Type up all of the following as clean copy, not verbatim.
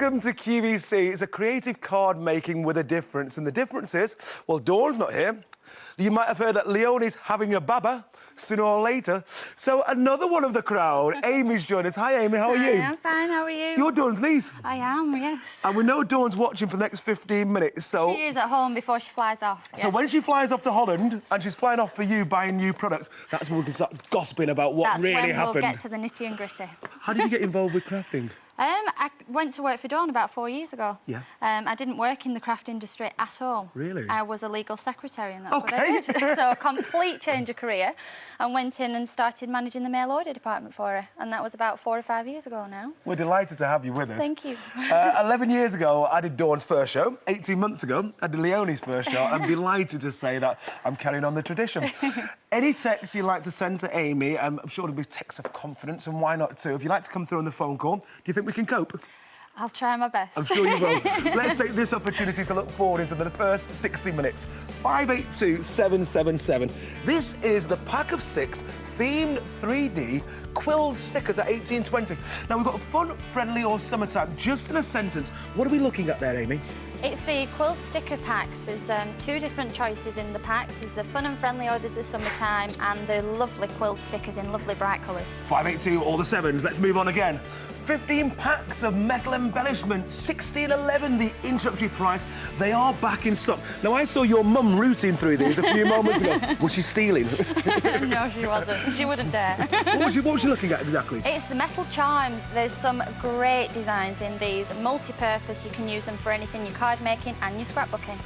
Welcome to QVC. It's a creative card making with a difference. And the difference is, well, Dawn's not here. You might have heard that Leonie's having a baba sooner or later. So another one of the crowd, Amy's joined us. Hi, Amy, how are you? I'm fine, how are you? You're Dawn's niece. I am, yes. And we know Dawn's watching for the next 15 minutes, so... She is at home before she flies off. So when she flies off to Holland, and she's flying off for you buying new products, that's when we can start gossiping about what really happened. That's when we'll get to the nitty and gritty. How did you get involved with crafting? I went to work for Dawn about 4 years ago. Yeah. I didn't work in the craft industry at all. Really? I was a legal secretary and that's what I did. So a complete change of career and went in and started managing the mail order department for her. And that was about 4 or 5 years ago now. We're delighted to have you with us. Thank you. 11 years ago, I did Dawn's first show. 18 months ago, I did Leonie's first show. I'm delighted to say that I'm carrying on the tradition. Any texts you'd like to send to Amy, I'm sure it'll be texts of confidence, and why not too? If you'd like to come through on the phone call, do you think we can cope? I'll try my best. I'm sure you will. Let's take this opportunity to look forward into the first 60 minutes. 582-777. This is the pack of 6 themed 3D quill stickers at 18.20. Now, we've got fun, friendly or summertime. Just in a sentence, what are we looking at there, Amy? It's the quilt sticker packs. There's 2 different choices in the packs. There's the fun and friendly or there's the summertime and the lovely quilt stickers in lovely bright colours. 582, all the 7s. Let's move on again. 15 packs of metal embellishment, 16.11 the introductory price. They are back in stock. Now, I saw your mum rooting through these a few moments ago. Was she stealing? No, she wasn't. She wouldn't dare. What was she looking at exactly? It's the metal charms. There's some great designs in these. Multi-purpose, you can use them for anything, your card making and your scrapbooking.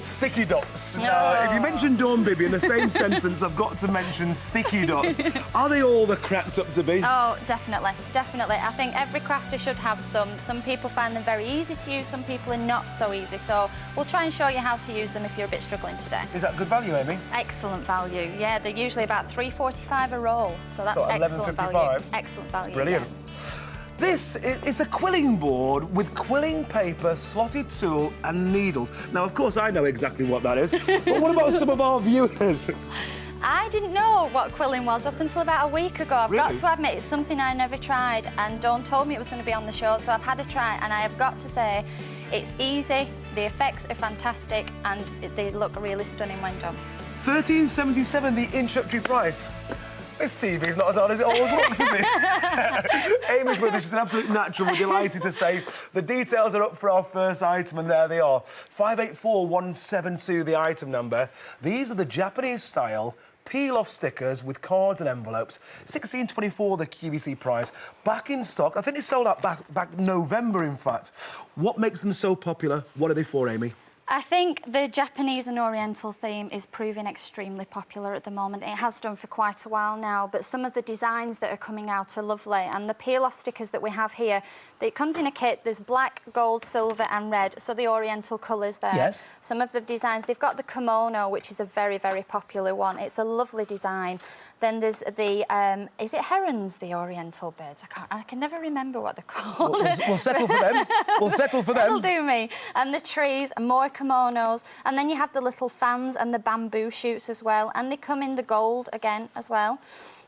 Sticky dots. No. Now, if you mention Dawn Bibby in the same sentence, I've got to mention sticky dots. Are they all the cracked up to be? Oh, definitely, definitely. I think every crafter should have some. Some people find them very easy to use, some people are not so easy. So we'll try and show you how to use them if you're a bit struggling today. Is that good value, Amy? Excellent value, yeah. They're usually about £3.45 a roll, so that's excellent value. Excellent value. That's brilliant. Yeah. This is a quilling board with quilling paper, slotted tool and needles. Now, of course, I know exactly what that is, but what about some of our viewers? I didn't know what quilling was up until about a week ago. I've Really? got to admit, it's something I never tried, and Dawn told me it was going to be on the show, so I've had a try, and I have got to say, it's easy, the effects are fantastic, and they look really stunning when done. £13.77 the introductory price. This TV's not as hard as it always looks, is it? Amy's with us, she's an absolute natural. We're delighted to say the details are up for our first item, and there they are. 584172, the item number. These are the Japanese-style peel-off stickers with cards and envelopes. £16.24 the QVC price. Back in stock. I think they sold out back November, in fact. What makes them so popular? What are they for, Amy? I think the Japanese and Oriental theme is proving extremely popular at the moment. It has done for quite a while now, but some of the designs that are coming out are lovely. And the peel-off stickers that we have here, it comes in a kit. There's black, gold, silver and red, so the Oriental colours there. Yes. Some of the designs, they've got the kimono, which is a very, very popular one. It's a lovely design. Then there's the, is it herons, the Oriental birds? I can never remember what they're called. We'll settle for them. We'll settle for them. That'll do me. And the trees, and more kimonos. And then you have the little fans and the bamboo shoots as well. And they come in the gold again as well.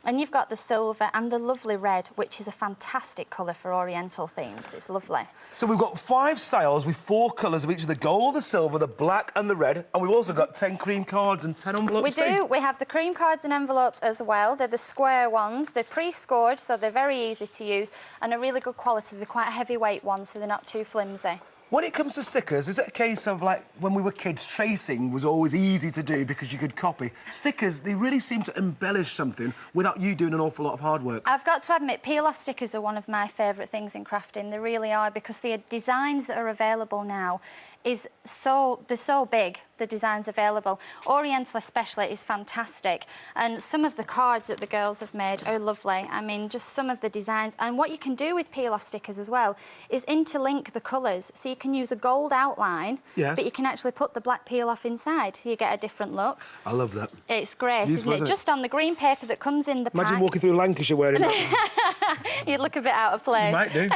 And you've got the silver and the lovely red, which is a fantastic colour for Oriental themes. It's lovely. So we've got 5 styles with 4 colours of each of the gold, the silver, the black and the red. And we've also got 10 cream cards and 10 envelopes. We do. We have the cream cards and envelopes as well. They're the square ones. They're pre-scored, so they're very easy to use and a really good quality. They're quite heavyweight ones, so they're not too flimsy. When it comes to stickers, is it a case of, like, when we were kids, tracing was always easy to do because you could copy? Stickers, they really seem to embellish something without you doing an awful lot of hard work. I've got to admit, peel-off stickers are one of my favourite things in crafting. They really are, because the designs that are available now they're so big, the designs available. Oriental especially is fantastic, and some of the cards that the girls have made are lovely. I mean, just some of the designs. And what you can do with peel-off stickers as well is interlink the colours, so you can use a gold outline, Yes. but you can actually put the black peel off inside, so you get a different look. I love that. It's great, Beautiful, isn't it? Just on the green paper that comes in the pack. Imagine walking through Lancashire wearing that. You'd look a bit out of place. You might do.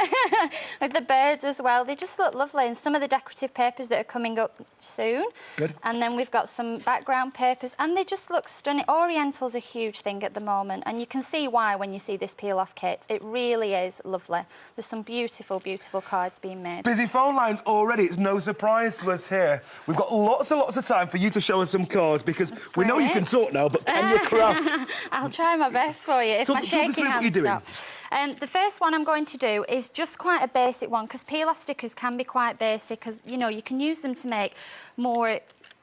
With the birds as well, they just look lovely. And some of the decorative papers that are coming up soon. Good. And then we've got some background papers, and they just look stunning. Oriental's a huge thing at the moment, and you can see why when you see this peel-off kit. It really is lovely. There's some beautiful, beautiful cards being made. Busy phone lines already. It's no surprise to us here. We've got lots and lots of time for you to show us some cards, because we know you can talk now, but can you craft? I'll try my best for you if my shaky hands stop. The first one I'm going to do is just quite a basic one, because peel-off stickers can be quite basic, because, you know, you can use them to make more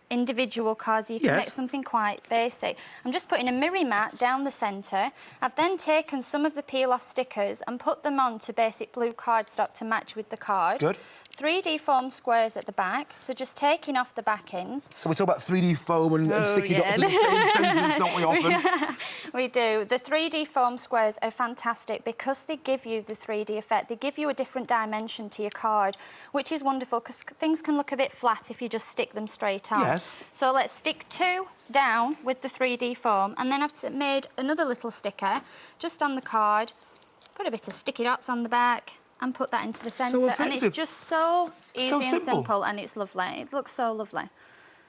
individual cards. You can make something quite basic. I'm just putting a mirror mat down the centre. I've then taken some of the peel-off stickers and put them onto basic blue cardstock to match with the card. Good. 3D foam squares at the back, so just taking off the backings. So we talk about 3D foam and sticky dots in the same sentence, don't we, often? Yeah, we do. The 3D foam squares are fantastic because they give you the 3D effect. They give you a different dimension to your card, which is wonderful because things can look a bit flat if you just stick them straight on. Yes. So let's stick 2 down with the 3D foam, and then I've made another little sticker just on the card, put a bit of sticky dots on the back, and put that into the centre. And it's just so easy and simple, and it's lovely. It looks so lovely.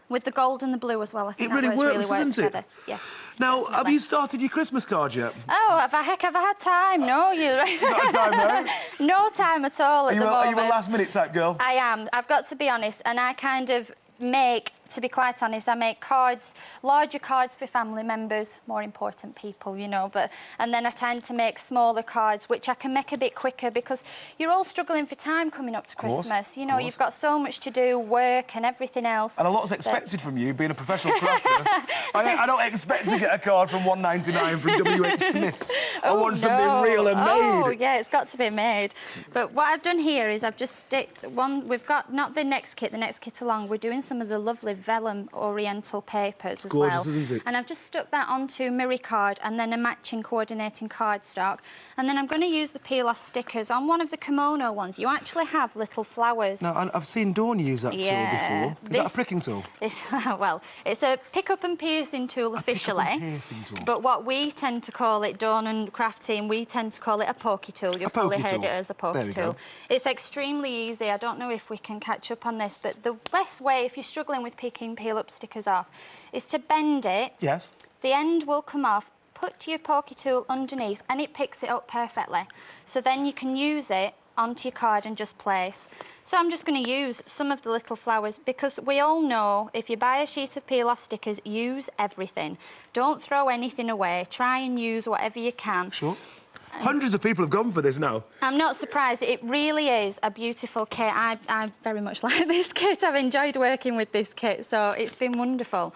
With the gold and the blue as well, I think it really works, doesn't together. it? Yeah. Now, definitely. have you started your Christmas card yet? Oh, have I had time? No, you. Not had time, no? No time at all at the moment. Are you a last-minute type girl? I am. I've got to be honest, and I kind of make, to be quite honest, I make cards, larger cards for family members, more important people, you know, and then I tend to make smaller cards, which I can make a bit quicker because you're all struggling for time coming up to Christmas. You know, you've got so much to do, work and everything else. And a lot's expected from you, being a professional crafter. I don't expect to get a card from $1.99 from W.H. Smith's. I want something real and made. Oh, yeah, it's got to be made. But what I've done here is I've just stick one, we've got, not the next kit along, we're doing some of the lovely vellum oriental papers as well. Gorgeous, isn't it? And I've just stuck that onto mirror card and then a matching coordinating cardstock. And then I'm going to use the peel-off stickers. On one of the kimono ones, you actually have little flowers. Now, I've seen Dawn use that tool before. Is that a pricking tool? Well, it's a pick-up and piercing tool officially. But what we tend to call it, Dawn and Craft Team, we tend to call it a pokey tool. You've probably heard it as a pokey tool. It's extremely easy. I don't know if we can catch up on this, but the best way, if you're struggling with picking peel-up stickers off, is to bend it. Yes. The end will come off, put your pokey tool underneath, and it picks it up perfectly. So then you can use it onto your card and just place. So I'm just going to use some of the little flowers because we all know if you buy a sheet of peel-off stickers, use everything. Don't throw anything away. Try and use whatever you can. Sure. Hundreds of people have gone for this now. I'm not surprised. It really is a beautiful kit. I very much like this kit. I've enjoyed working with this kit, so it's been wonderful.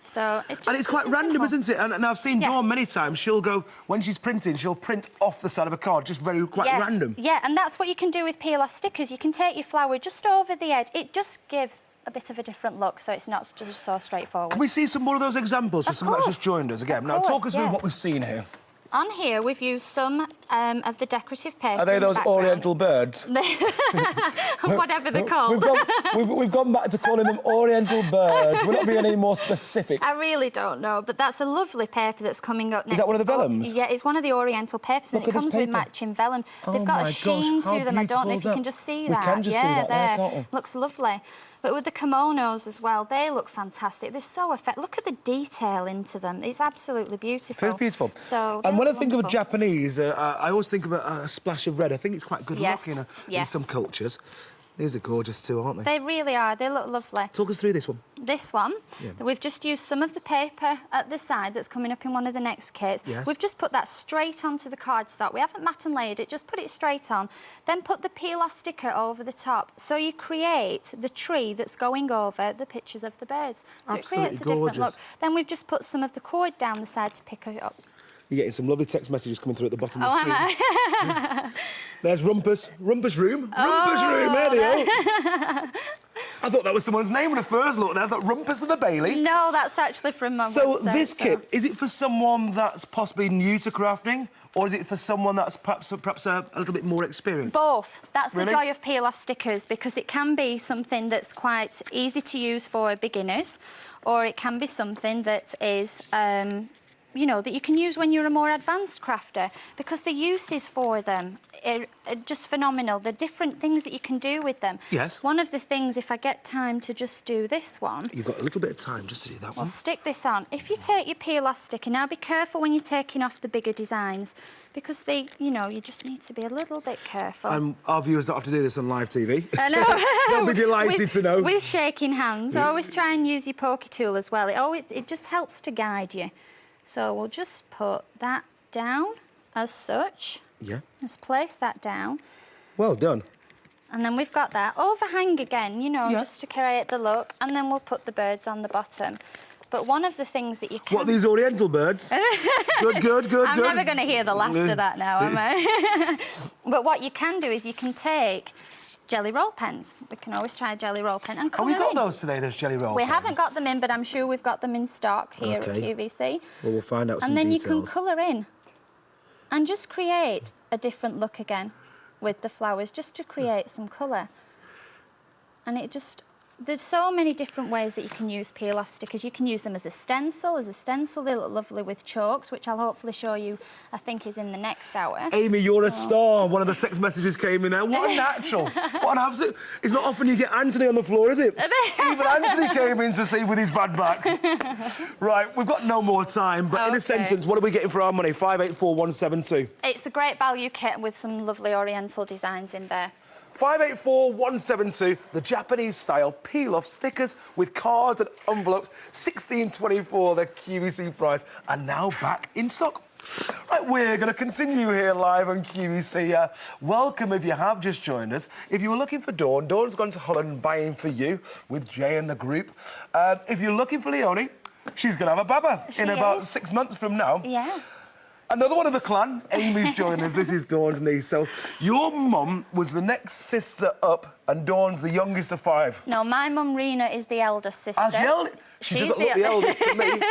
So it's just, and it's quite random, isn't it? And I've seen Dawn many times. She'll go, when she's printing, she'll print off the side of a card, just quite random. Yeah, and that's what you can do with peel-off stickers. You can take your flower just over the edge. It just gives a bit of a different look, so it's not just so straightforward. Can we see some more of those examples for someone that's just joined us again? Now, talk us through what we've seen here. On here, we've used some of the decorative paper. Are they those Oriental birds? Whatever they're called. We've gone back to calling them Oriental birds. We're not being any more specific. I really don't know, but that's a lovely paper that's coming up next. Is that one of the vellums? Yeah, it's one of the Oriental papers, and it comes with matching vellum. They've got a sheen to them. I don't know if you can just see that. We can just see that there, can't we? Looks lovely. But with the kimonos as well, they look fantastic. They're so effective. Look at the detail into them. It's absolutely beautiful. It's beautiful. So, and when I think of a Japanese, I always think of a splash of red. I think it's quite good looking in some cultures. These are gorgeous too, aren't they? They really are. They look lovely. Talk us through this one. This one, we've just used some of the paper at the side that's coming up in one of the next kits. Yes. We've just put that straight onto the cardstock. We haven't mat and laid it, just put it straight on. Then put the peel-off sticker over the top. So you create the tree that's going over the pictures of the birds. So it creates a different look. Then we've just put some of the cord down the side to pick it up. You're getting some lovely text messages coming through at the bottom of the screen. There's Rumpus. Rumpus Room. Rumpus Room, there they are. I thought that was someone's name when I first looked. And I thought Rumpus of the Bailey. No, that's actually from my So website, this kit, is it for someone that's possibly new to crafting, or is it for someone that's perhaps a little bit more experienced? Both. That's Really? the joy of peel-off stickers, because it can be something that's quite easy to use for beginners, or it can be something that is, you know, that you can use when you're a more advanced crafter, because the uses for them are just phenomenal. The different things that you can do with them. Yes. One of the things, if I get time to just do this one... You've got a little bit of time just to do that We'll one. stick this on. If you take your peel-off sticker, now be careful when you're taking off the bigger designs, because they, you know, you just need to be a little bit careful. Our viewers don't have to do this on live TV. I know. They'll be delighted to know. With shaking hands, always try and use your pokey tool as well. It just helps to guide you. So we'll just put that down as such. Yeah. Let's place that down. Well done. And then we've got that overhang again, you know, just to create the look. And then we'll put the birds on the bottom. But one of the things that you can... What, these Oriental birds? Good. I'm never going to hear the last of that now, am I? But what you can do is you can take jelly roll pens. We can always try a jelly roll pen and colour Have we got in. those today, those jelly roll We pens? haven't got them in, but I'm sure we've got them in stock here at QVC. Well, we'll find out some And then details. you can colour in and just create a different look again with the flowers, just to create some colour. And it just... There's so many different ways that you can use peel-off stickers. You can use them as a stencil. They look lovely with chalks, which I'll hopefully show you, I think, is in the next hour. Amy, you're a star. One of the text messages came in there. What a natural. What an absolute... It's not often you get Anthony on the floor, is it? Even Anthony came in to see with his bad back. Right, we've got no more time, but in a sentence, what are we getting for our money? 584172. It's a great value kit with some lovely Oriental designs in there. 584172, the Japanese-style peel-off stickers with cards and envelopes, $16.24, the QVC price, and now back in stock. Right, we're going to continue here live on QVC. Welcome if you have just joined us. If you were looking for Dawn, Dawn's gone to Holland buying for you with Jay and the group. If you're looking for Leonie, she's going to have a baba in about 6 months from now. Yeah. Another one of the clan, Amy's joined us. This is Dawn's niece. So your mum was the next sister up, and Dawn's the youngest of 5. No, my mum Rena is the eldest sister. She doesn't look the eldest to me.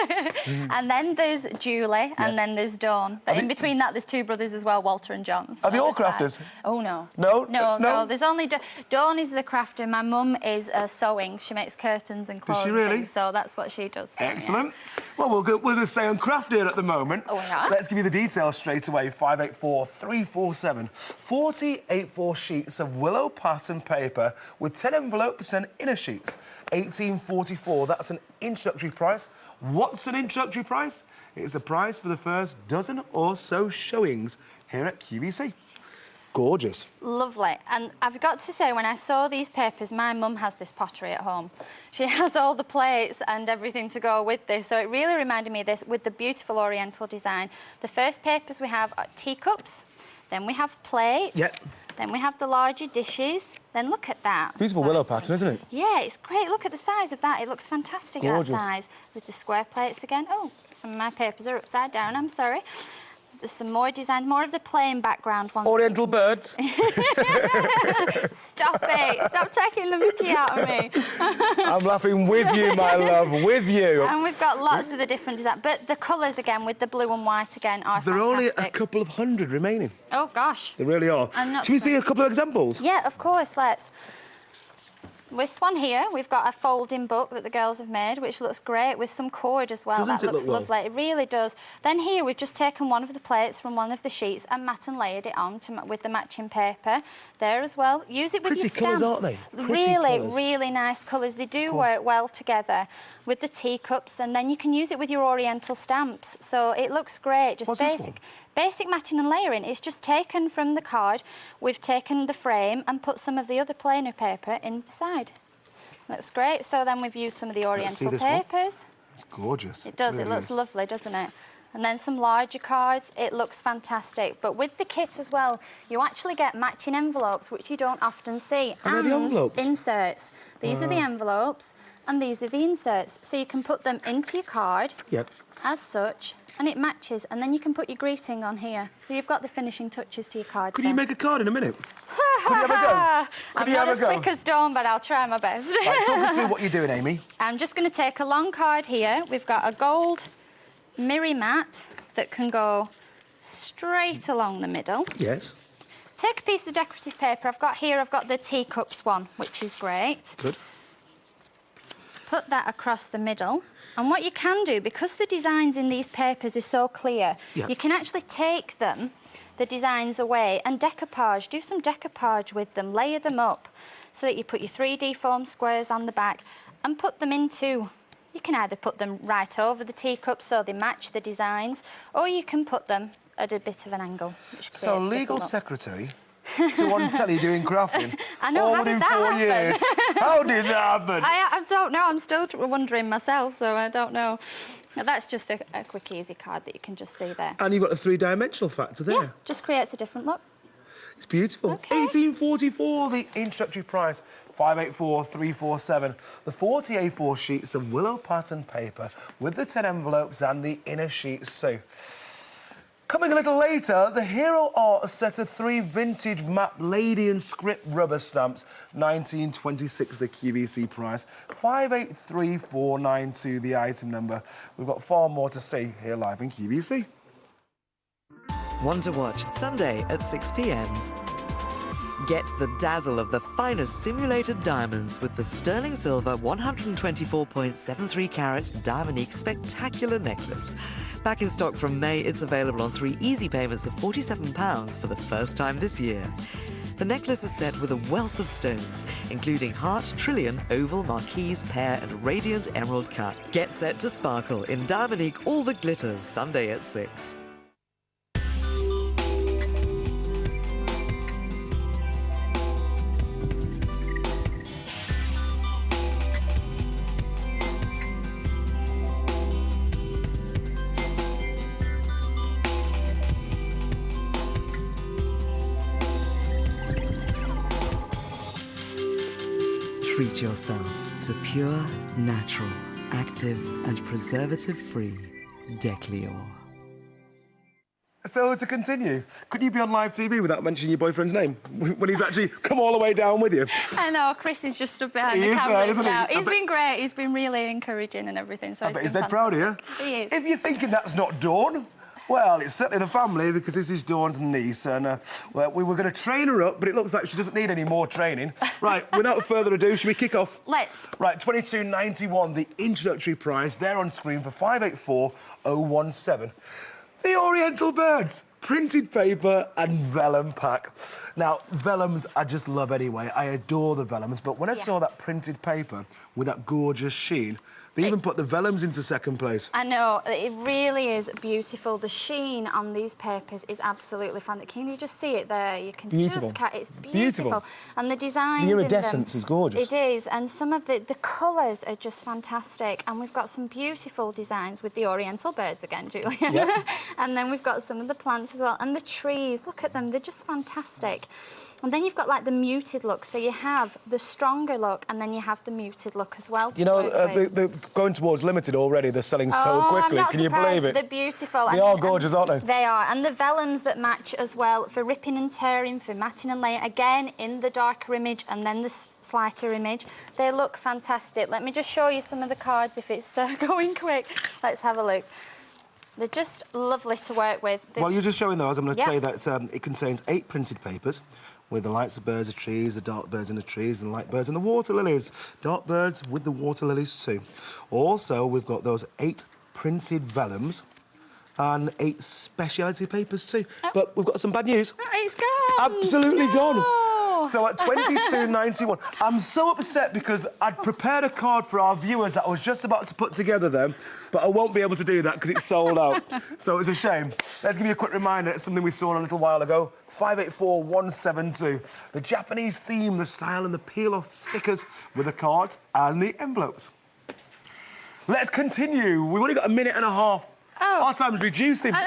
And then there's Julie, and then there's Dawn. But in between that, there's 2 brothers as well, Walter and John. So Are they all crafters? Oh, no. No? No. There's only... Dawn is the crafter. My mum is sewing. She makes curtains and clothes. Does she really? Things, so that's what she does. So, Excellent. Well, we're going to stay on craft here at the moment. Oh, we are? Let's give you the details straight away. 584347. 40 A4 sheets of willow pattern paper with 10 envelopes and inner sheets. 1844. That's an introductory price. What's an introductory price? It's the price for the first dozen or so showings here at QVC. Gorgeous. Lovely. And I've got to say, when I saw these papers, my mum has this pottery at home. She has all the plates and everything to go with this. So it really reminded me of this with the beautiful Oriental design. The first papers we have are teacups, then we have plates, then we have the larger dishes. Then look at that. Beautiful willow pattern, isn't it? Yeah, it's great. Look at the size of that. It looks fantastic, Gorgeous. that size. With the square plates again. Oh, some of my papers are upside down, I'm sorry. There's some more design, more of the plain background ones. Oriental birds. Stop it. Stop taking the mickey out of me. I'm laughing with you, my love, with you. And we've got lots of the different designs. But the colours, again, with the blue and white, again, are There are only fantastic. a couple of hundred remaining. Oh, gosh. They really are. Should we see a couple of examples? Yeah, of course, let's. This one here, we've got a folding book that the girls have made, which looks great, with some cord as well. Doesn't that it looks look lovely. It really does. Then here, we've just taken one of the plates from one of the sheets and matte and layered it on with the matching paper there as well. Use it with Pretty your stamps. colours, aren't they? Pretty Really, colours. really nice colours. They do work well together with the teacups, and then you can use it with your Oriental stamps. So it looks great. Just What's this one? Basic matting and layering. It's just taken from the card. We've taken the frame and put some of the other plainer paper in the side. Looks great. So then we've used some of the Oriental papers. It's gorgeous. It does. It looks lovely, doesn't it? And then some larger cards. It looks fantastic. But with the kit as well, you actually get matching envelopes, which you don't often see. Are they the envelopes? Inserts. These are the envelopes. and these are the inserts. So you can put them into your card, Yep. as such, and it matches, and then you can put your greeting on here. So you've got the finishing touches to your card. Could you make a card in a minute? Could you have a go? I'm not as quick as Dawn, but I'll try my best. Right, talk us through what you're doing, Amy. I'm just going to take a long card here. We've got a gold mirror mat that can go straight along the middle. Yes. Take a piece of decorative paper. I've got the teacups one, which is great. Good. Put that across the middle. And what you can do, because the designs in these papers are so clear, Yeah. you can actually take them, the designs away, and decoupage. Do some decoupage with them, layer them up, so that you put your 3D foam squares on the back and put them into. You can either put them right over the teacups so they match the designs, or you can put them at a bit of an angle. Which So, creates a legal different look. secretary to on telly doing crafting. I know, all how did within that 4 happen? years. How did that happen? I don't know. I'm still wondering myself, so I don't know. That's just a quick, easy card that you can just see there. And you've got the three-dimensional factor there. Yeah, just creates a different look. It's beautiful. Okay. 1844, the introductory price, 584,347. The 40 A4 sheets of willow pattern paper with the 10 envelopes and the inner sheets too. Coming a little later, the Hero Art set of 3 vintage map lady and script rubber stamps, 1926 the QVC price, 583492 the item number. We've got far more to see here live in QVC. Want to watch Sunday at 6 p.m. Get the dazzle of the finest simulated diamonds with the sterling silver 124.73 carat Diamonique Spectacular Necklace. Back in stock from May, it's available on 3 easy payments of £47 for the first time this year. The necklace is set with a wealth of stones, including heart, trillion, oval, marquise, pear and radiant emerald cut. Get set to sparkle in Diamonique All That Glitters, Sunday at 6. Treat yourself to pure, natural, active and preservative-free Declior. So, to continue, could you be on live TV without mentioning your boyfriend's name? When he's actually come all the way down with you? I know, Chris is just up behind He the is there, camera isn't he? now. I He's bet- been great. He's been really encouraging and everything. So I bet he's dead proud of you. He is. If you're thinking that's not Dawn, well, it's certainly the family, because this is Dawn's niece, and well, we were going to train her up, but it looks like she doesn't need any more training. Right, without further ado, should we kick off? Let's. Right, $22.91, the introductory price. They're on screen for 584,017. The Oriental Birds, printed paper and vellum pack. Now, vellums I just love anyway. I adore the vellums, but when I saw that printed paper with that gorgeous sheen, they even put the vellums into second place. I know, it really is beautiful. The sheen on these papers is absolutely fantastic. Can you just see it there? You can Beautiful. just... It's beautiful. And the designs The in iridescence them, is gorgeous. It is, and some of the colours are just fantastic. And we've got some beautiful designs with the Oriental Birds again, Julia. Yep. And then we've got some of the plants as well. And the trees, look at them, they're just fantastic. And then you've got, like, the muted look. So you have the stronger look, and then you have the muted look as well. You know, they're going towards limited already. They're selling so quickly. I'm not Can you surprised. believe it? They're beautiful. They are gorgeous, aren't they? They are. And the vellums that match as well for ripping and tearing, for matting and laying. Again, in the darker image and then the slighter image. They look fantastic. Let me just show you some of the cards if it's going quick. Let's have a look. They're just lovely to work with. While you're just showing those, I'm going to Yep. say that it contains 8 printed papers with the lights of birds of trees, the dark birds in the trees, and the light birds and the water lilies. Dark birds with the water lilies too. Also, we've got those 8 printed vellums and 8 speciality papers too. Oh. But we've got some bad news. Oh, it's gone. Absolutely No. gone. So at $22.91, I'm so upset because I'd prepared a card for our viewers that I was just about to put together then, but I won't be able to do that because it's sold out. So it's a shame. Let's give you a quick reminder. It's something we saw a little while ago. 584,172. The Japanese theme, the style and the peel-off stickers with the cards and the envelopes. Let's continue. We've only got a minute and a half. Oh. Our time's reducing. A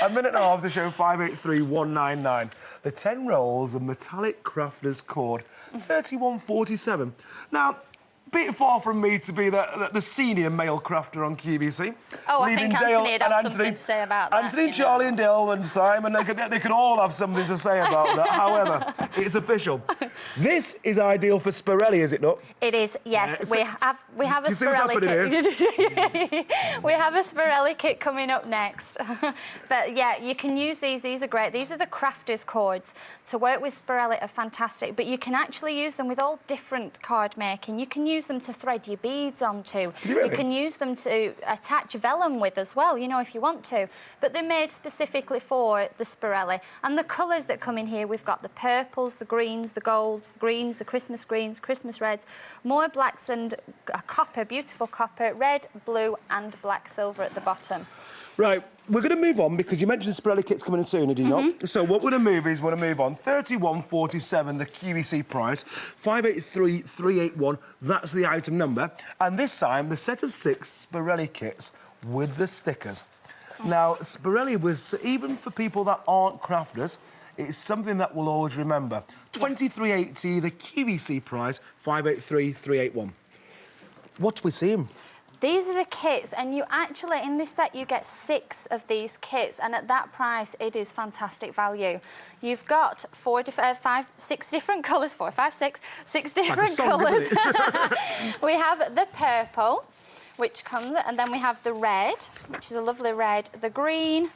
minute and a half to show 583,199. The 10 rolls of metallic crafter's cord, 31.47. Now, bit far from me to be the senior male crafter on QVC. Oh, I Leaving think Dale Anthony would and have something to say about that. Anthony, Charlie and Dale and Simon, they could all have something to say about that. However, it's official. This is ideal for Spirelli, is it not? It is, yes. We have a you see what's Spirelli kit. We have a Spirelli kit coming up next. But yeah, you can use these. These are great. These are the crafters cords. To work with Spirelli are fantastic, but you can actually use them with all different card making. You can use them to thread your beads onto. Really? You can use them to attach vellum with as well, you know, if you want to. But they're made specifically for the Spirelli. And the colours that come in here, we've got the purples, the greens, the golds, the greens, the Christmas greens, Christmas reds, more blacks and a copper, beautiful copper, red, blue and black silver at the bottom. Right, we're going to move on because you mentioned Spirelli kit's coming in soon, did you not? So what we're going to move is, we're going to move on. £31.47, the QVC price. 583,381, that's the item number. And this time, the set of 6 Spirelli kits with the stickers. Now, Spirelli was, even for people that aren't crafters, it's something that we'll always remember. £23.80, the QVC price, 583,381. What are we seeing? These are the kits, and you actually, in this set, you get 6 of these kits, and at that price, it is fantastic value. You've got 6 different colours, 6 different colours. We have the purple, which comes, and then we have the red, which is a lovely red, the green,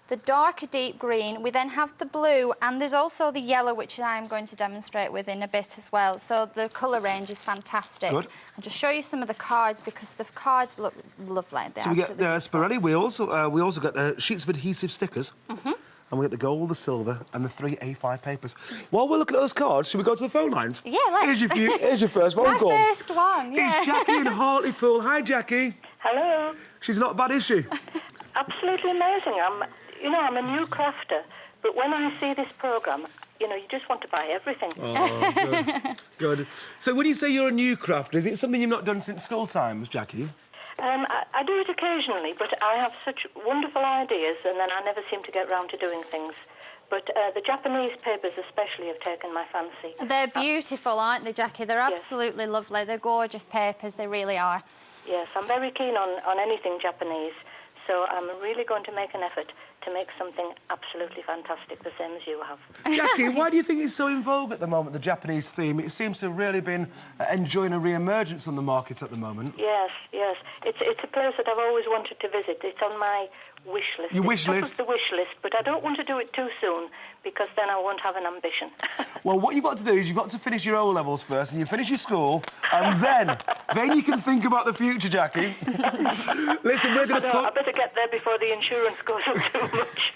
the darker deep green. We then have the blue, and there's also the yellow, which I'm going to demonstrate with in a bit as well. So the colour range is fantastic. Good. I'll just show you some of the cards because the cards look lovely. So we get Spirelli. We also get the sheets of adhesive stickers. And we get the gold, the silver, and the 3 A5 papers. While we're looking at those cards, should we go to the phone lines? Yeah, let's. Here's your first phone call. My first one, yeah. It's Jackie in Hartlepool. Hi, Jackie. Hello. She's not bad, is she? Absolutely amazing. I'm a new crafter, but when I see this programme, you just want to buy everything. Oh, good. Good. So when you say you're a new crafter, is it something you've not done since school times, Jackie? I do it occasionally, but I have such wonderful ideas, and then I never seem to get round to doing things. But the Japanese papers especially have taken my fancy. They're beautiful, aren't they, Jackie? They're absolutely lovely. They're gorgeous papers, they really are. Yes, I'm very keen on anything Japanese, so I'm really going to make an effort to make something absolutely fantastic, the same as you have. Jackie, why do you think it's so in vogue at the moment, the Japanese theme? It seems to have really been enjoying a re-emergence on the market at the moment. Yes, yes. It's a place that I've always wanted to visit. It's on my wish list. Your wish list? It's the wish list, but I don't want to do it too soon because then I won't have an ambition. Well, what you've got to do is you've got to finish your O-levels first and you finish your school and then you can think about the future, Jackie. Listen, we're going to... I better get there before the insurance goes up too much.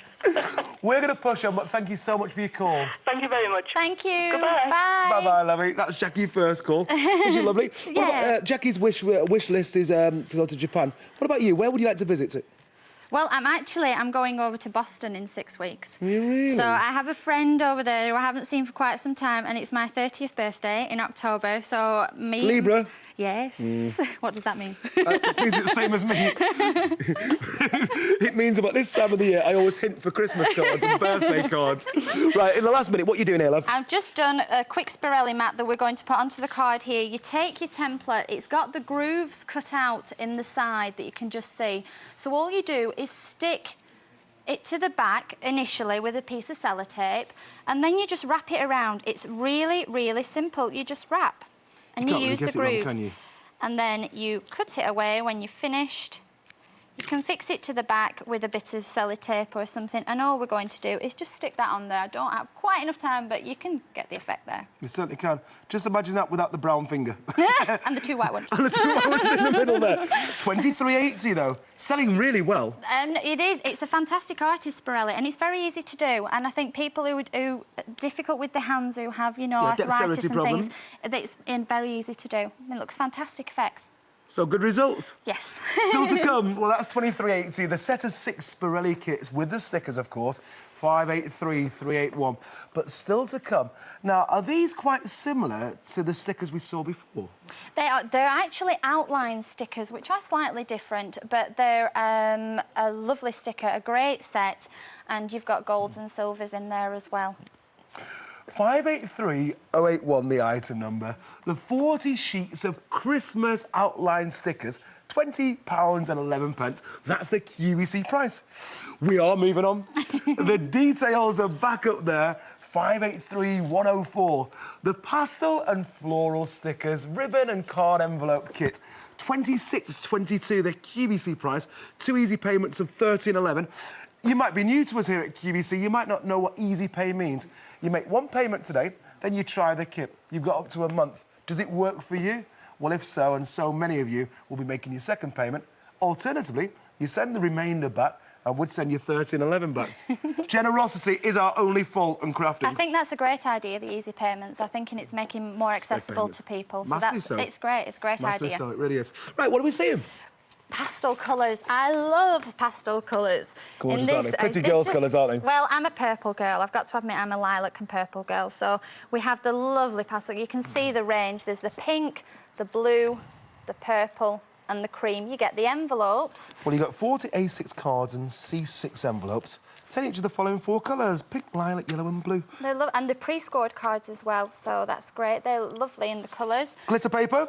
We're going to push on, but thank you so much for your call. Thank you very much. Thank you. Goodbye. Bye. Bye-bye, lovely. That's Jackie's first call. Is she lovely? Yeah. What about, Jackie's wish list is to go to Japan. What about you? Where would you like to visit? Well, I'm going over to Boston in 6 weeks. Really? So I have a friend over there who I haven't seen for quite some time, and it's my 30th birthday in October, so me... Libra? Yes. What does that mean? It means it's the same as me. It means about this time of the year, I always hint for Christmas cards and birthday cards. Right, in the last minute, what are you doing here, love? I've just done a quick Spirelli mat that we're going to put onto the card here. You take your template, it's got the grooves cut out in the side that you can just see. So all you do is stick it to the back initially with a piece of sellotape, and then you just wrap it around. It's really, really simple. You just wrap. And you use the grooves, can you? And then you cut it away when you're finished. You can fix it to the back with a bit of sellotape or something, and all we're going to do is just stick that on there. I don't have quite enough time, but you can get the effect there. You certainly can. Just imagine that without the brown finger. And the 2 white ones. And the 2 white ones in the middle there. $23.80 though, selling really well. It is. It's a fantastic artist, Spirelli, and it's very easy to do. And I think people who difficult with the hands, who have, arthritis and problems. things, it's very easy to do. It looks fantastic effects. So good results. Yes. Still to come, well, that's $23.80. The set of 6 Spirelli kits with the stickers, of course, 583,381. But still to come. Now, are these quite similar to the stickers we saw before? They are. They're actually outline stickers, which are slightly different, but they're a lovely sticker, a great set, and you've got golds and silvers in there as well. 583081, the item number. The 40 sheets of Christmas outline stickers, £20.11. That's the QVC price. We are moving on. The details are back up there. 583104. The pastel and floral stickers, ribbon and card envelope kit. £26.22, the QVC price. 2 easy payments of £13.11. You might be new to us here at QVC. You might not know what easy pay means. You make one payment today, then you try the kit. You've got up to a month. Does it work for you? Well, if so, and so many of you will be making your second payment. Alternatively, you send the remainder back. I would send you £13.11 back. Generosity is our only fault in crafting. I think that's a great idea, the easy payments. I think it's making more accessible to people. Massively So so. It's great. It's a great Massively idea. so, it really is. Right, what are we seeing? Pastel colours. I love pastel colours. Gorgeous, aren't they? Pretty girls' colours, aren't they? Well, I'm a purple girl. I've got to admit I'm a lilac and purple girl. So we have the lovely pastel. You can see the range. There's the pink, the blue, the purple and the cream. You get the envelopes. Well, you've got 40 A6 cards and C6 envelopes. 10 each of the following 4 colours: pink, lilac, yellow and blue. And the pre-scored cards as well, so that's great. They're lovely in the colours. Glitter paper.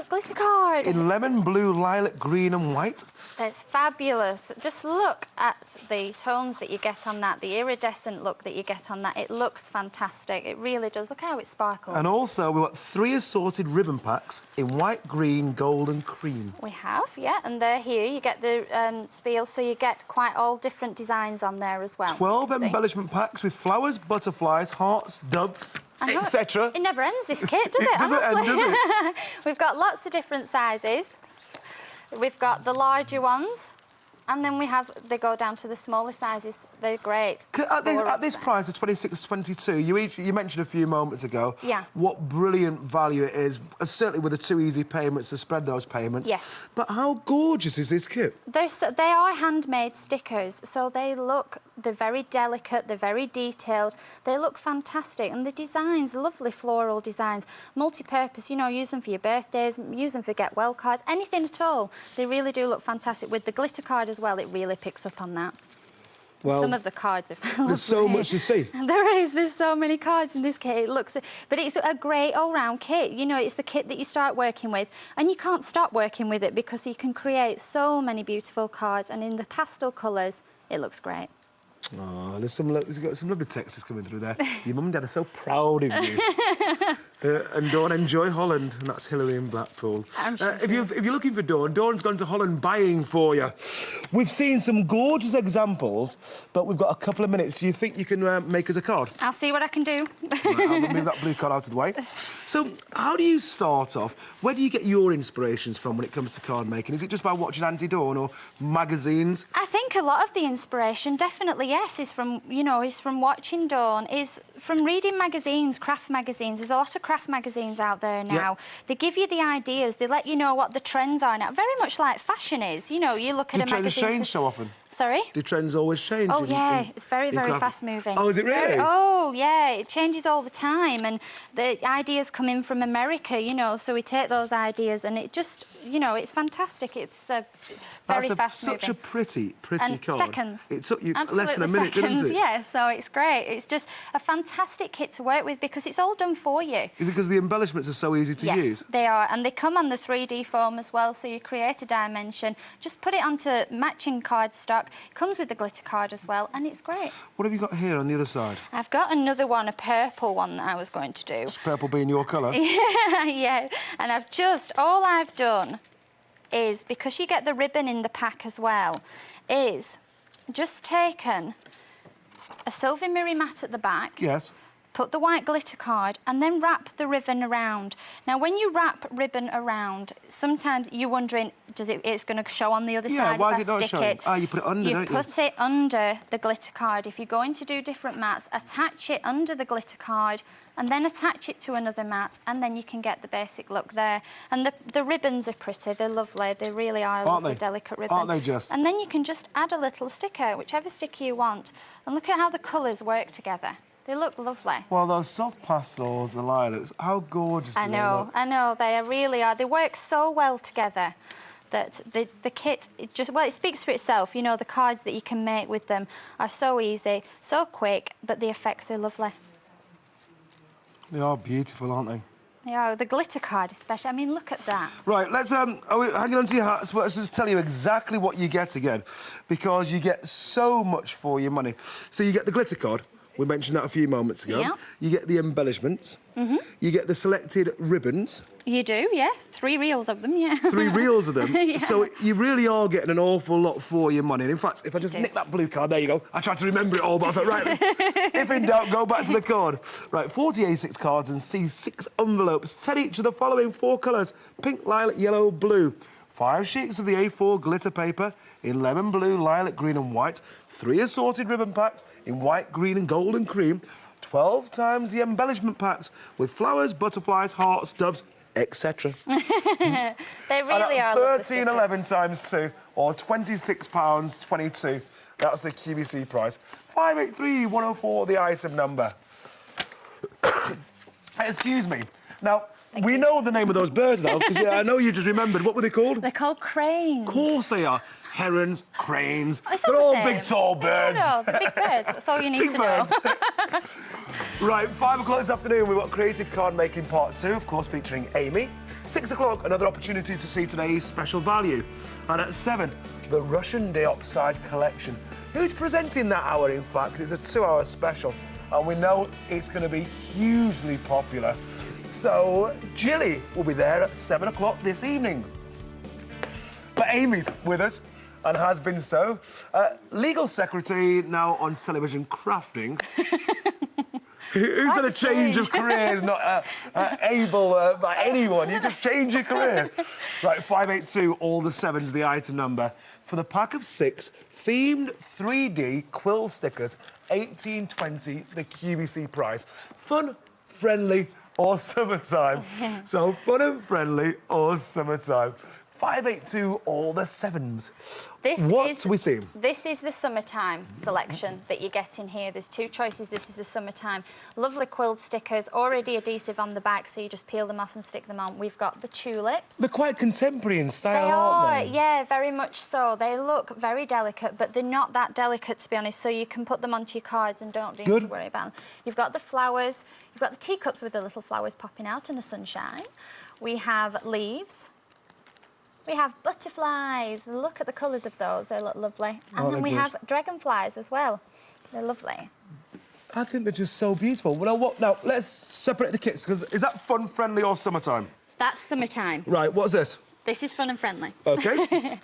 Glitter card! In lemon, blue, lilac, green and white. It's fabulous. Just look at the tones that you get on that, the iridescent look that you get on that. It looks fantastic. It really does. Look how it sparkles. And also, we've got 3 assorted ribbon packs in white, green, gold and cream. We have, yeah, and they're here. You get the spiel, so you get quite all different designs on there as well. 12 embellishment packs with flowers, butterflies, hearts, doves, etc. It never ends, this kit, does it? Doesn't end, does it? We've got lots of different sizes. We've got the larger ones, and then they go down to the smaller sizes. They're great. At this price of £26.22, you mentioned a few moments ago what brilliant value it is, certainly with the 2 easy payments to spread those payments. Yes. But how gorgeous is this kit? They are handmade stickers, so they're very delicate, they're very detailed, they look fantastic, and the designs, lovely floral designs, multi-purpose, you know, use them for your birthdays, use them for get well cards, anything at all. They really do look fantastic. With the glitter card as well, it really picks up on that. Well, some of the cards are lovely. There's so much to see. There's so many cards in this kit. But it's a great all-round kit. You know, it's the kit that you start working with, and you can't stop working with it because you can create so many beautiful cards, and in the pastel colours, it looks great. Oh, there's got some lovely texts coming through there. Your mum and dad are so proud of you. And Dawn, enjoy Holland, and that's Hilary in Blackpool. I'm sure if you're looking for Dawn, Dawn's gone to Holland buying for you. We've seen some gorgeous examples, but we've got a couple of minutes. Do you think you can make us a card? I'll see what I can do. Right, I'll move that blue card out of the way. So, how do you start off? Where do you get your inspirations from when it comes to card making? Is it just by watching Auntie Dawn or magazines? I think a lot of the inspiration, definitely, yes, is from watching Dawn, is from reading magazines, craft magazines. There's a lot of craft magazines out there now. Yeah. They give you the ideas, they let you know what the trends are now, very much like fashion is. You know, you look at a magazine... Do trends change so often? Sorry? Do trends always change? Oh, yeah, it's very, very fast-moving. Oh, is it really? Oh, yeah, it changes all the time, and the ideas come in from America, you know, so we take those ideas, and it just, you know, it's fantastic. It's very fast-moving. Such a pretty and card. Seconds. It took you Absolutely less than a minute, didn't it? Yeah, so it's great. It's just a fantastic kit to work with because it's all done for you. Is it because the embellishments are so easy to use? Yes, they are, and they come on the 3D foam as well, so you create a dimension, just put it onto matching cardstock. It comes with the glitter card as well, and it's great. What have you got here on the other side? I've got another one, a purple one that I was going to do. Is purple being your colour? Yeah, and all I've done is, because you get the ribbon in the pack as well, is just taken a silver mirror mat at the back. Yes. Put the white glitter card and then wrap the ribbon around. Now, when you wrap ribbon around, sometimes you're wondering, it's going to show on the other side Yeah, why is if I it not stick showing? it? Ah, you put it under, don't you? You put it under the glitter card. If you're going to do different mats, attach it under the glitter card and then attach it to another mat, and then you can get the basic look there. And the ribbons are pretty, they're lovely, they really are a lovely, delicate ribbon. Aren't they just? And then you can just add a little sticker, whichever sticker you want, and look at how the colours work together. They look lovely. Well, those soft pastels, the lilacs, how gorgeous do they look? I know, they really are. They work so well together that the kit, it speaks for itself. You know, the cards that you can make with them are so easy, so quick, but the effects are lovely. They are beautiful, aren't they? They are. The glitter card especially. I mean, look at that. Right, let's, are we hanging on to your hats? Well, let's just tell you exactly what you get again, because you get so much for your money. So you get the glitter card. We mentioned that a few moments ago. Yeah. You get the embellishments. You get the selected ribbons. You do, yeah. 3 reels of them, yeah. 3 reels of them. Yeah. So you really are getting an awful lot for your money. And in fact, if I just nick that blue card, there you go. I tried to remember it all, but I thought, right, if in doubt, go back to the card. Right, 40 A6 cards and C6 envelopes. 10 each of the following 4 colours: pink, lilac, yellow, blue. 5 sheets of the A4 glitter paper in lemon blue, lilac, green and white. 3 assorted ribbon packs in white, green and gold and cream. 12 times the embellishment packs with flowers, butterflies, hearts, doves, etc. They really are lovely. 13.11 times 2, or £26.22. That's the QVC price. 583-104, the item number. Excuse me. Now, we know the name of those birds now, because I know you just remembered. What were they called? They're called cranes. Of course they are. Herons, cranes. It's They're all all the big, same. tall birds. No, big birds. That's all you need Big to birds. know. Right, 5 o'clock this afternoon, we've got Creative Card Making Part 2, of course, featuring Amy. 6 o'clock, another opportunity to see today's special value. And at 7, the Russian Dioxide Collection. Who's presenting that hour, in fact? It's a 2-hour special, and we know it's going to be hugely popular. So, Jilly will be there at 7 o'clock this evening. But Amy's with us, and has been so. Legal secretary, now on television crafting. Who's had a change of career is not able by anyone. You just change your career. Right, 582, all the 7's the item number. For the pack of 6 themed 3D quill stickers, 18.20, the QVC price. Fun, friendly, or summertime. So fun and friendly or summertime. 582, all the 7's. What we see? This is the summertime selection that you get in here. There's 2 choices. This is the summertime. Lovely quilled stickers, already adhesive on the back, so you just peel them off and stick them on. We've got the tulips. They're quite contemporary in style, They aren't they? yeah, very much so. They look very delicate, but they're not that delicate, to be honest, so you can put them onto your cards and don't need to worry about them. You've got the flowers. You've got the teacups with the little flowers popping out and the sunshine. We have leaves. We have butterflies. Look at the colours of those. They look lovely. And then we have dragonflies as well. They're lovely. I think they're just so beautiful. Well, what? Now, let's separate the kits, because is that fun, friendly or summertime? That's summertime. Right, what's this? This is fun and friendly. OK.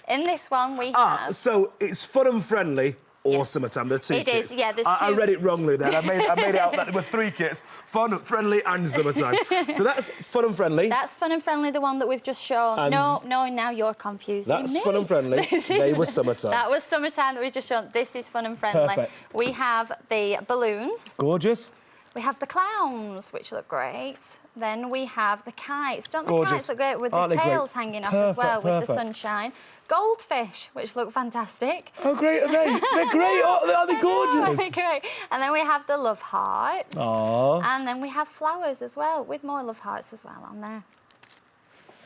In this one, we have... so it's fun and friendly or summertime. There are 2 It kits. is, yeah, there's 2. I read it wrongly then. I made it out that there were 3 kits. Fun, friendly and summertime. So that's fun and friendly. That's fun and friendly, the one that we've just shown. And no, now you're confusing That's me. fun and friendly. They were summertime. That was summertime that we've just shown. This is fun and friendly. Perfect. We have the balloons. Gorgeous. We have the clowns, which look great. Then we have the kites. Don't the Gorgeous. kites look great with Aren't the they great? tails hanging off as well with the Perfect. sunshine? Goldfish, which look fantastic. How great are they? They're great, aren't they? Gorgeous. They're great. And then we have the love hearts. Aww. And then we have flowers as well, with more love hearts as well on there.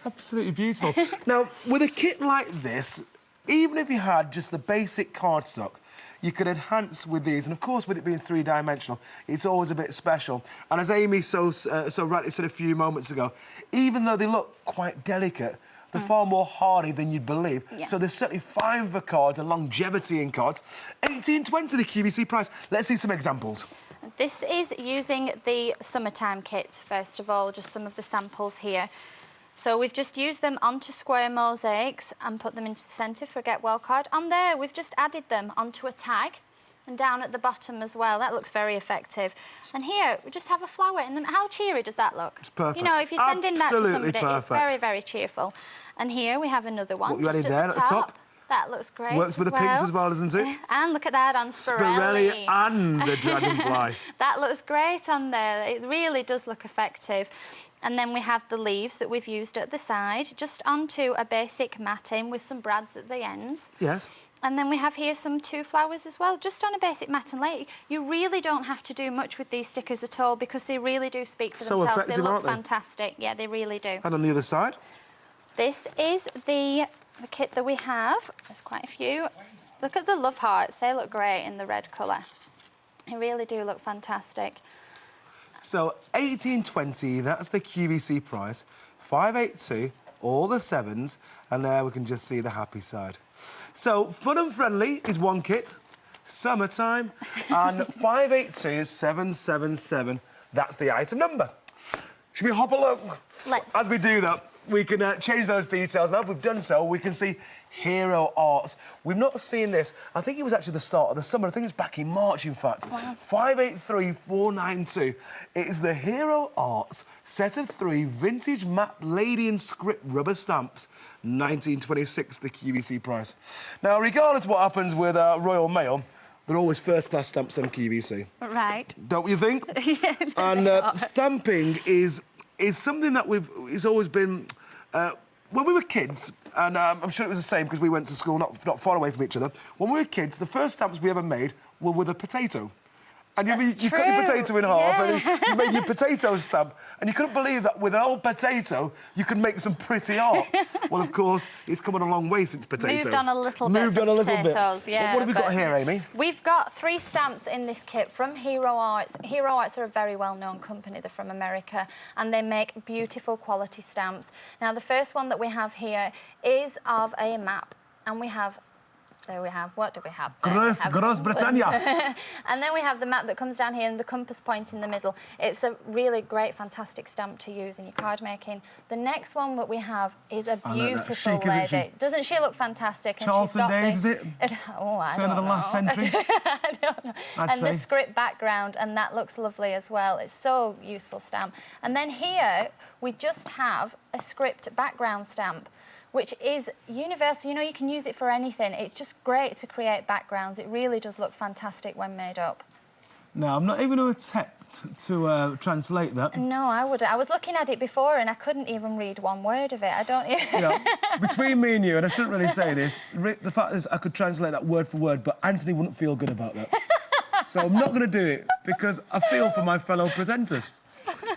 Absolutely beautiful. Now, with a kit like this, even if you had just the basic cardstock, you could enhance with these. And, of course, with it being 3-dimensional, it's always a bit special. And as Amy so rightly said a few moments ago, even though they look quite delicate, they're far more hardy than you'd believe. Yeah. So they're certainly fine for cards and longevity in cards. 18.20 the QVC price. Let's see some examples. This is using the summertime kit, first of all, just some of the samples here. So we've just used them onto square mosaics and put them into the centre for a Get Well card. On there, we've just added them onto a tag and down at the bottom as well. That looks very effective. And here, we just have a flower in them. How cheery does that look? It's perfect. You know, if you're sending that to somebody, perfect. it's very, very cheerful. And here we have another one. What you added just there at the top? That looks great. Works with the pinks as well, doesn't it? And look at that on Spirelli and the dragonfly. That looks great on there. It really does look effective. And then we have the leaves that we've used at the side, just onto a basic matting with some brads at the ends. Yes. And then we have here some 2 flowers as well, just on a basic matting layer. You really don't have to do much with these stickers at all because they really do speak for themselves. Effective, they look aren't they? fantastic. Yeah, they really do. And on the other side? This is the kit that we have. There's quite a few. Look at the love hearts. They look great in the red colour. They really do look fantastic. So 1820, that's the QVC price. 582, all the 7s, and there we can just see the happy side. So fun and friendly is one kit, summertime, and 582777, that's the item number. Should we hop a look? Let's. As we do that, we can change those details. Now, if we've done so, we can see Hero Arts. We've not seen this. I think it was actually the start of the summer. I think it's back in March, in fact. Wow. 583492. It is the Hero Arts set of 3 vintage map lady and script rubber stamps. 1926, the QVC price. Now, regardless of what happens with Royal Mail, they're always first-class stamps on QVC. Right. Don't you think? Yeah. And stamping is something that it's always been... when we were kids, and I'm sure it was the same because we went to school not far away from each other. When we were kids, the first stamps we ever made were with a potato. And you cut your potato in half and you made your potato stamp. And you couldn't believe that with an old potato, you could make some pretty art. Well, of course, it's come on a long way since potato. Moved on a little bit. Potatoes, yeah. What have we got here, Amy? We've got 3 stamps in this kit from Hero Arts. Hero Arts are a very well-known company. They're from America, and they make beautiful quality stamps. Now, the first one that we have here is of a map, and we have... There we have. What do we have? Gross Britannia. And then we have the map that comes down here and the compass point in the middle. It's a really great, fantastic stamp to use in your card making. The next one that we have is a beautiful lady. Doesn't she look fantastic? Charleston Days, is it? Oh, I Turn of the last century. I don't know. And the script background, and that looks lovely as well. It's so useful stamp. And then here we just have a script background stamp, which is universal. You know, you can use it for anything. It's just great to create backgrounds. It really does look fantastic when made up. No, I'm not even going to attempt to translate that. No, I wouldn't. I was looking at it before and I couldn't even read one word of it. I don't even... You know, between me and you, and I shouldn't really say this, the fact is I could translate that word for word, but Anthony wouldn't feel good about that. So I'm not going to do it because I feel for my fellow presenters.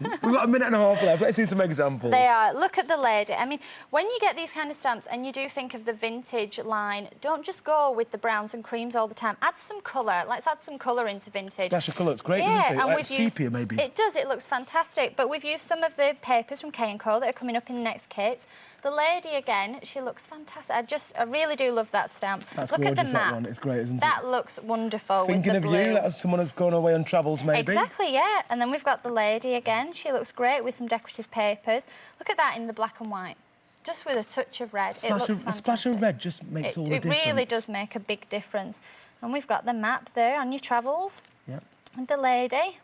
We've got a minute and a half left. Let's see some examples. They are. Look at the lady. I mean, when you get these kind of stamps and you do think of the vintage line, don't just go with the browns and creams all the time. Add some colour. Let's add some colour into vintage. Splash of colour. It's great, yeah, isn't it? And Like sepia, maybe. It does. It looks fantastic. But we've used some of the papers from K&Co that are coming up in the next kit. The lady, again, she looks fantastic. I really do love that stamp. That's Look gorgeous, at the map. that one. It's great, isn't it? That looks wonderful. Thinking with the of blue. you, like someone who's gone away on travels, maybe. Exactly, yeah. And then we've got the lady again. She looks great with some decorative papers. Look at that in the black and white. Just with a touch of red. It looks fantastic. A splash of red just makes all the difference. It really does make a big difference. And we've got the map there on your travels. Yep. And the lady.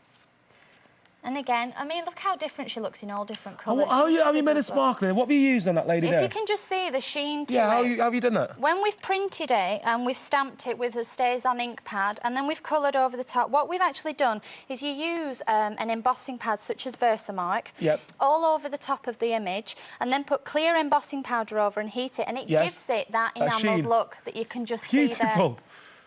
And again, I mean, look how different she looks in all different colours. How have you made it sparkling? What have you used on that lady there? If you can just see the sheen to it. Yeah, how have you done that? When we've printed it and we've stamped it with a stays-on ink pad and then we've coloured over the top, what we've actually done is you use an embossing pad such as Versamark all over the top of the image and then put clear embossing powder over and heat it, and it gives it that enamelled look that you can just see there. Beautiful.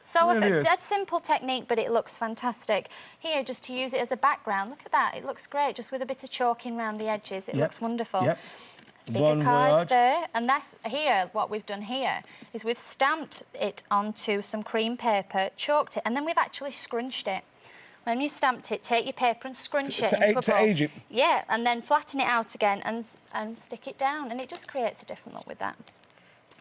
So a dead simple technique, but it looks fantastic. Here, just to use it as a background, look at that. It looks great, just with a bit of chalking around the edges. It looks wonderful. Yep. Bigger cards there. And that's here, what we've done here is we've stamped it onto some cream paper, chalked it, and then we've actually scrunched it. When you stamped it, take your paper and scrunch it into a ball. To age it? Yeah, and then flatten it out again and stick it down, and it just creates a different look with that.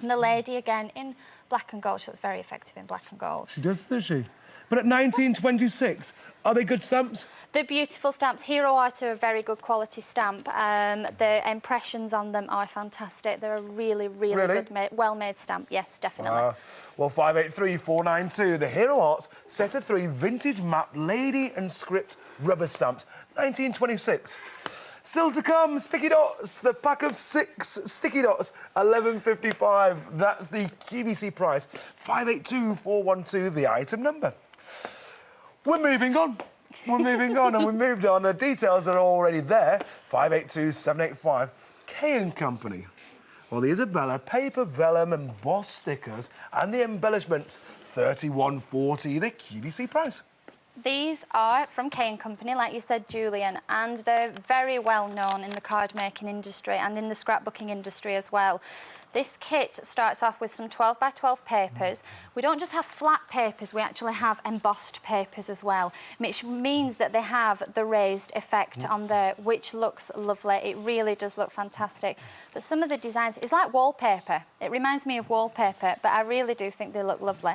And the lady, again, in black and gold. She looks very effective in black and gold. She does, does she? But at 1926, are they good stamps? They're beautiful stamps. Hero Art are a very good quality stamp. The impressions on them are fantastic. They're a really, really good, well-made stamp. Yes, definitely. Well, 583492, the Hero Arts set of 3 vintage map lady and script rubber stamps, 1926. Still to come, sticky dots, the pack of 6 sticky dots, $11.55. That's the QVC price. 582412, the item number. We're moving on. We're moving on, and we moved on. The details are already there. 582785, K & Company. Well, the Isabella paper vellum embossed stickers and the embellishments, $31.40, the QVC price. These are from Kane Company, like you said, Julian, and they're very well known in the card making industry and in the scrapbooking industry as well. This kit starts off with some 12 by 12 papers. We don't just have flat papers, we actually have embossed papers as well, which means that they have the raised effect on there, which looks lovely. It really does look fantastic. But some of the designs, it's like wallpaper. It reminds me of wallpaper, but I really do think they look lovely.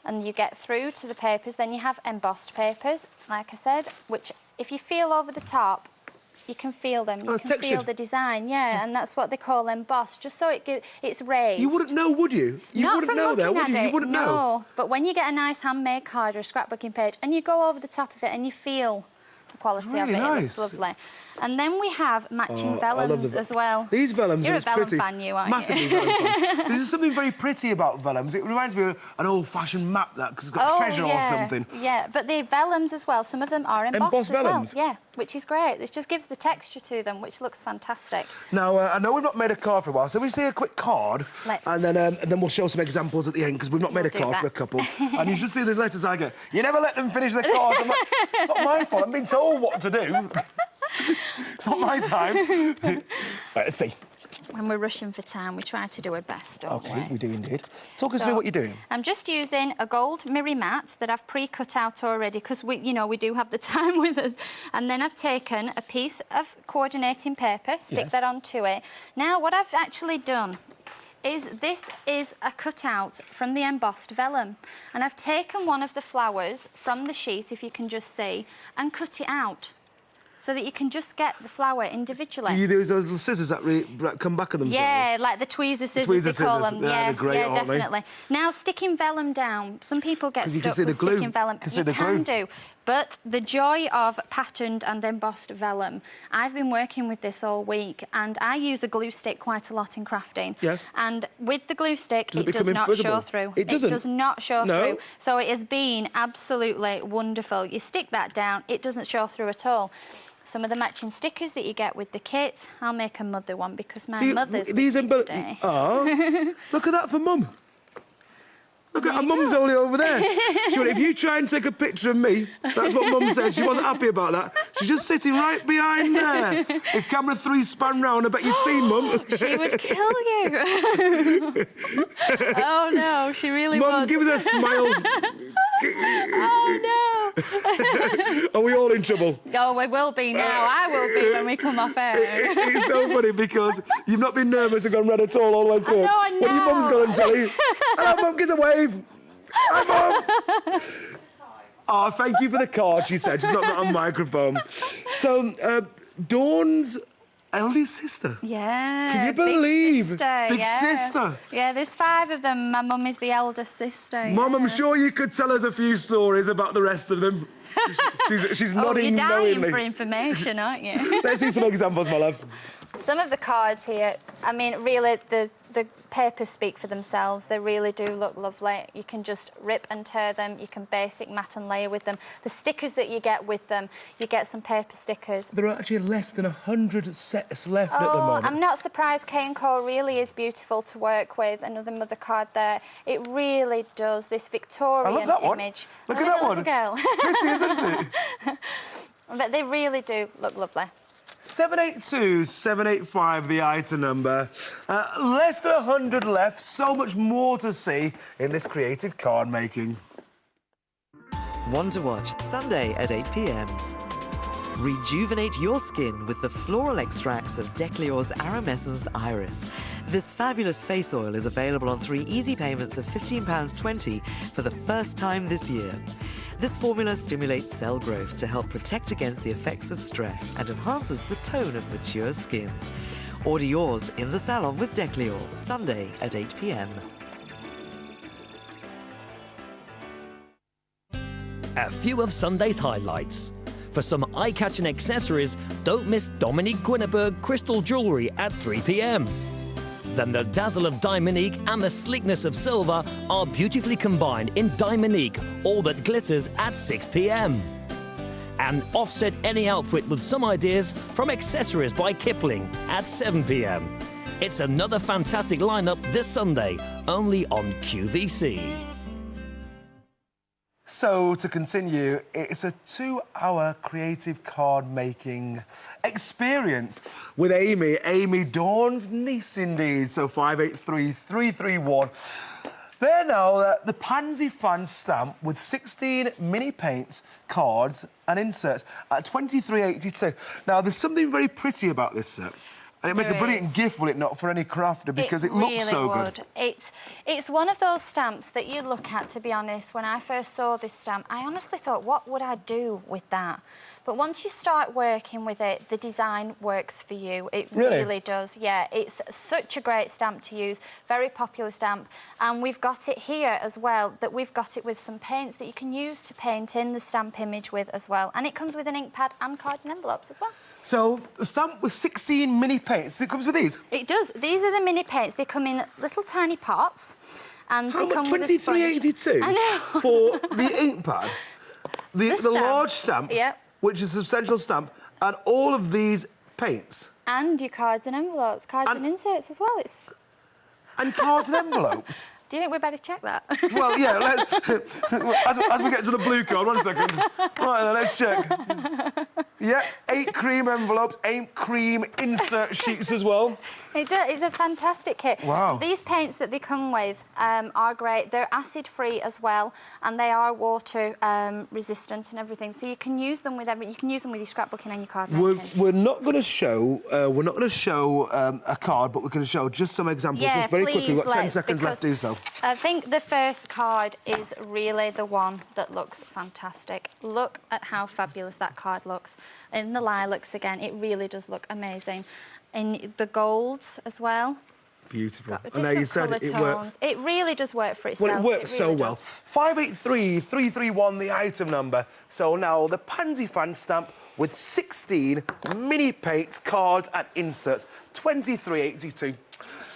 And you get through to the papers, then you have embossed papers, like I said, which if you feel over the top, you can feel them. You can feel the design, yeah, and that's what they call embossed, just so it's raised. You wouldn't know, would you? You wouldn't know there, would you? You wouldn't know. No, but when you get a nice handmade card or a scrapbooking page and you go over the top of it and you feel the quality of it, it looks lovely. And then we have matching vellums as well. These vellums You're are a vellum pretty. fan, you, aren't Massively you? vellum fan. There's something very pretty about vellums. It reminds me of an old-fashioned map that, because it's got treasure or something. Yeah, but the vellums as well, some of them are embossed as vellums? well. Yeah, which is great. It just gives the texture to them, which looks fantastic. Now, I know we've not made a card for a while, so we see a quick card, and then we'll show some examples at the end, because we've not made a card for a couple. And you should see the letters I get. You never let them finish the card. I'm like, it's not my fault. I'm being told what to do. It's not my time. Right, let's see. When we're rushing for time, we try to do our best, don't we? OK, we do indeed. Talk us through what you're doing. I'm just using a gold mirror mat that I've pre-cut out already, because we do have the time with us. And then I've taken a piece of coordinating paper, stick that onto it. Now, what I've actually done is this is a cutout from the embossed vellum. And I've taken one of the flowers from the sheet, if you can just see, and cut it out, so that you can just get the flower individually. Do you use those little scissors that come back on themselves? Yeah, like the tweezer scissors, they call them. They're great, yeah, aren't they? definitely. Now, sticking vellum down. Some people get stuck with glue. sticking vellum. You can do. But the joy of patterned and embossed vellum, I've been working with this all week, and I use a glue stick quite a lot in crafting. Yes. And with the glue stick, it does not invisible? show through. It doesn't? It does not show No? through. So it has been absolutely wonderful. You stick that down, it doesn't show through at all. Some of the matching stickers that you get with the kit, I'll make a mother one, because my mother's today. Oh, look at that for Mum. Look at her Mum's only over there. If you try and take a picture of me, that's what Mum said. She wasn't happy about that. She's just sitting right behind there. If camera 3 span round, I bet you'd see Mum. She would kill you. Oh, no, she really would. Mum, give us a smile. Oh, no. Are we all in trouble? Oh, we will be now. I will be when we come off air. It's so funny, because you've not been nervous and gone red at all the way through. I know. When your mum's gone and tell you, hello, Mum, give us a wave. Hi, Mum. Oh, thank you for the card, she said. She's not got a microphone. So, Dawn's eldest sister. Yeah. Can you believe? Big sister. Yeah, there's 5 of them. My mum is the eldest sister. Mum, I'm sure you could tell us a few stories about the rest of them. She's nodding you're dying knowingly. for information, aren't you? Let's see some examples, my love. Some of the cards here, I mean, really, the papers speak for themselves. They really do look lovely. You can just rip and tear them. You can basic, matte and layer with them. The stickers that you get with them, you get some paper stickers. There are actually less than 100 sets left at the moment. I'm not surprised. K&Co really is beautiful to work with. Another mother card there. It really does. This Victorian I love that image. One. Look at that one. Girl. Pretty, isn't it? But they really do look lovely. 782 785, the item number. Less than 100 left. So much more to see in this creative card making. One to watch, Sunday at 8 p.m. Rejuvenate your skin with the floral extracts of Decleor's Aromescence Iris. This fabulous face oil is available on 3 easy payments of £15.20 for the first time this year. This formula stimulates cell growth to help protect against the effects of stress and enhances the tone of mature skin. Order yours in the salon with Decleor, Sunday at 8 p.m. A few of Sunday's highlights. For some eye-catching accessories, don't miss Dominique Guineberg crystal jewellery at 3 p.m. Then the dazzle of Diamonique and the sleekness of silver are beautifully combined in Diamonique, all that glitters at 6 p.m. And offset any outfit with some ideas from Accessories by Kipling at 7 p.m. It's another fantastic lineup this Sunday, only on QVC. So, to continue, it's a 2-hour creative card-making experience with Amy. Amy, Dawn's niece, indeed. So, 583-331. There now, the Pansy Fan stamp with 16 mini paints, cards and inserts at $23.82. Now, there's something very pretty about this set. And it'd make a brilliant gift, will it not, for any crafter, because it looks so good. It's one of those stamps that you look at, to be honest. When I first saw this stamp, I honestly thought, what would I do with that? But once you start working with it, the design works for you. It really does, yeah. It's such a great stamp to use, very popular stamp. And we've got it here as well, that we've got it with some paints that you can use to paint in the stamp image with as well. And it comes with an ink pad and cards and envelopes as well. So, the stamp with 16 mini paints, it comes with these? It does. These are the mini paints. They come in little tiny pots. And they come with a sponge. $23.82 I know. for the ink pad, the large stamp, which is a substantial stamp, and all of these paints. And your cards and envelopes, cards and inserts as well. And cards and envelopes. Do you think we better check that? Well, yeah, as we get to the blue card, 1 second. Right then, let's check. Yeah, 8 cream envelopes, 8 cream insert sheets as well. It's a fantastic kit. Wow. These paints that they come with are great. They're acid-free as well, and they are water resistant and everything. So you can use them with You can use them with your scrapbooking and your card making. We're not going to show. A card, but we're going to show just some examples. Yeah, just very quickly. We've got 10 let's, seconds left to do so. I think the first card is really the one that looks fantastic. Look at how fabulous that card looks. In the lilacs again, it really does look amazing. In the golds as well. Beautiful. I know you said it works. It really does work for itself. Well, it works so well. 583-331, the item number. So now the Pansy Fan stamp with 16 mini paints, cards and inserts, $23.82.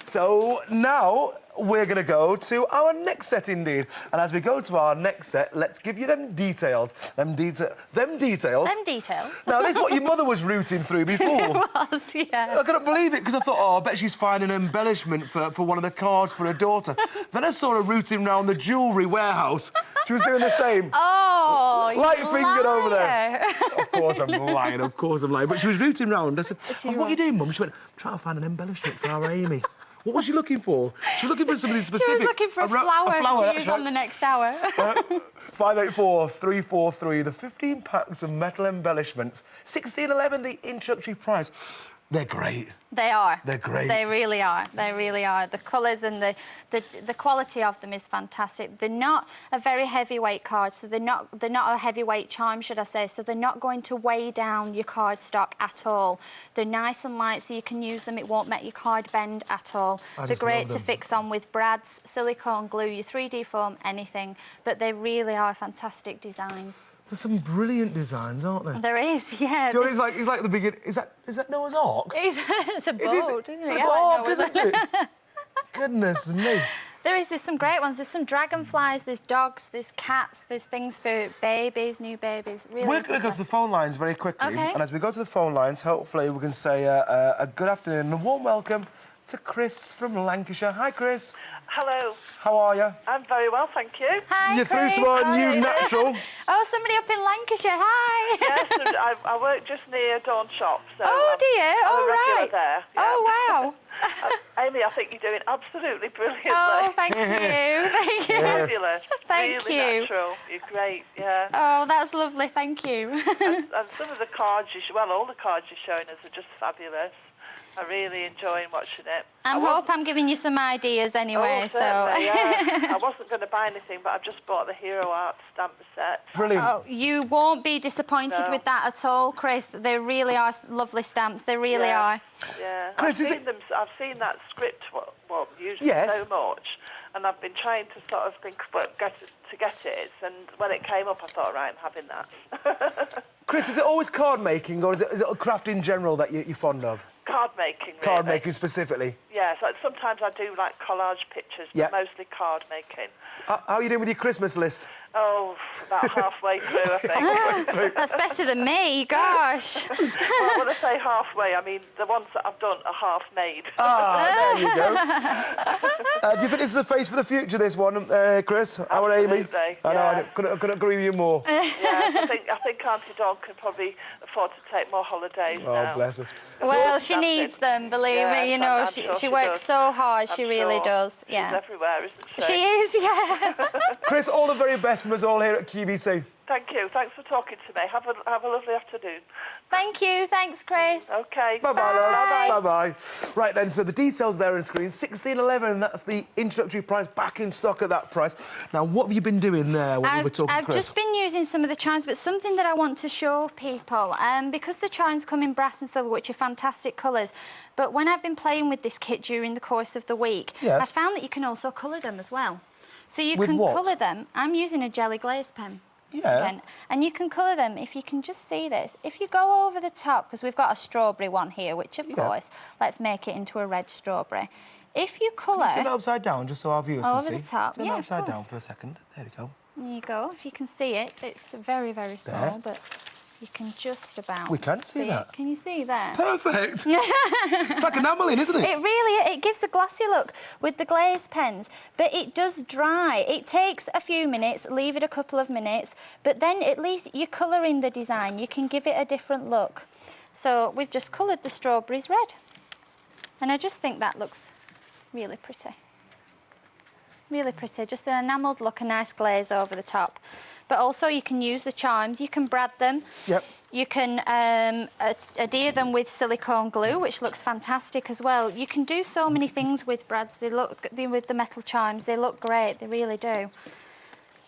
So now we're going to go to our next set, indeed. And as we go to our next set, let's give you them details. Them details. Them details? Now, this is what your mother was rooting through before. It was, yeah. I couldn't believe it, because I thought, oh, I bet she's finding an embellishment for one of the cards for her daughter. Then I saw her rooting around the jewellery warehouse. She was doing the same. Oh, light fingered over there. Of course I'm lying, of course I'm lying. But she was rooting round. I said, oh, what are you doing, Mum? She went, I'm trying to find an embellishment for our Amy. What was she looking for? She was looking for something specific. She was looking for a flower to use on the next hour. 584-343, the 15 packs of metal embellishments. $16.11, the introductory price. They're great. They are. They're great. They really are. They really are. The colours and the quality of them is fantastic. They're not a very heavyweight card, so they're not a heavyweight charm, should I say. So they're not going to weigh down your card stock at all. They're nice and light, so you can use them. It won't make your card bend at all. They're great to fix on with brads, silicone glue, your 3D foam, anything. But they really are fantastic designs. There's some brilliant designs, aren't there? There is, yeah. Do you know, it's like the beginning. Is that Noah's Ark? It's a boat, isn't it? It's Ark, isn't it? Goodness me. There's some great ones. There's some dragonflies, there's dogs, there's cats, there's things for babies, new babies. Really. We're going to go to the phone lines very quickly. Okay. And as we go to the phone lines, hopefully we can say a good afternoon and a warm welcome to Chris from Lancashire. Hi, Chris. Hello. How are you? I'm very well, thank you. Hi, You're Chris. through to our new natural. Oh, somebody up in Lancashire. Hi. Yes, and I work just near Dawn Shop. So oh, dear. I'm a regular right. there. Yeah. Oh, wow. Amy, I think you're doing absolutely brilliantly. Oh, thank you. Thank you. Fabulous. Thank really you. Natural. You're great, yeah. Oh, that's lovely. Thank you. and some of the cards all the cards you're showing us are just fabulous. I'm really enjoying watching it. I hope I'm giving you some ideas anyway. Oh, certainly, yeah. I wasn't going to buy anything, but I've just bought the Hero Art stamp set. Brilliant. Oh, you won't be disappointed with that at all, Chris. They really are lovely stamps. They really are. Yeah. Chris, I've seen that script, used so much, and I've been trying to sort of think to get it, and when it came up, I thought, right, I'm having that. Chris, is it always card making, or is it a craft in general that you're fond of? Card making, really. Card making specifically? Yeah, so sometimes I do like collage pictures, but mostly card making. How are you doing with your Christmas list? Oh, about halfway through, I think. That's better than me, gosh. Well, when I say halfway, I mean the ones that I've done are half made. Ah, there you go. Do you think this is a face for the future, this one, Chris? Our Amy? Absolutely, I know, yeah. I couldn't agree with you more. Yeah, I think Auntie Dawn can probably afford to take more holidays now. Oh, bless her. Well, she needs them, believe me. You know, I'm sure she she works does. so hard. She I'm really sure. does. She's Yeah. everywhere, isn't she? She is, yeah. Chris, all the very best from us all here at QVC. Thank you. Thanks for talking to me. Have a lovely afternoon. Thank you. Thanks, Chris. Okay. Bye-bye, Bye. love. Bye-bye. Right then, so the details there on screen, 16.11, that's the introductory price, back in stock at that price. Now, what have you been doing there when we were talking to I've Chris? just been using some of the chimes, but something that I want to show people, because the chimes come in brass and silver, which are fantastic colours, but when I've been playing with this kit during the course of the week, Yes. I found that you can also colour them as well. So you With can what? colour them. I'm using a jelly glaze pen. Yeah. Again, and you can colour them, if you can just see this. If you go over the top, because we've got a strawberry one here, which, of course, let's make it into a red strawberry. If you colour... Turn it upside down, just so our viewers can see. Over the top, Turn yeah, it of upside down course. for a second. There we go. There you go. If you can see it, it's very, very small, but you can just about... We can see that. it. Can you see there? Perfect. It's like enamelling, isn't it? It really, it gives a glossy look with the glaze pens, but it does dry. It takes a few minutes, leave it a couple of minutes, but then at least you're colouring the design. You can give it a different look. So we've just coloured the strawberries red. And I just think that looks really pretty. Really pretty, just an enamelled look, a nice glaze over the top. But also you can use the chimes, you can brad them. Yep. You can adhere them with silicone glue, which looks fantastic as well. You can do so many things with brads. With the metal chimes, they look great, they really do.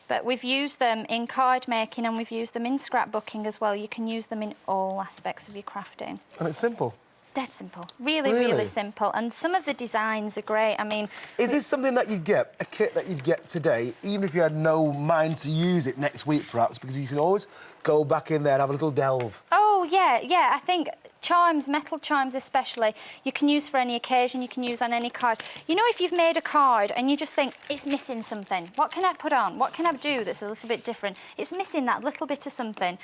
But we've used them in card making and we've used them in scrapbooking as well. You can use them in all aspects of your crafting. And it's simple. Dead simple. Really, really simple. And some of the designs are great. I mean... Is this something that you'd get, a kit that you'd get today, even if you had no mind to use it next week, perhaps? Because you can always go back in there and have a little delve. Oh, yeah, yeah. I think chimes, metal chimes especially, you can use for any occasion, you can use on any card. You know, if you've made a card and you just think, it's missing something, what can I put on? What can I do that's a little bit different? It's missing that little bit of something.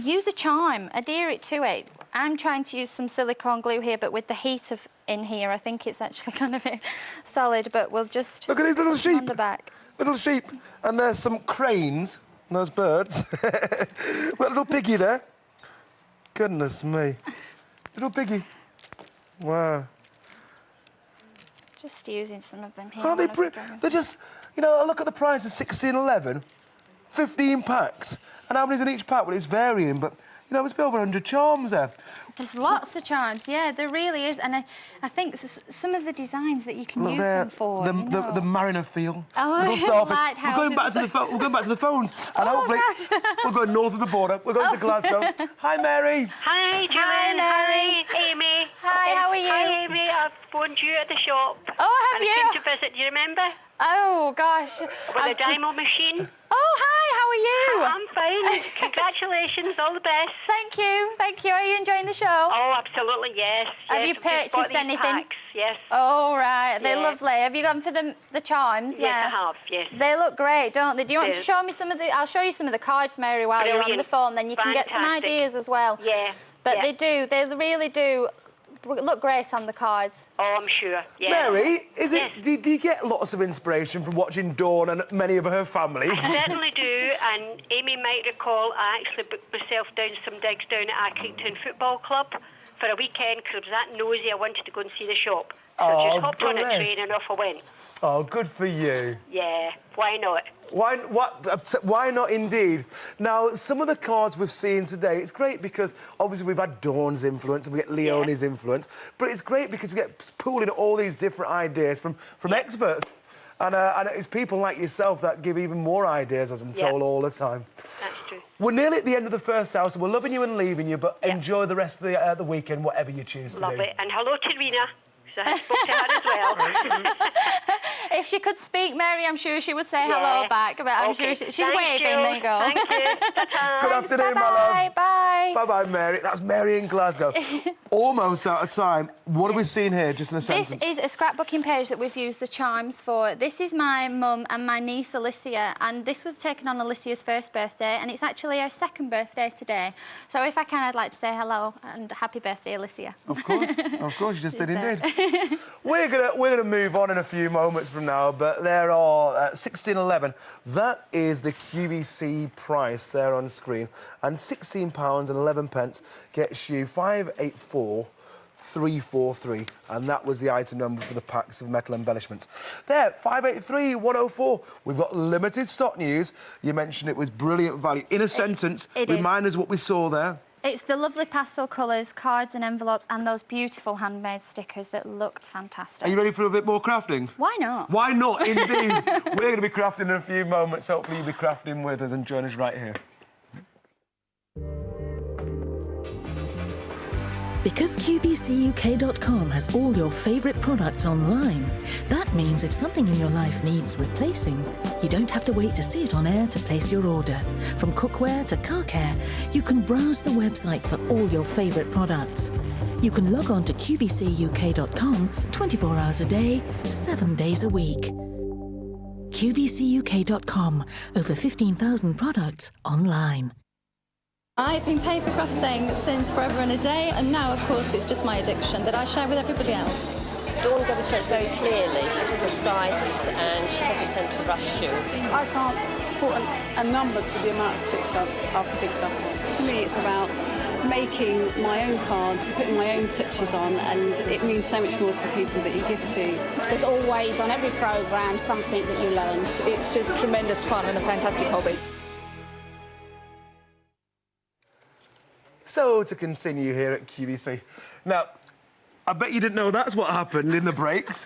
Use a chime, adhere it to it. I'm trying to use some silicone glue here, but with the heat in here, I think it's actually going to be solid, but we'll just... Look at these little sheep. On the back. Little sheep. And there's some cranes, and those birds. We've got a little piggy there. Goodness me. Little piggy. Wow. Just using some of them here. Aren't they they're just, you know, look at the price of 16.11. 15 packs. And how many's in each pack? Well, it's varying, but, you know, there's over 100 charms there. There's lots of chimes, yeah, there really is. And I think some of the designs that you can use them for, the mariner feel. Oh, little starfish. lighthouses. We're going back to the phones. And hopefully we're going north of the border. We're going to Glasgow. Hi, Mary. Hi, Julian. Hi, Mary. Hi, Amy. Hi, how are you? Hi, Amy. I've phoned you at the shop. Oh, have and you? I came to visit. Do you remember? Oh, gosh. With the Dymo machine. Oh, hi, how are you? I'm fine. Congratulations. All the best. Thank you, thank you. Are you enjoying the show? Oh, absolutely, yes. Have yes. you I've just bought purchased these anything? Packs. Yes. Oh, right, they're Yeah. lovely. Have you gone for the chimes? Yes, I have, yes. They look great, don't they? Do you want to Yes. show me some of the... I'll show you some of the cards, Mary, while you're on the Brilliant. phone, then you can get some Fantastic. ideas as well. Yeah. But yeah. they really do look great on the cards. Oh, I'm sure. Yeah. Mary, is it? Yes. Do you get lots of inspiration from watching Dawn and many of her family? I certainly do, and Amy might recall I actually booked myself down some digs down at Accrington Football Club for a weekend because I was that nosy I wanted to go and see the shop. So I just hopped on a bless. train and off I went. Oh, good for you. Yeah, why not? Why not indeed? Now, some of the cards we've seen today, it's great because obviously we've had Dawn's influence and we get Leonie's influence, but it's great because we get pooling all these different ideas from experts. And it's people like yourself that give even more ideas, as I'm told all the time. That's true. We're nearly at the end of the first hour, so we're loving you and leaving you, but enjoy the rest of the weekend, whatever you choose to Love do. it. And hello to Rena. So I spoke to her as well. If she could speak, Mary, I'm sure she would say hello back, but I'm sure she's waving. There you go. Thank you. Good afternoon, my love. Bye. Bye-bye, Mary. That's Mary in Glasgow. Almost out of time. What have we seen here, just in a sentence? This is a scrapbooking page that we've used the chimes for. This is my mum and my niece, Alicia, and this was taken on Alicia's first birthday, and it's actually her second birthday today. So if I can, I'd like to say hello and happy birthday, Alicia. Of course, you just did indeed. We're gonna move on in a few moments from now, but there are 1611. That is the QVC price there on screen, and £16.11 gets you 584,343, and that was the item number for the packs of metal embellishments. There, 583,104. We've got limited stock news. You mentioned it was brilliant value. In a sentence, remind us what we saw there. It's the lovely pastel colours, cards and envelopes, and those beautiful handmade stickers that look fantastic. Are you ready for a bit more crafting? Why not? Why not, indeed. We're going to be crafting in a few moments. Hopefully you'll be crafting with us and join us right here. Because QVCUK.com has all your favourite products online, that means if something in your life needs replacing, you don't have to wait to see it on air to place your order. From cookware to car care, you can browse the website for all your favourite products. You can log on to QVCUK.com 24 hours a day, 7 days a week. QVCUK.com, over 15,000 products online. I've been paper crafting since forever and a day, and now, of course, it's just my addiction that I share with everybody else. Dawn demonstrates very clearly. She's precise and she doesn't tend to rush you. I can't put a number to the amount of tips I've picked up. To me, it's about making my own cards, putting my own touches on, and it means so much more to the people that you give to. There's always, on every programme, something that you learn. It's just tremendous fun and a fantastic hobby. So, to continue here at QVC. Now, I bet you didn't know that's what happened in the breaks.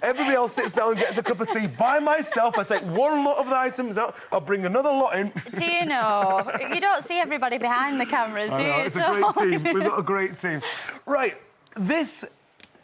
Everybody else sits down and gets a cup of tea. By myself, I take one lot of the items out, I'll bring another lot in. Do you know? You don't see everybody behind the cameras, do you? It's a great team. We've got a great team. Right, this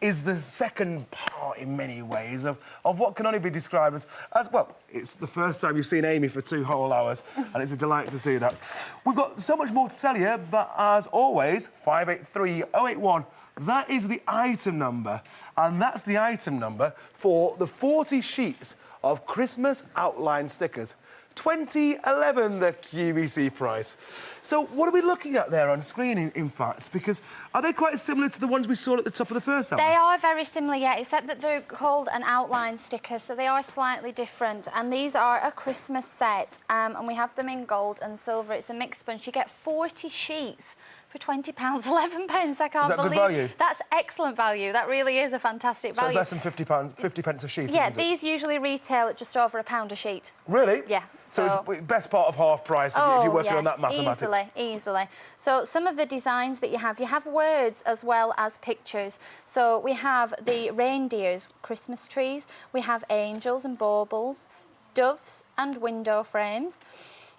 is the second part, in many ways, of what can only be described as well, it's the first time you've seen Amy for 2 whole hours, and it's a delight to see that. We've got so much more to tell you, but as always, 583-081, that is the item number, and that's the item number for the 40 sheets of Christmas outline stickers. 2011, the QVC price. So what are we looking at there on screen, in fact? Because are they quite similar to the ones we saw at the top of the first album? They are very similar, yeah, except that they're called an outline sticker, so they are slightly different. And these are a Christmas set, and we have them in gold and silver. It's a mixed bunch. You get 40 sheets for £20.11. I can't believe. Is that good value? That's excellent value. That really is a fantastic value. So it's less than £50 pence a sheet, yeah, isn't it? these usually retail at just over £1 a sheet. Really? Yeah. So it's best part of half price if you're working on that mathematics. Easily. So some of the designs that you have words as well as pictures. So we have the reindeers, Christmas trees. We have angels and baubles, doves and window frames.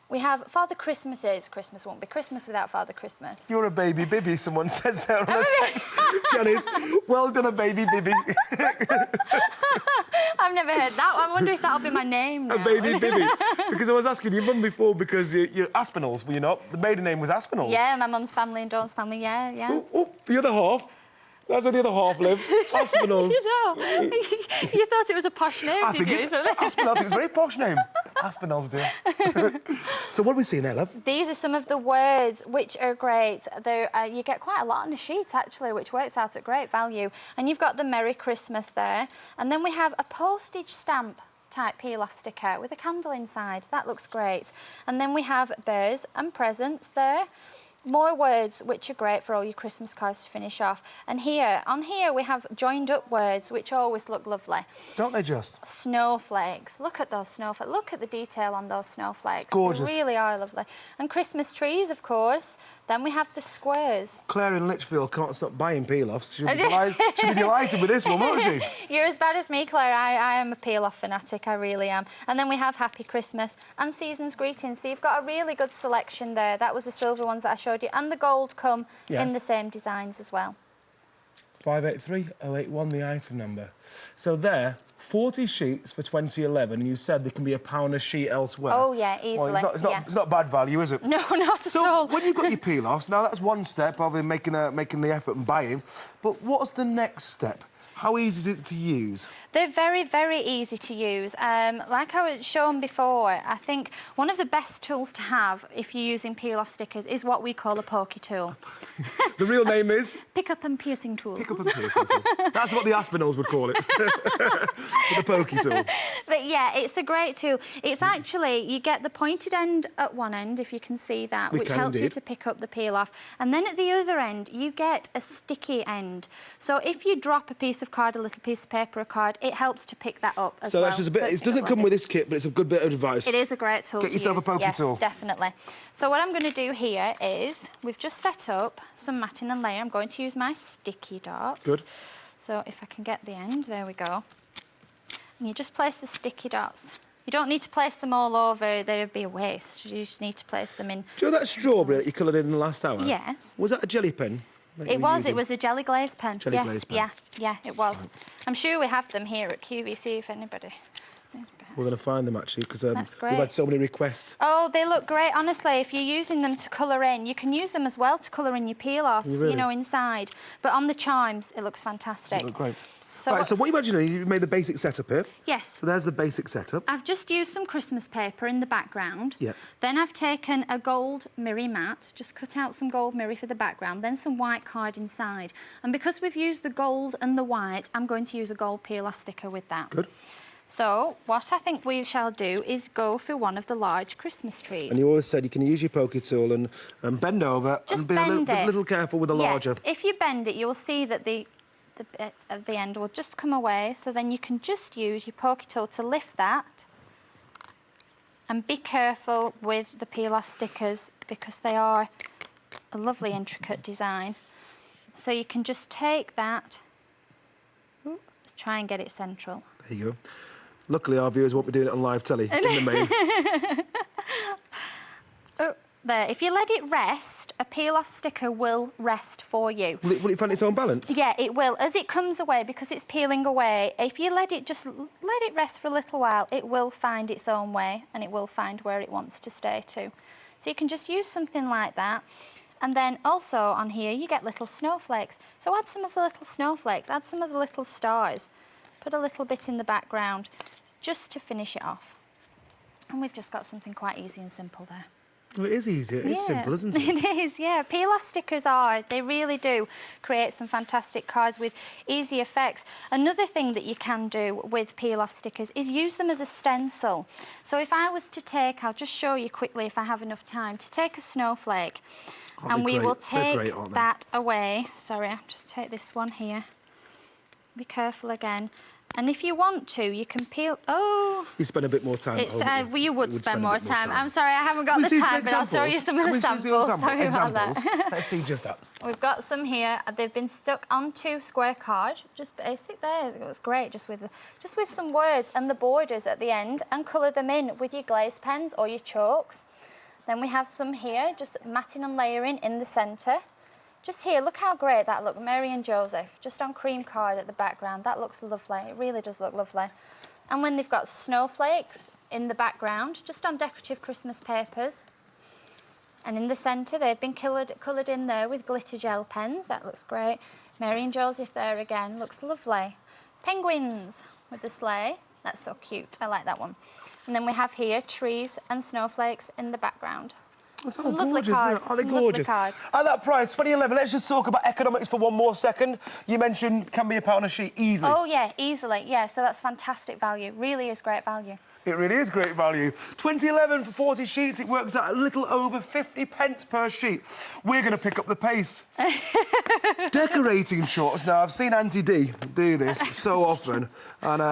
We have Father Christmases. Christmas won't be Christmas without Father Christmas. You're a baby bibby, someone says there on a text. Janice, well done, a baby bibby. I've never heard that. I wonder if that'll be my name now. A baby bibby. Because I was asking your mum before, because you're Aspinalls, were you not? The maiden name was Aspinalls. Yeah, my mum's family and Dawn's family, yeah. Oh, the other half. That's how the other half live. Aspinalls. You know, you thought it was a posh name, did you? Aspinall, I think it's a very posh name. Aspinalls do. So what are we seeing there, love? These are some of the words which are great. You get quite a lot on a sheet, actually, which works out at great value. And you've got the Merry Christmas there. And then we have a postage stamp type peel-off sticker with a candle inside. That looks great. And then we have bears and presents there. More words, which are great for all your Christmas cards to finish off. And on here, we have joined-up words, which always look lovely. Don't they just? Snowflakes. Look at those snowflakes. Look at the detail on those snowflakes. It's gorgeous. They really are lovely. And Christmas trees, of course. Then we have the squares. Claire in Lichfield can't stop buying peel-offs. She'll be delighted with this one, won't she? You're as bad as me, Claire. I am a peel-off fanatic, I really am. And then we have Happy Christmas and Season's Greetings. So you've got a really good selection there. That was the silver ones that I showed you. And the gold come in the same designs as well. 583 081, the item number. So there, 40 sheets for 2011, and you said there can be £1 a sheet elsewhere. Oh, yeah, easily. Well, it's not bad value, is it? No, not at all. So, when you've got your peel-offs, now that's one step of making the effort and buying, but what's the next step? How easy is it to use? They're very, very easy to use. Like I was shown before, I think one of the best tools to have if you're using peel-off stickers is what we call a pokey tool. The real name is? Pick-up and piercing tool. Pick-up and piercing tool. That's what the Aspinalls would call it. The pokey tool. But yeah, it's a great tool. It's actually, you get the pointed end at one end, if you can see that, which helps you to pick up the peel-off. And then at the other end, you get a sticky end. So if you drop a piece of card, a little piece of paper, a card, it helps to pick that up as well. So that's just a bit, it doesn't come with this kit, but it's a good bit of advice. It is a great tool to use. Get yourself a pokey tool. Yes, definitely. So what I'm going to do here is, we've just set up some matting and layer. I'm going to use my sticky dots. Good. So if I can get the end, there we go. And you just place the sticky dots. You don't need to place them all over, they'd be a waste. You just need to place them in. Do you know that strawberry that you coloured in the last hour? Yes. Was that a jelly pen? It was a jelly glaze pen. Jelly glaze pen. Yeah, it was. I'm sure we have them here at QVC if anybody. We're going to find them actually because we've great. had so many requests. Oh, they look great. Honestly, if you're using them to colour in, you can use them as well to colour in your peel-offs, Really? you know, inside. But on the chimes, it looks fantastic. They look great. So right, so what you imagine, you've made the basic setup here. Yes. So there's the basic setup. I've just used some Christmas paper in the background. Yeah. Then I've taken a gold mirror mat, just cut out some gold mirror for the background, then some white card inside. And because we've used the gold and the white, I'm going to use a gold peel-off sticker with that. Good. So what I think we shall do is go for one of the large Christmas trees. And you always said you can use your pokey tool and bend over Just and be bend a little careful with the larger. If you bend it, you'll see that the bit of the end will just come away, so then you can just use your pokey tool to lift that. And be careful with the peel-off stickers because they are a lovely intricate design. So you can just take that, let's try and get it central. There you go. Luckily our viewers won't be doing it on live telly in the main. There, if you let it rest, a peel-off sticker will rest for you. Will it find its own balance? Yeah, it will. As it comes away, because it's peeling away, if you let it rest for a little while, it will find its own way and it will find where it wants to stay to. So you can just use something like that. And then also on here, you get little snowflakes. So add some of the little snowflakes, add some of the little stars, put a little bit in the background just to finish it off. And we've just got something quite easy and simple there. Well, it is easy. It is simple, isn't it? It is, yeah. Peel-off stickers they really do create some fantastic cards with easy effects. Another thing that you can do with peel-off stickers is use them as a stencil. So if I was to take, I'll just show you quickly if I have enough time, to take a snowflake, and we will take that away. Sorry, I'll just take this one here. Be careful again. And if you want to, you can peel... Oh! You spend a bit more time. You would spend more time. I'm sorry, I haven't got the time, but I'll show you some of the samples. Sorry about that. Let's see just that. We've got some here. They've been stuck onto square card. Just basic there. It looks great, just with some words and the borders at the end, and colour them in with your glaze pens or your chalks. Then we have some here, just matting and layering in the centre. Just here, look how great that looks. Mary and Joseph, just on cream card at the background. That looks lovely. It really does look lovely. And when they've got snowflakes in the background, just on decorative Christmas papers. And in the centre, they've been coloured in there with glitter gel pens. That looks great. Mary and Joseph there again, looks lovely. Penguins with the sleigh. That's so cute. I like that one. And then we have here trees and snowflakes in the background. That's all gorgeous, cards. Are they gorgeous? At that price, 2011, let's just talk about economics for one more second. You mentioned can be £1 a sheet easily. Oh, yeah, easily. Yeah, so that's fantastic value. Really is great value. It really is great value. 2011 for 40 sheets, it works out a little over 50 pence per sheet. We're going to pick up the pace. Decorating shorts. Now, I've seen Auntie D do this so often, and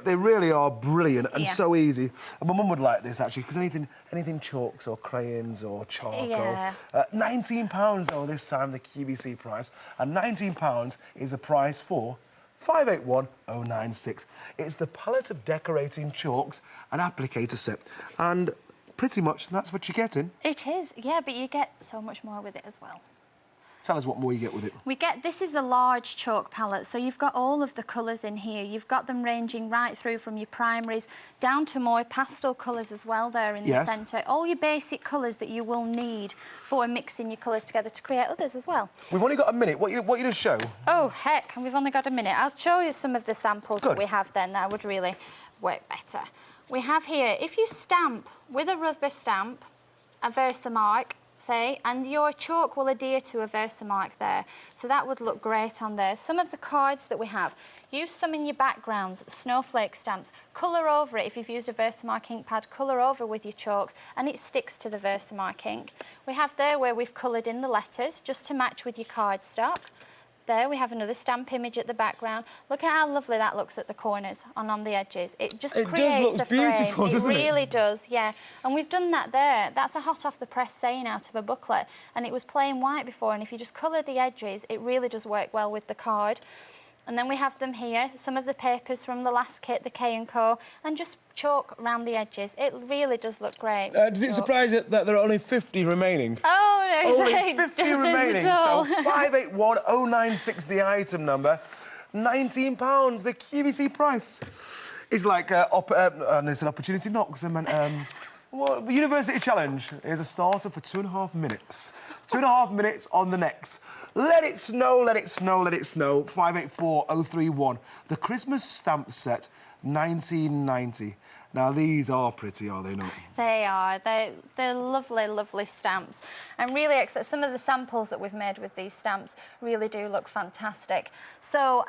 they really are brilliant and so easy. And my mum would like this, actually, because anything chalks or crayons or charcoal. Yeah. £19, though, this time, the QVC price. And £19 is the price for 581096. It's the palette of decorating chalks and applicator set. And pretty much that's what you're getting. It is, yeah, but you get so much more with it as well. Tell us what more you get with it. This is a large chalk palette, so you've got all of the colours in here. You've got them ranging right through from your primaries down to more pastel colours as well there in the centre. All your basic colours that you will need for mixing your colours together to create others as well. We've only got a minute. What you going to show? Oh, heck, and we've only got a minute. I'll show you some of the samples that we have then that would really work better. We have here, if you stamp with a rubber stamp, a Versamark, say, and your chalk will adhere to a Versamark there. So that would look great on there. Some of the cards that we have, use some in your backgrounds, snowflake stamps, colour over it. If you've used a Versamark ink pad, colour over with your chalks and it sticks to the Versamark ink. We have there where we've coloured in the letters just to match with your cardstock. There we have another stamp image at the background. Look at how lovely that looks at the corners and on the edges. It just creates a frame. It really does, yeah. And we've done that there. That's a hot off the press saying out of a booklet. And it was plain white before, and if you just colour the edges, it really does work well with the card. And then we have them here, some of the papers from the last kit, the K&Co, and just chalk around the edges. It really does look great. Does it surprise you that there are only 50 remaining? Oh, no, only 50 remaining. So 581096, the item number. £19, the QVC price. It's like there's an opportunity knocks. I meant, University Challenge is a starter for 2.5 minutes. 2.5 minutes on the next. Let it snow, let it snow, let it snow. 584031. The Christmas stamp set, 1990. Now, these are pretty, are they not? They are. They're lovely, lovely stamps. I'm really excited. Some of the samples that we've made with these stamps really do look fantastic. So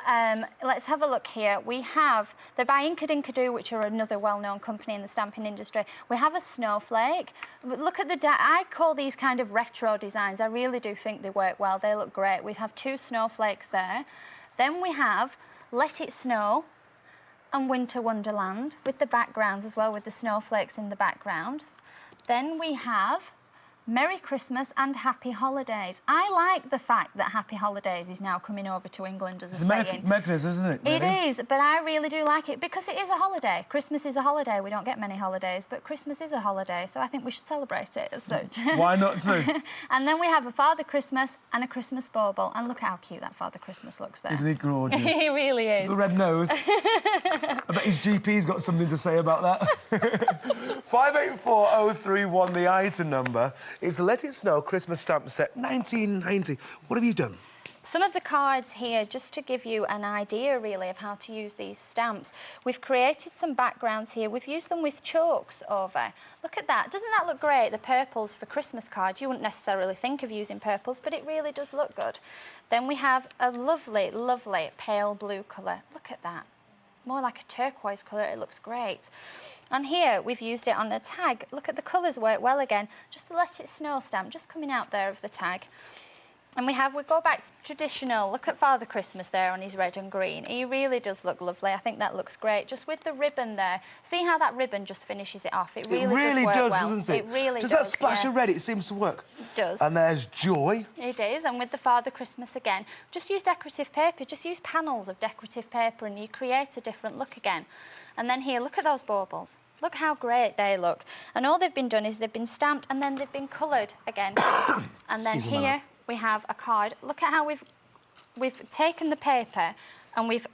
let's have a look here. We have, they're by Inkadoo, which are another well-known company in the stamping industry. We have a snowflake. Look at I call these kind of retro designs. I really do think they work well. They look great. We have 2 snowflakes there. Then we have Let It Snow and Winter Wonderland with the backgrounds as well, with the snowflakes in the background. Then we have Merry Christmas and Happy Holidays. I like the fact that Happy Holidays is now coming over to England as a saying. Mechanism, isn't it? Really? It is, but I really do like it because it is a holiday. Christmas is a holiday. We don't get many holidays, but Christmas is a holiday, so I think we should celebrate it as such. Why not too? And then we have a Father Christmas and a Christmas bauble. And look how cute that Father Christmas looks there. Isn't he gorgeous? He really is. The red nose. I bet his GP's got something to say about that. 584031, the item number. It's Let It Snow Christmas stamp set, 1990. What have you done? Some of the cards here, just to give you an idea, really, of how to use these stamps. We've created some backgrounds here. We've used them with chalks over. Look at that. Doesn't that look great? The purples for Christmas cards. You wouldn't necessarily think of using purples, but it really does look good. Then we have a lovely, lovely pale blue colour. Look at that. More like a turquoise colour. It looks great. And here, we've used it on a tag. Look at the colours work well again. Just the Let It Snow stamp, just coming out there of the tag. And we go back to traditional. Look at Father Christmas there on his red and green. He really does look lovely. I think that looks great. Just with the ribbon there. See how that ribbon just finishes it off? It really does work well. Doesn't it? It really does. Does that splash of red? It seems to work. It does. And there's joy. It is. And with the Father Christmas again, just use decorative paper. Just use panels of decorative paper and you create a different look again. And then here, look at those baubles. Look how great they look. And all they've been done is they've been stamped and then they've been coloured again. And then here we have a card. Look at how we've taken the paper and we've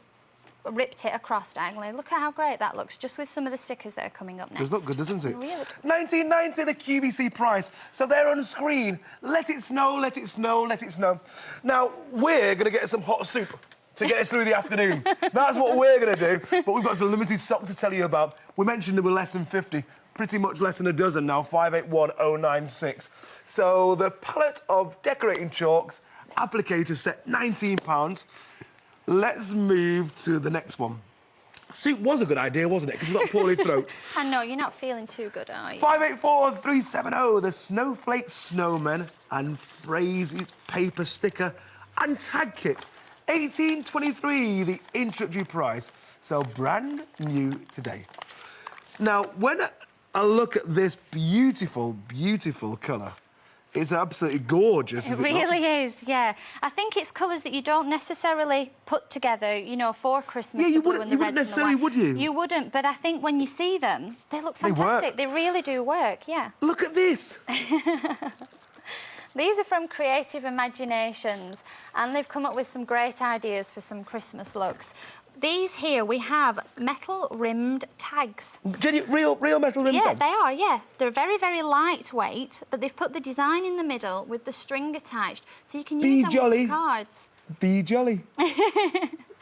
ripped it across diagonally. Look at how great that looks, just with some of the stickers that are coming up next. Does look good, doesn't it? Really does. 1990, the QVC price. So they're on screen. Let it snow, let it snow, let it snow. Now, we're going to get some hot soup to get us through the afternoon. That's what we're going to do. But we've got some limited stock to tell you about. We mentioned there were less than 50. Pretty much less than a dozen now, 581096. So the palette of decorating chalks, applicator set, £19. Let's move to the next one. Soup was a good idea, wasn't it? Because we've got a poorly throat. I know, you're not feeling too good, are you? 584370, the Snowflake Snowmen and Phrases paper sticker and tag kit. 1823, the introductory price. So brand new today. Now, when I look at this beautiful, beautiful colour, it's absolutely gorgeous, It really is, yeah. I think it's colours that you don't necessarily put together, you know, for Christmas. Yeah, you wouldn't necessarily, would you? You wouldn't, but I think when you see them, they look fantastic. They really do work, yeah. Look at this. These are from Creative Imaginations, and they've come up with some great ideas for some Christmas looks. These here, we have metal-rimmed tags. Real metal rimmed tags? Yeah, they are, yeah. They're very, very lightweight, but they've put the design in the middle with the string attached, so you can use them with cards. Be jolly.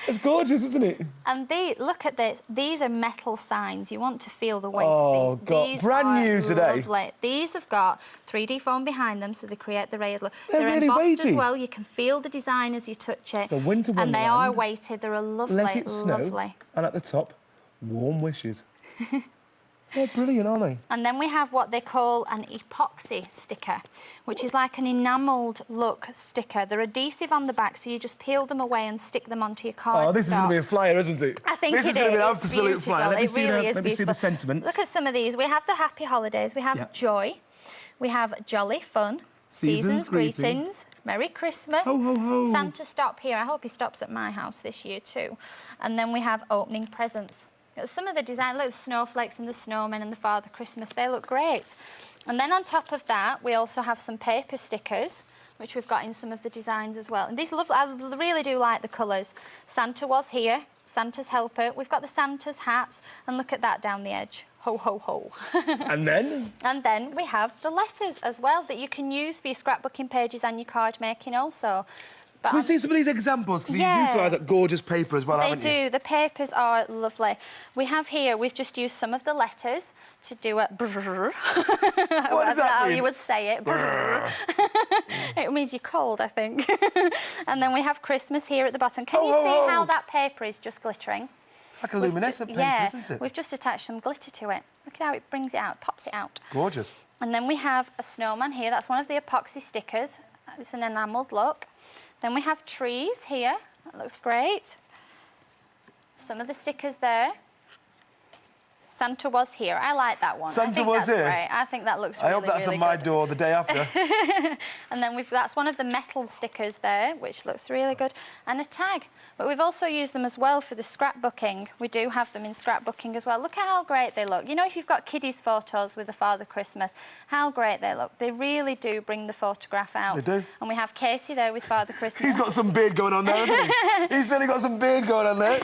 It's gorgeous, isn't it? And look at this. These are metal signs. You want to feel the weight of Oh, these. God. These Brand new today. Lovely. These have got 3D foam behind them, so they create the raid look. They're really embossed weighty as well. You can feel the design as you touch it. So winter and they are wonderland. weighted. They're a lovely, Let it snow. lovely. And at the top, warm wishes. They're brilliant, aren't they? And then we have what they call an epoxy sticker, which is like an enamelled look sticker. They're adhesive on the back, so you just peel them away and stick them onto your card. Oh, this is going to be a flyer, isn't it? I think this is going to be an absolute flyer. Let It me see the sentiments. Look at some of these. We have the Happy Holidays. We have Joy. We have Jolly Fun. Season's Greetings. Merry Christmas. Ho, ho, ho. Santa stop here. I hope he stops at my house this year too. And then we have Opening Presents. Some of the design, look, the snowflakes and the snowmen and the Father Christmas, they look great. And then on top of that, we also have some paper stickers, which we've got in some of the designs as well. And these lovely, I really do like the colours. Santa was here, Santa's helper. We've got the Santa's hats, and look at that down the edge. Ho, ho, ho. And then? And then we have the letters as well that you can use for your scrapbooking pages and your card making also. But Can we see some of these examples? Because you utilise that gorgeous paper as well, haven't you? They do. The papers are lovely. We have here, we've just used some of the letters to do a brrr. What does that how mean? you would say it. Brrr. It means you're cold, I think. And then we have Christmas here at the bottom. Can you see how that paper is just glittering? It's like a luminescent paper, isn't it? We've just attached some glitter to it. Look at how it brings it out, pops it out. Gorgeous. And then we have a snowman here. That's one of the epoxy stickers. It's an enamelled look. Then we have trees here. That looks great. Some of the stickers there. Santa was here. I like that one. Santa was here? Great. I think that looks really, I hope that's really on my good. door the day after. And then that's one of the metal stickers there, which looks really good, and a tag. But we've also used them as well for the scrapbooking. We do have them in scrapbooking as well. Look at how great they look. You know, if you've got kiddies' photos with the Father Christmas, how great they look. They really do bring the photograph out. They do. And we have Katie there with Father Christmas. He's got some beard going on there, hasn't he? He's certainly got some beard going on there.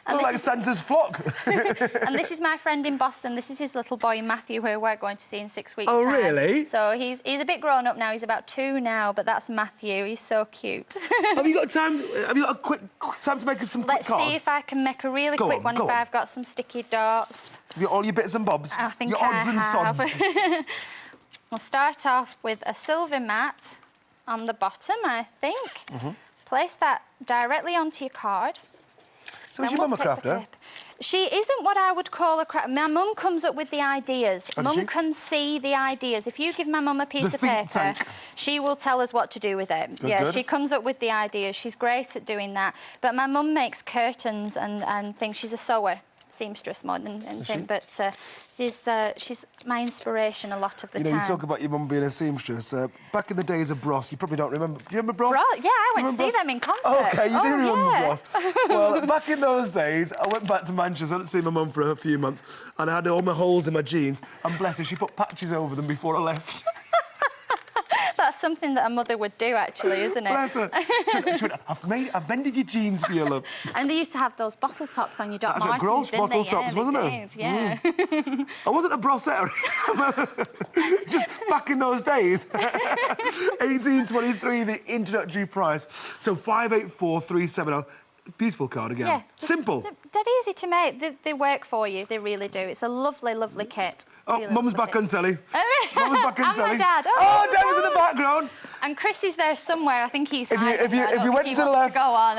Looks like Santa's flock. And this is my friend in Boston. This is his little boy, Matthew, who we're going to see in 6 weeks' Oh, time. really? So he's a bit grown up now. He's about 2 now, but that's Matthew. He's so cute. Have you got time? Have you got a quick time to make us some quick cards? Let's see if I can make a really quick one. If I've got some sticky dots. Have you got all your bits and bobs? I think your odds and sods. We'll start off with a silver mat on the bottom, I think. Place that directly onto your card. So is your mum a crafter? She isn't what I would call a crafter. My mum comes up with the ideas. Mum can see the ideas. If you give my mum a piece of paper, she will tell us what to do with it. Good. She comes up with the ideas. She's great at doing that. But my mum makes curtains and things. She's a sewer. Seamstress more than anything, but she's my inspiration a lot of the time. You know, you talk about your mum being a seamstress. Back in the days of Bros, you probably don't remember. Do you remember Bros? Yeah, I went to see them in concert. OK, you do remember Bros. Well, back in those days, I went back to Manchester. I hadn't seen my mum for a few months, and I had all my holes in my jeans, and bless her, she put patches over them before I left. That's something that a mother would do, actually, isn't it? Bless her. She went, I've mended your jeans for you, love. And they used to have those bottle tops on your Doc That's Martens, gross didn't bottle they? tops, wasn't it? Yeah. I wasn't a brosette. Just back in those days. 1823, the introductory price. So 584370. Beautiful card again. Yeah, simple. Dead easy to make. They work for you. They really do. It's a lovely, lovely kit. Oh, really Mum's back on telly. Mum's back on and telly. my dad. Oh, Dad was in the background. And Chris is there somewhere. I think he's hiding. If you went to the left... Go on.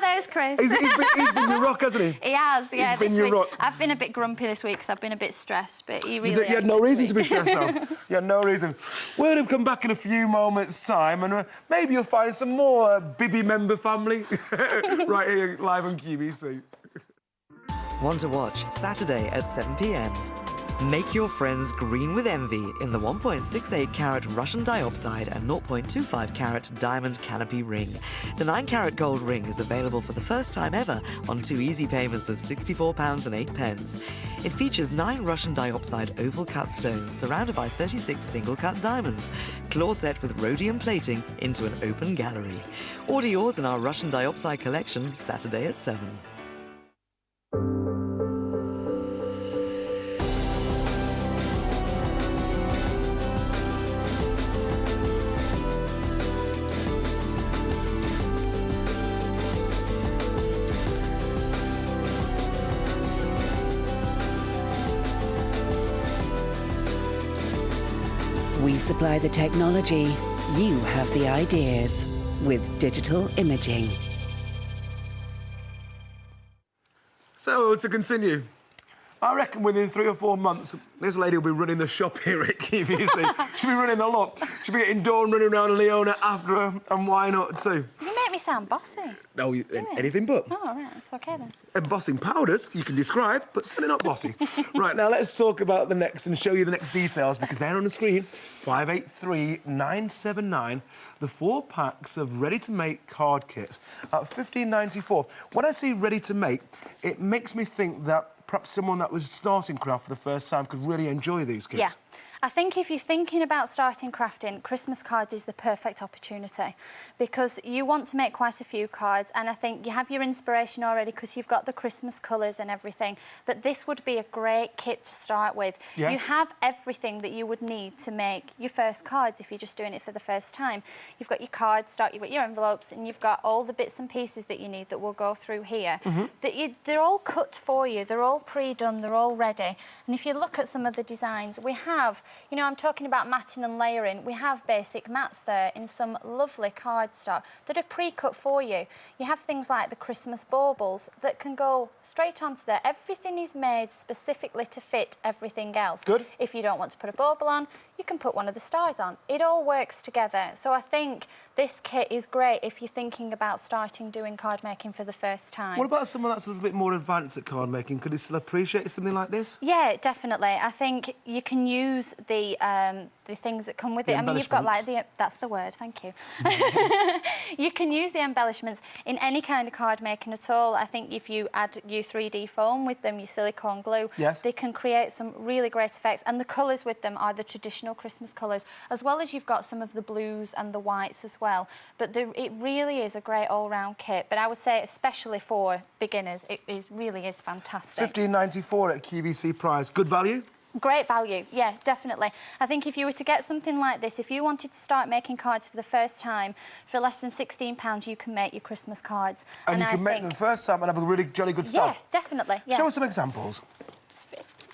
There's Chris. He's been your rock, hasn't he? He has, yeah. He's been your rock. I've been a bit grumpy this week because I've been a bit stressed, but he really You had no reason to be stressed out. You had no reason. We're going to come back in a few moments' time and maybe you'll find some more Bibby member family right here live on QVC. Want to watch Saturday at 7 p.m. Make your friends green with envy in the 1.68 carat Russian diopside and 0.25 carat diamond canopy ring. The 9 carat gold ring is available for the first time ever on 2 easy payments of £64.08. It features 9 Russian diopside oval cut stones surrounded by 36 single cut diamonds. claw set with rhodium plating into an open gallery. Order yours in our Russian diopside collection Saturday at 7. We supply the technology, you have the ideas with digital imaging. So, to continue, I reckon within 3 or 4 months, this lady will be running the shop here at QVC. She'll be running the lot. She'll be getting Dawn running around Leona after her, and why not too? You make me sound bossy. No, anything but. Oh, right, that's OK then. Embossing powders, you can describe, but certainly not bossy. Right, now let's talk about the next and show you the next details, because they're on the screen. 583979, the 4 packs of ready-to-make card kits at $15.94. When I see ready-to-make, it makes me think that perhaps someone that was starting craft for the first time could really enjoy these kits. Yeah. I think if you're thinking about starting crafting, Christmas cards is the perfect opportunity because you want to make quite a few cards, and I think you have your inspiration already because you've got the Christmas colours and everything, but this would be a great kit to start with. Yes. You have everything that you would need to make your first cards if you're just doing it for the first time. You've got your cardstock, you've got your envelopes, and you've got all the bits and pieces that you need that we'll go through here. They're all cut for you, they're all pre-done, they're all ready. And if you look at some of the designs, we have, you know, I'm talking about matting and layering. We have basic mats there in some lovely cardstock that are pre-cut for you. You have things like the Christmas baubles that can go straight onto there. Everything is made specifically to fit everything else. Good. If you don't want to put a bauble on, you can put one of the stars on. It all works together. So I think this kit is great if you're thinking about starting doing card making for the first time. What about someone that's a little bit more advanced at card making? Could they still appreciate something like this? Yeah, definitely. I think you can use the things that come with it. I mean, you've got like that's the word, thank you. You can use the embellishments in any kind of card making at all. I think if you add your 3D foam with them, your silicone glue, they can create some really great effects. And the colours with them are the traditional Christmas colours, as well as you've got some of the blues and the whites as well. But it really is a great all-round kit. But I would say, especially for beginners, it really is fantastic. $15.94 at QVC price. Good value? Great value, yeah, definitely. I think if you were to get something like this, if you wanted to start making cards for the first time, for less than £16, you can make your Christmas cards. And you can make them the first time and have a really jolly good start. Yeah, definitely. Yeah. Show us some examples.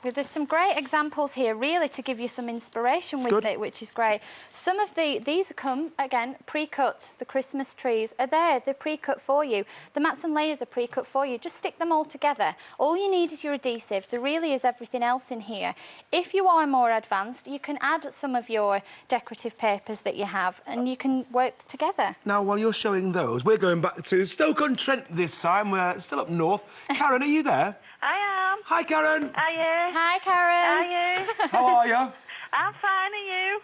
There's some great examples here, really, to give you some inspiration with it, which is great. Some of these come, again, pre-cut. The Christmas trees are there. They're pre-cut for you. The mats and layers are pre-cut for you. Just stick them all together. All you need is your adhesive. There really is everything else in here. If you are more advanced, you can add some of your decorative papers that you have, and you can work together. Now, while you're showing those, we're going back to Stoke-on-Trent this time. We're still up north. Karen, are you there? I am. Hi, Karen. Are you? Hi, Karen. Are you? How are you? I'm fine, are you?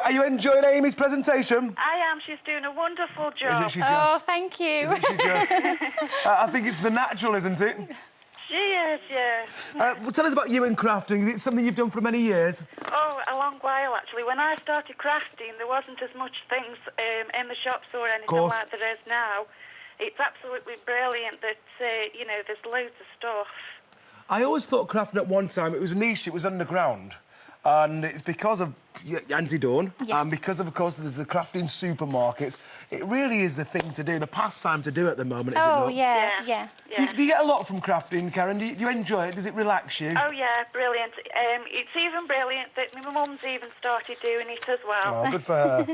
Are you enjoying Amy's presentation? I am. She's doing a wonderful job. Isn't she just? Oh, thank you. Isn't she just? I think it's the natural, isn't it? She is, yes. Well, tell us about you and crafting. Is it something you've done for many years? Oh, a long while, actually. When I started crafting, there wasn't as much things in the shops or anything like there is now. It's absolutely brilliant that, you know, there's loads of stuff. I always thought crafting at one time, it was niche, it was underground. And it's because of Auntie Dawn, and because of course, there's the crafting supermarkets. It really is the thing to do, the pastime to do at the moment, is it not? Oh, yeah. Do you get a lot from crafting, Karen? Do you enjoy it? Does it relax you? Oh, yeah, brilliant. It's even brilliant that my mum's even started doing it as well. Oh, good for her.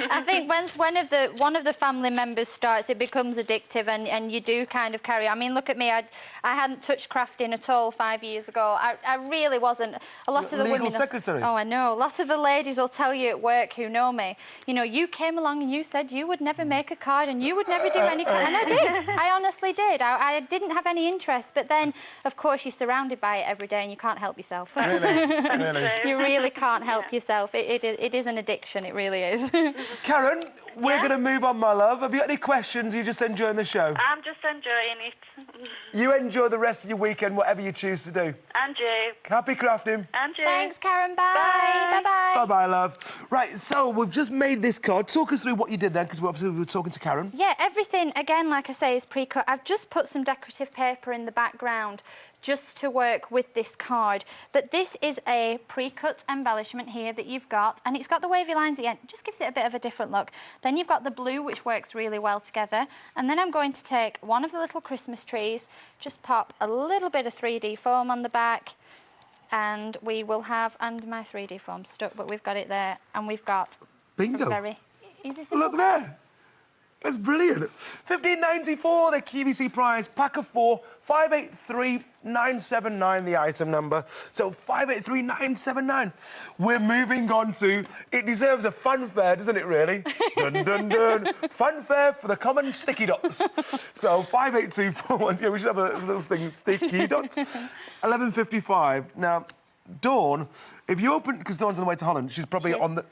I think once one of the family members starts, it becomes addictive, and you do kind of carry on. I mean, look at me. I hadn't touched crafting at all 5 years ago. I really wasn't. A lot of the women... secretary. Oh, I know. A lot of the ladies will tell you at work who know me, you know, you came along and you said you would never make a card and you would never do any... And I did. I honestly did. I didn't have any interest, but then, of course, you're surrounded by it every day and you can't help yourself. Really? You really can't help yourself. It is an addiction, it really is. Karen, We're going to move on, my love. Have you got any questions? Are you just enjoying the show? I'm just enjoying it. You enjoy the rest of your weekend, whatever you choose to do. And you. Happy crafting. And you. Thanks, Karen. Bye. Bye-bye. Bye-bye, love. Right, so we've just made this card. Talk us through what you did then, because obviously we were talking to Karen. Yeah, everything, again, like I say, is pre-cut. I've just put some decorative paper in the background just to work with this card. But this is a pre-cut embellishment here that you've got, and it's got the wavy lines at the end. It just gives it a bit of a different look. Then you've got the blue, which works really well together. And then I'm going to take one of the little Christmas trees, just pop a little bit of 3D foam on the back, and we will have, and my 3D foam stuck, but we've got it there, and we've got bingo. Very easy. Look there. That's brilliant. $15.94, the QVC prize. Pack of 4, 583,979, the item number. So 583,979. We're moving on to, it deserves a fanfare, doesn't it, really? Dun, dun, dun. Fanfare for the common sticky dots. So 58241, yeah, we should have a little thing, sticky dots. 11.55. Now, Dawn, if you open, because Dawn's on the way to Holland, she's probably on the.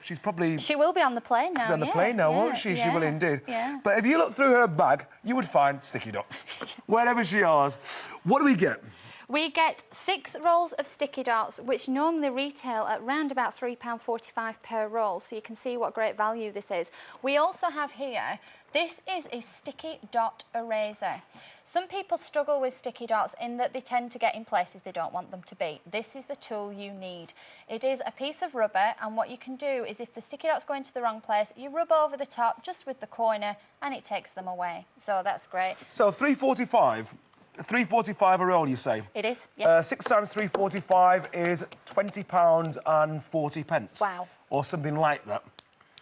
She will be on the plane now. She'll be on the plane now, won't she? Yeah, she will indeed. Yeah. But if you look through her bag, you would find sticky dots wherever she is. What do we get? We get 6 rolls of sticky dots, which normally retail at around about £3.45 per roll, so you can see what great value this is. We also have here, this is a sticky dot eraser. Some people struggle with sticky dots in that they tend to get in places they don't want them to be. This is the tool you need. It is a piece of rubber, and what you can do is if the sticky dots go into the wrong place, you rub over the top just with the corner and it takes them away. So that's great. So £3.45 a roll, you say? It is, yes. 6 times £3.45 is £20.40. Wow. Or something like that.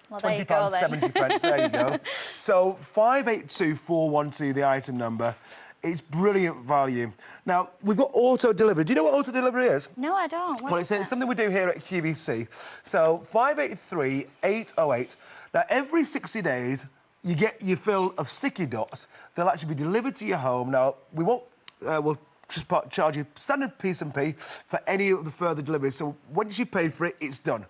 Well, there you go, then. £20.70, there you go. So 582,412, the item number. It's brilliant value. Now, we've got auto delivery. Do you know what auto delivery is? No, I don't. What is it's something we do here at QVC. So 583,808. Now, every 60 days, you get your fill of sticky dots. They'll actually be delivered to your home. Now, we won't, we'll just charge you standard P&P for any of the further deliveries. So once you pay for it, it's done.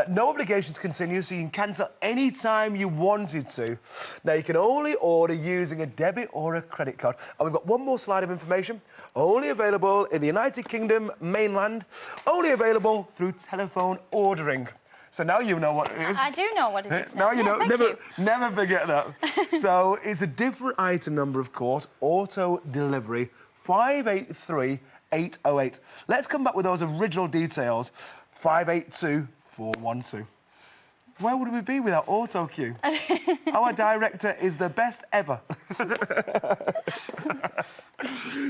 No obligation to continue, so you can cancel any time you wanted to. Now, you can only order using a debit or a credit card. And we've got one more slide of information. Only available in the United Kingdom mainland. Only available through telephone ordering. So now you know what it is. I do know what it is. Now you know. Thank Never forget that. So it's a different item number, of course. Auto delivery. 583,808. Let's come back with those original details. 582,412. Where would we be without auto cue? Our director is the best ever.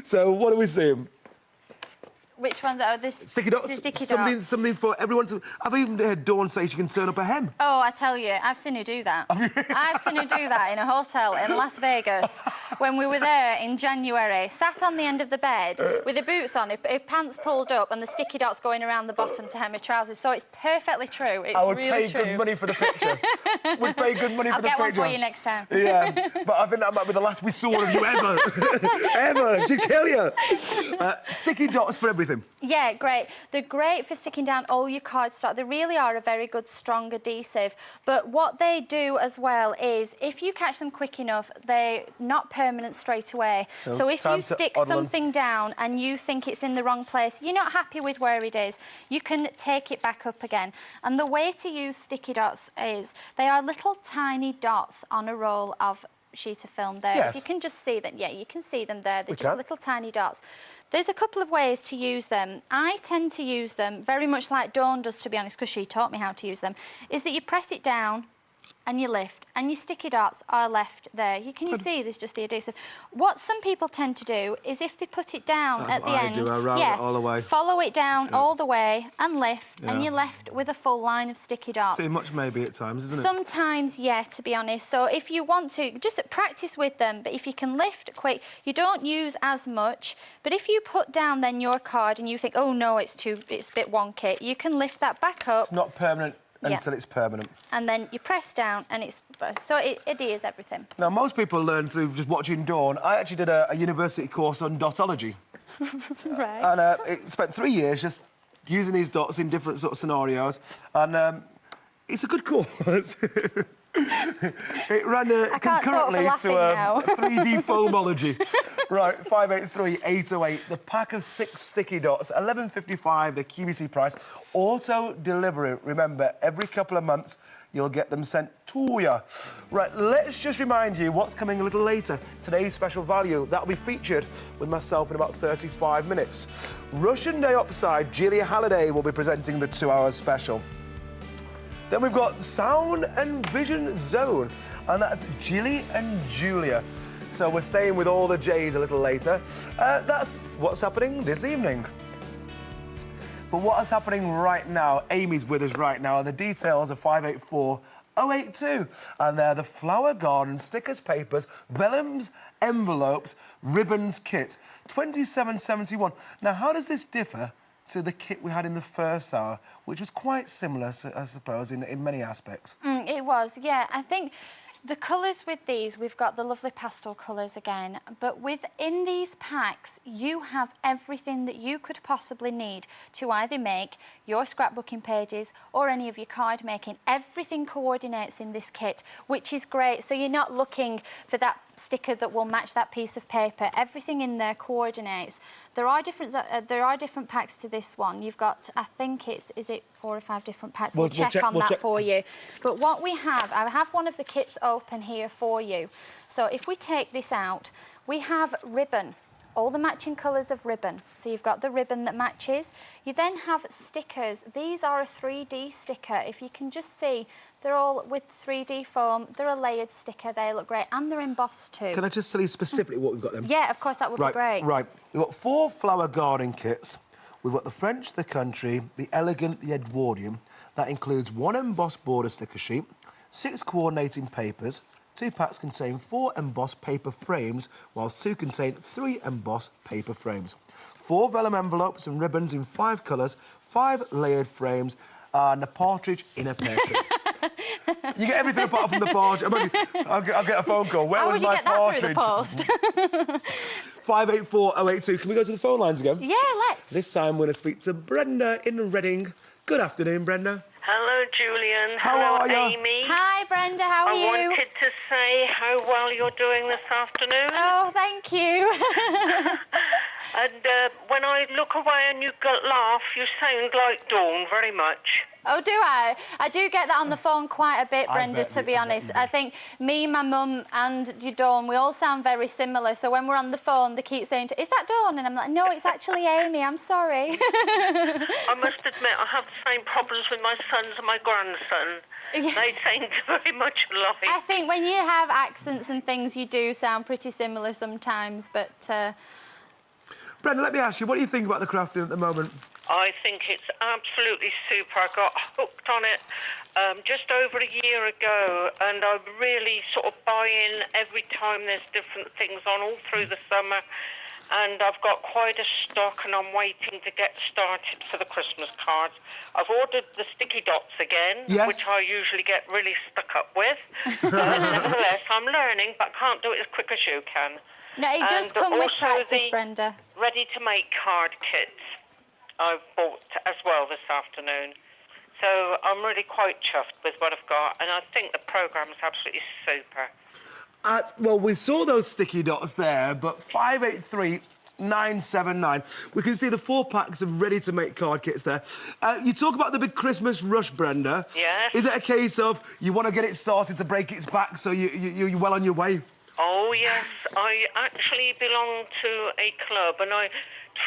So what are we seeing? Which ones are this? Sticky dots. Sticky dots. Something for everyone to. I've even heard Dawn say she can turn up a hem. Oh, I tell you, I've seen her do that. I've seen her do that in a hotel in Las Vegas when we were there in January. Sat on the end of the bed with her boots on, her pants pulled up, and the sticky dots going around the bottom to hem her trousers. So it's perfectly true. It's I would really pay true. good money for the picture. Would pay good money for the picture. I'll get one for you next time. Yeah, but I think that might be the last we saw of you ever. Ever. She'd kill you. Sticky dots for everything. Yeah, great. They're great for sticking down all your cardstock. They really are a very good, strong adhesive. But what they do as well is, if you catch them quick enough, they're not permanent straight away. So if you stick something down and you think it's in the wrong place, you're not happy with where it is, you can take it back up again. And the way to use sticky dots is, they are little tiny dots on a roll of sheet of film there. Yes. If you can just see them, yeah, you can see them there. They're just little tiny dots. There's a couple of ways to use them. I tend to use them very much like Dawn does, to be honest, because she taught me how to use them, is that you press it down and you lift, and your sticky dots are left there. Can you see there's just the adhesive? What some people tend to do is if they put it down at the end, I round it all the way. Follow it down all the way and lift, and you're left with a full line of sticky dots. Too much maybe at times, isn't it? Sometimes, yeah, to be honest. So if you want to, just practice with them, but if you can lift quick, you don't use as much. But if you put down then your card and you think, oh no, it's a bit wonky, you can lift that back up. It's not permanent until it's permanent. And then you press down and it adheres everything. Now, most people learn through just watching Dawn. I actually did a university course on dotology. Right. And it spent 3 years just using these dots in different sort of scenarios. And it's a good course. It ran I can't talk for concurrently laughing to now. 3D foamology. Right, 583-808. The pack of 6 sticky dots, $11.55, the QVC price. Auto delivery. Remember, every couple of months, you'll get them sent to you. Right, let's just remind you what's coming a little later. Today's special value, that'll be featured with myself in about 35 minutes. Russian Dioxide, Julia Halliday will be presenting the 2-hour special. Then we've got Sound and Vision Zone, and that's Jilly and Julia. So we're staying with all the J's a little later. That's what's happening this evening. But what is happening right now, Amy's with us right now, and the details are 584-082. And they're the Flower Garden stickers, papers, vellums, envelopes, ribbons kit, $27.71. Now, how does this differ to the kit we had in the first hour, which was quite similar, I suppose, in many aspects? It was, yeah. I think the colours with these, we've got the lovely pastel colours again, but within these packs, you have everything that you could possibly need to either make your scrapbooking pages or any of your card making. Everything coordinates in this kit, which is great. So you're not looking for that sticker that will match that piece of paper. Everything in there coordinates. There are different packs to this one. You've got, I think is it 4 or 5 different packs? We'll check on that for you. But what we have, I have one of the kits open here for you. So if we take this out, we have ribbon. All the matching colours of ribbon. So you've got the ribbon that matches. You then have stickers. These are a 3D sticker. If you can just see, they're all with 3D foam. They're a layered sticker. They look great. And they're embossed too. Can I just tell you specifically what we've got then? Yeah, of course, that would be great. Right. We've got 4 flower garden kits. We've got the French, the country, the elegant, the Edwardian. That includes 1 embossed border sticker sheet, 6 coordinating papers. 2 packs contain 4 embossed paper frames, whilst 2 contain 3 embossed paper frames. 4 vellum envelopes and ribbons in 5 colours, 5 layered frames, and a partridge in a pear tree. You get everything apart from the partridge. I'll get a phone call. Where was my partridge? How would you get that through the post? 584-082. Can we go to the phone lines again? Yeah, let's. This time we're going to speak to Brenda in Reading. Good afternoon, Brenda. Hello, Julian. How Hello, are you? Amy. Hi, Brenda. How are you? I wanted to say how well you're doing this afternoon. Oh, thank you. And when I look away and you laugh, you sound like Dawn very much. Oh, do I? I do get that on the phone quite a bit, Brenda, to be honest. I think me, my mum and your Dawn, we all sound very similar. So when we're on the phone, they keep saying, is that Dawn? And I'm like, no, it's actually Amy, I'm sorry. I must admit, I have the same problems with my sons and my grandson. Yeah. They sound very much alike. I think when you have accents and things, you do sound pretty similar sometimes, but... Brenda, let me ask you, what do you think about the crafting at the moment? I think it's absolutely super. I got hooked on it just over a year ago, and I really sort of buy in every time there's different things on all through the summer. And I've got quite a stock, and I'm waiting to get started for the Christmas cards. I've ordered the sticky dots again, which I usually get really stuck up with. Nevertheless, I'm learning, but can't do it as quick as you can. No, it does come with practice, Brenda. Ready-to-make card kits I've bought as well this afternoon. So I'm really quite chuffed with what I've got, and I think the programme's absolutely super. Well, we saw those sticky dots there, but 583-979. We can see the 4 packs of ready-to-make card kits there. You talk about the big Christmas rush, Brenda. Yes. Is it a case of you want to get it started to break its back so you're well on your way? Oh, yes. I actually belong to a club, and I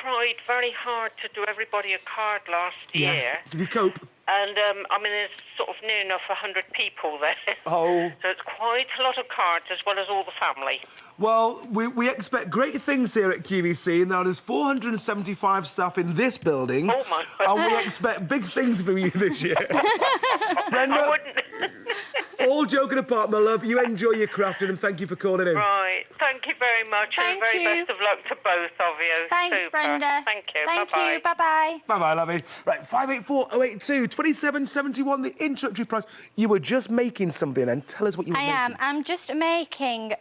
tried very hard to do everybody a card last year. Did you cope? And, I mean, there's sort of near enough 100 people there. Oh. So it's quite a lot of cards, as well as all the family. Well, we expect great things here at QVC. Now, there's 475 staff in this building. Oh, my God. And we expect big things from you this year. Brenda, I wouldn't... all joking apart, my love, you enjoy your crafting, and thank you for calling in. Right. Thank you very much, and very best of luck to both of you. Thanks, super. Brenda. Thank you. Thank Bye-bye. you. Bye-bye. Bye-bye, lovey. Right, 584-082, $27.71, the introductory price. You were just making something then. Tell us what you were making. I am. I'm just making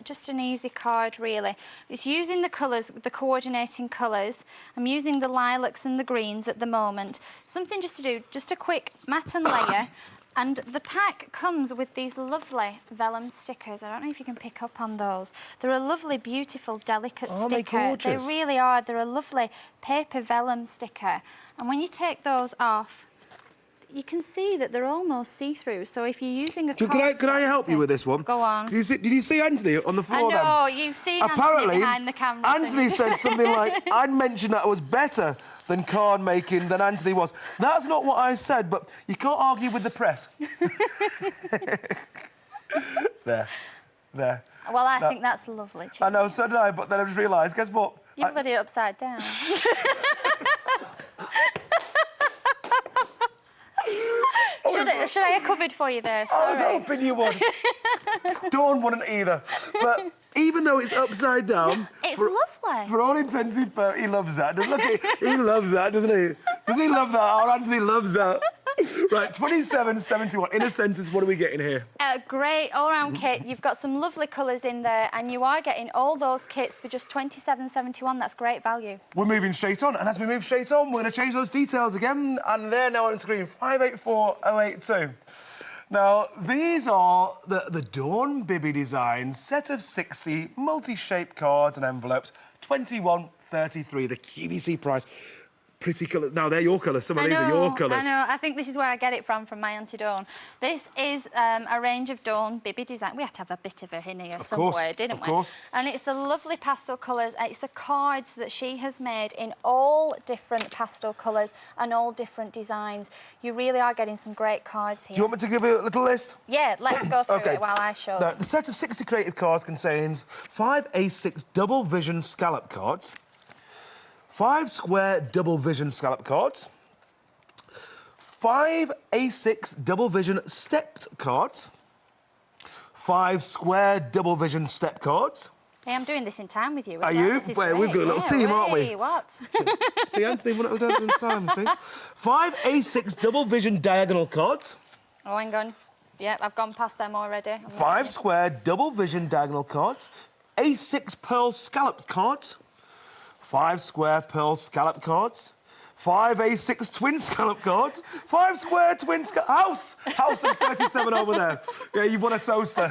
just an easy card, really. It's using the colours, the coordinating colours. I'm using the lilacs and the greens at the moment. Something just to do, just a quick mat and layer. And the pack comes with these lovely vellum stickers. I don't know if you can pick up on those. They're a lovely, beautiful, delicate sticker. They're gorgeous. They really are. They're a lovely paper vellum sticker. And when you take those off, you can see that they're almost see-through. So if you're using a Can I help you with this one? Go on. Did you see Anthony on the floor? I know, you've seen Apparently, Anthony behind the camera. Anthony said something like, I'd mentioned that I was better than card making than Anthony was. That's not what I said, but you can't argue with the press. There. Well, I think that's lovely. I know, so did I, but then I just realised, guess what? You've got it upside down. Should I have covered for you there? Sorry. I was hoping you would. Dawn wouldn't either. But even though it's upside down... It's lovely. For all intents and purposes, he loves that. Look, he loves that, doesn't he? Does he love that? Our Anthony loves that. Right, 27.71. In a sentence, what are we getting here? A great all-round kit. You've got some lovely colours in there, and you are getting all those kits for just £27.71. That's great value. We're moving straight on, and as we move straight on, we're going to change those details again, and they're now on screen, 584082. Now, these are the Dawn Bibby design set of 60 multi-shaped cards and envelopes, £21.33, the QVC price. Pretty colours. Now, they're your colours. Some of these are your colours. I know. I think this is where I get it from my Auntie Dawn. This is a range of Dawn Bibby design. We had to have a bit of her in here somewhere, didn't we? Of course. And it's the lovely pastel colours. It's a cards that she has made in all different pastel colours and all different designs. You really are getting some great cards here. Do you want me to give you a little list? Yeah, let's go through it while I show. Now, the set of 60 created cards contains 5 A6 double vision scallop cards, 5 square double vision scallop cards, 5 A6 double vision stepped cards, 5 square double vision step cards. Hey, I'm doing this in time with you. Are you? Well, we've got a little team, aren't we? What? See, Anthony, we're not doing it in time, see? 5 A6 double vision diagonal cards. Oh, hang on. Yeah, I've gone past them already. 5 square double vision diagonal cards, A6 pearl scalloped cards, 5 square pearl scallop cards, 5 A6 twin scallop cards, 5 square twin house of 37 over there. Yeah, you've won a toaster.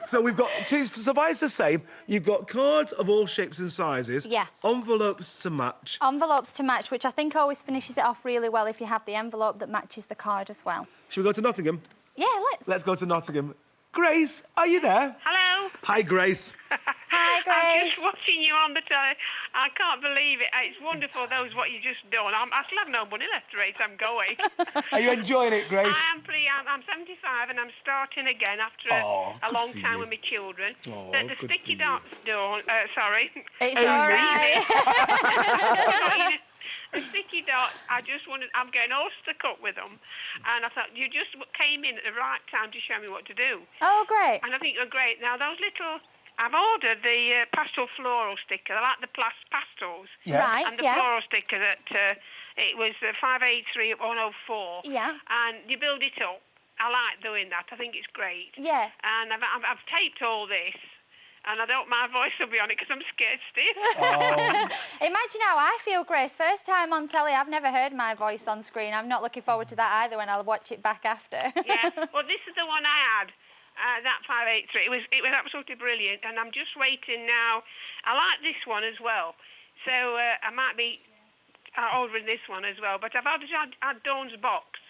So we've got, suffice to say, you've got cards of all shapes and sizes. Yeah. Envelopes to match. Envelopes to match, which I think always finishes it off really well if you have the envelope that matches the card as well. Should we go to Nottingham? Yeah, Let's go to Nottingham. Grace, are you there? Hello. Hi, Grace. Hi, Grace. I'm just watching you on the telly. I can't believe it. It's wonderful, those what you just done. I still have no money left to raise. I'm going. Are you enjoying it, Grace? I am, please. I'm 75 and I'm starting again after a long time with my children. The sticky dots done. Sorry. It's all right. The sticky dots, I just wanted... I'm getting all stuck up with them. And I thought, you just came in at the right time to show me what to do. Oh, great. And I think you're great. Now, those little... I've ordered the pastel floral sticker. I like the pastels. Yeah. Right, and the floral sticker that... it was 583 at 104. Yeah. And you build it up. I like doing that. I think it's great. Yeah. And I've taped all this. And I don't, my voice will be on it because I'm scared stiff. Oh. Imagine how I feel, Grace. First time on telly, I've never heard my voice on screen. I'm not looking forward to that either when I'll watch it back after. Yeah, well, this is the one I had, that 583. It was absolutely brilliant, and I'm just waiting now. I like this one as well, so I might be ordering this one as well. But I've already had Dawn's box.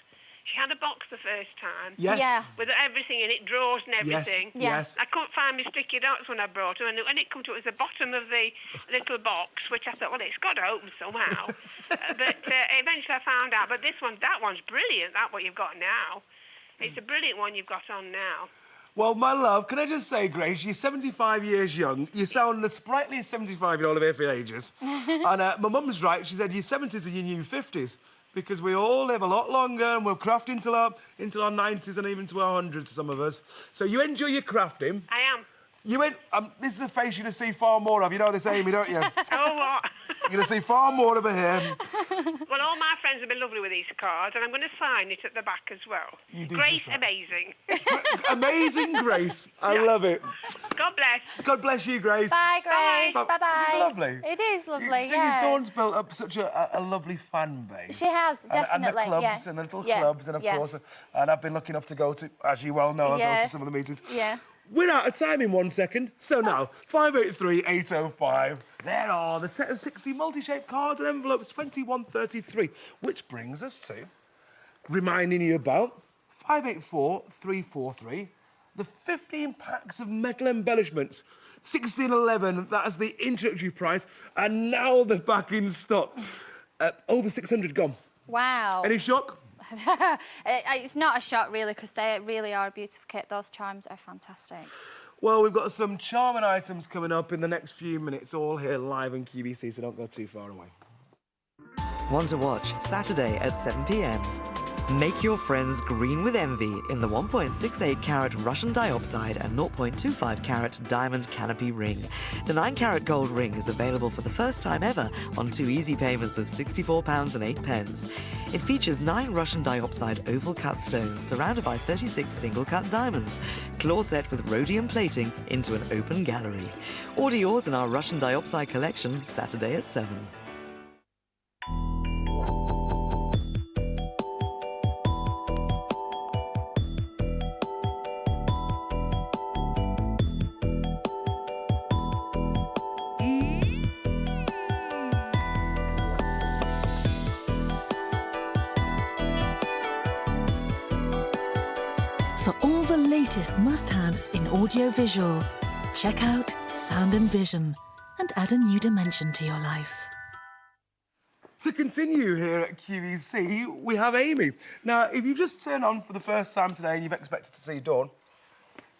She had a box the first time. Yes. Yeah. With everything in it, drawers and everything. Yes. I couldn't find my sticky dots when I brought them, and when it come to it, was the bottom of the little box, which I thought, well, it's got to open somehow. But eventually I found out. But that one's brilliant, that what you've got now. It's a brilliant one you've got on now. Well, my love, can I just say, Grace, you're 75 years young. You sound the sprightliest 75-year-old of every ages. And my mum's right. She said your 70s are your new 50s. Because we all live a lot longer and we'll craft into our 90s and even to our 100s, some of us. So you enjoy your crafting. I am. You went. This is a face you're going to see far more of. You know this, Amy, don't you? Oh, what? You're going to see far more over here. Well, all my friends have been lovely with these cards, and I'm going to sign it at the back as well. You do Grace, just that. amazing. Amazing, Grace. I love it. God bless. God bless you, Grace. Bye, Grace. Bye. Bye-bye. Isn't it lovely? It is lovely, The thing is, Dawn's built up such a lovely fan base. She has, definitely, And the clubs yeah. and the little Yeah, clubs, and of yeah. course, and I've been lucky enough to go to, as you well know, I've Yeah. gone to some of the meetings. Yeah. We're out of time in 1 second. So now, 583 805. There are the set of 60 multi-shaped cards and envelopes, 2133, which brings us to reminding you about 584 343, the 15 packs of metal embellishments, 1611. That's the introductory price, and now they're back in stock. Over 600 gone. Wow. Any shock? It's not a shock, really, because they really are a beautiful kit. Those charms are fantastic. Well, we've got some charming items coming up in the next few minutes, all here live on QVC, so don't go too far away. Want to watch Saturday at 7 p.m. Make your friends green with envy in the 1.68 carat Russian diopside and 0.25 carat diamond canopy ring. The 9 carat gold ring is available for the first time ever on 2 easy payments of £64.08. It features 9 Russian diopside oval cut stones surrounded by 36 single cut diamonds, claw set with rhodium plating into an open gallery. Order yours in our Russian diopside collection Saturday at 7. For all the latest must-haves in audio-visual, check out Sound and Vision and add a new dimension to your life. To continue here at QVC, we have Amy. Now, if you've just turned on for the first time today and you've expected to see Dawn,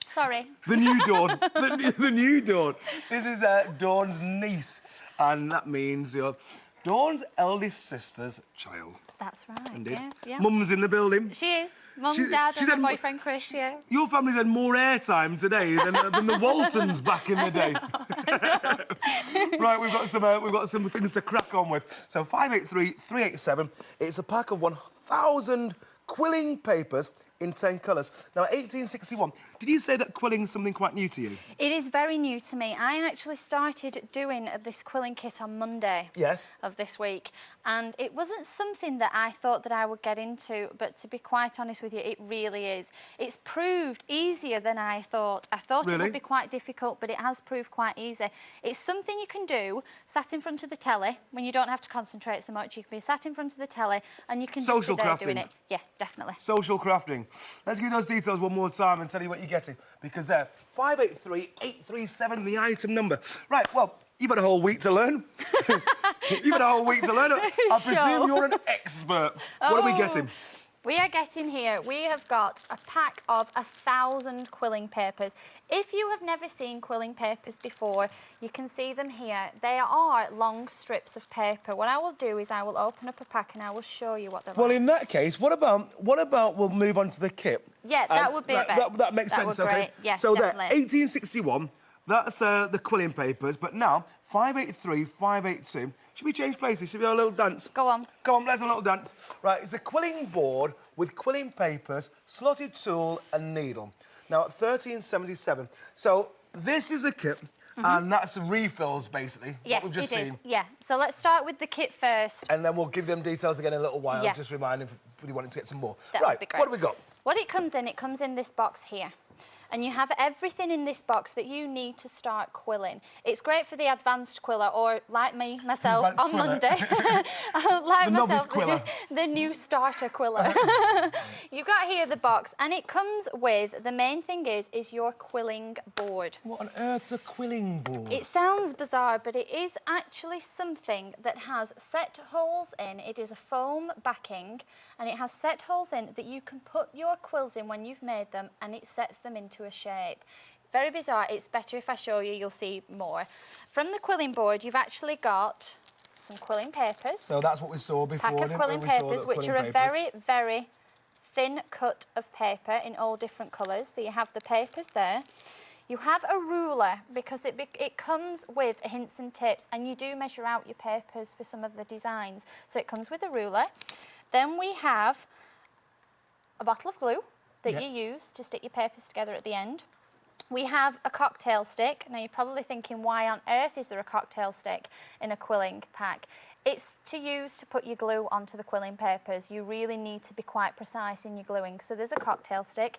Sorry. the new Dawn, the new Dawn. This is Dawn's niece, and that means you're Dawn's eldest sister's child. That's right. Indeed. Yeah, yeah. Mum's in the building. She is. Mum, She- Dad, she's and my had- boyfriend Chris, yeah. Your family's had more airtime today than the Waltons back in the day. Right, we've got some things to crack on with. So 583 387. It's a pack of 1,000 quilling papers in 10 colours. Now, 1861. Did you say that quilling is something quite new to you? It is very new to me. I actually started doing this quilling kit on Monday Yes. of this week, and it wasn't something that I thought that I would get into, but to be quite honest with you, it really is. It's proved easier than I thought. I thought it Really? would be quite difficult, but it has proved quite easy. It's something you can do sat in front of the telly when you don't have to concentrate so much. You can be sat in front of the telly and you can just Social be there crafting. doing it. Yeah, definitely. Social crafting. Let's give those details one more time and tell you what you're getting, because 583 837, the item number. Right, well, you've had a whole week to learn. You've had a whole week to learn. I presume Sure. you're an expert. What are we getting? We are getting here, we have got a pack of 1,000 quilling papers. If you have never seen quilling papers before, you can see them here. They are long strips of paper. What I will do is I will open up a pack and I will show you what they're Well, like. in that case, what about we'll move on to the kit? Yeah, that would be a bit. That makes That sense, would okay? great. Yeah, so definitely. there, 1861, that's the quilling papers, but now 583, 582. Should we change places? Should we have a little dance? Go on. Go on, let's have a little dance. Right, it's a quilling board with quilling papers, slotted tool and needle. Now, at 1377. So this is a kit, and that's refills, basically, Yeah, what we've just it seen. is. Yeah, so let's start with the kit first. And then we'll give them details again in a little while, Yeah. just reminding if you wanted to get some more. That right, would be great. what have we got? What it comes in this box here. And you have everything in this box that you need to start quilling. It's great for the advanced quiller, or like me, myself, Advanced on quiller. Monday. Like The novice myself, quiller. the new starter quiller. You've got here the box, and it comes with, the main thing is your quilling board. What on earth's a quilling board? It sounds bizarre, but it is actually something that has set holes in. It is a foam backing, and it has set holes in that you can put your quills in when you've made them, and it sets them into a shape. Very bizarre. It's better if I show you, you'll see more. From the quilling board, you've actually got some quilling papers. So that's what we saw before. Pack of didn't quilling we? We saw papers, the which quilling are a papers. very, very thin cut of paper in all different colours. So you have the papers there. You have a ruler because it comes with hints and tips, and you do measure out your papers for some of the designs. So it comes with a ruler. Then we have a bottle of glue that you use to stick your papers together at the end. We have a cocktail stick. Now you're probably thinking, why on earth is there a cocktail stick in a quilling pack? It's to use to put your glue onto the quilling papers. You really need to be quite precise in your gluing. So there's a cocktail stick.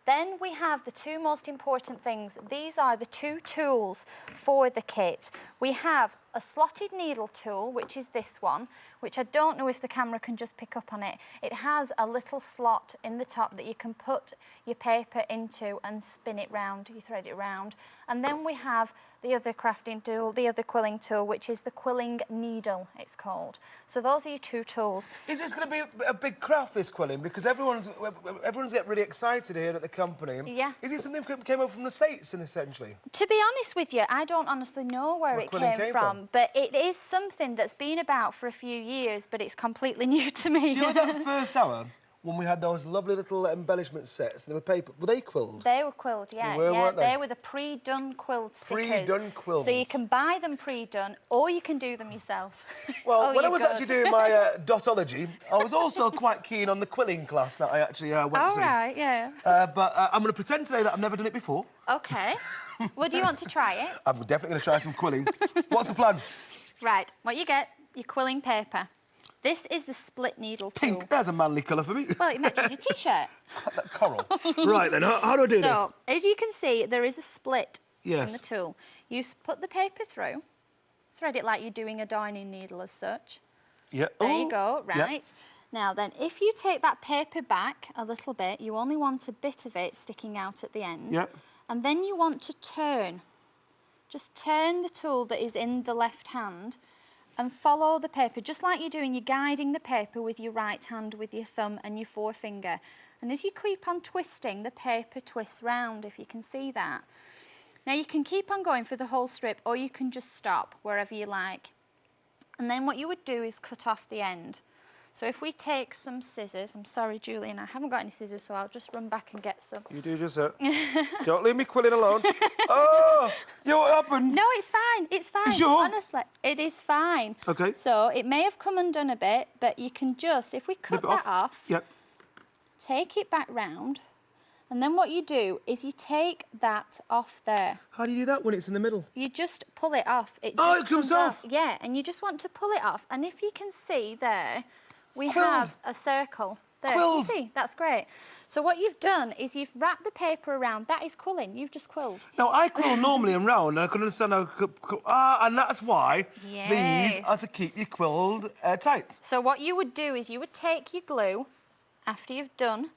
Then we have the two most important things. These are the two tools for the kit. We have a slotted needle tool, which is this one, which I don't know if the camera can just pick up on it. It has a little slot in the top that you can put your paper into and spin it round, you thread it round. And then we have the other crafting tool, the other quilling tool, which is the quilling needle, it's called. So those are your two tools. Is this going to be a big craft, this quilling? Because everyone's getting really excited here at the company. Yeah. Is it something that came over from the States, essentially? To be honest with you, I don't honestly know where it came from, but it is something that's been about for a few years, but it's completely new to me. Do you remember that first hour when we had those lovely little embellishment sets? They were paper. Were they quilled? They were quilled, yeah. They were, weren't they? They were the pre-done quilled stickers. Pre-done quilled. So you can buy them pre-done, or you can do them yourself. Well, when I was actually doing my dotology, I was also quite keen on the quilling class that I actually went to. Oh, right, yeah. But I'm going to pretend today that I've never done it before. OK. Well, do you want to try it? I'm definitely going to try some quilling. What's the plan? Right, what you get, your quilling paper. This is the split needle tool. Pink, there's a manly colour for me. Well, it matches your T-shirt. Coral. Right then, how do I do this? So, as you can see, there is a split in the tool. You put the paper through, thread it like you're doing a darning needle as such. Yeah. There you go, right. Now then, if you take that paper back a little bit, you only want a bit of it sticking out at the end. Yeah. And then you want to turn. Just turn the tool that is in the left hand and follow the paper, just like you're doing. You're guiding the paper with your right hand, with your thumb and your forefinger. And as you keep on twisting, the paper twists round, if you can see that. Now you can keep on going for the whole strip, or you can just stop wherever you like. And then what you would do is cut off the end. So if we take some scissors, I'm sorry, Julian, I haven't got any scissors, so I'll just run back and get some. You do just that. Don't leave me quilling alone. Oh, you know what happened? No, it's fine. It's fine. You sure? Honestly, it is fine. OK. So it may have come undone a bit, but you can just, if we cut that off, take it back round, and then what you do is you take that off there. How do you do that when it's in the middle? You just pull it off. It comes off? Yeah, and you just want to pull it off. And if you can see there, we Quilled. have a circle. There, Quilled. you see, that's great. So what you've done is you've wrapped the paper around. That is quilling. You've just quilled. Now, I quill normally and round, and I can understand how... and that's why these are to keep you quilled tight. So what you would do is you would take your glue after you've done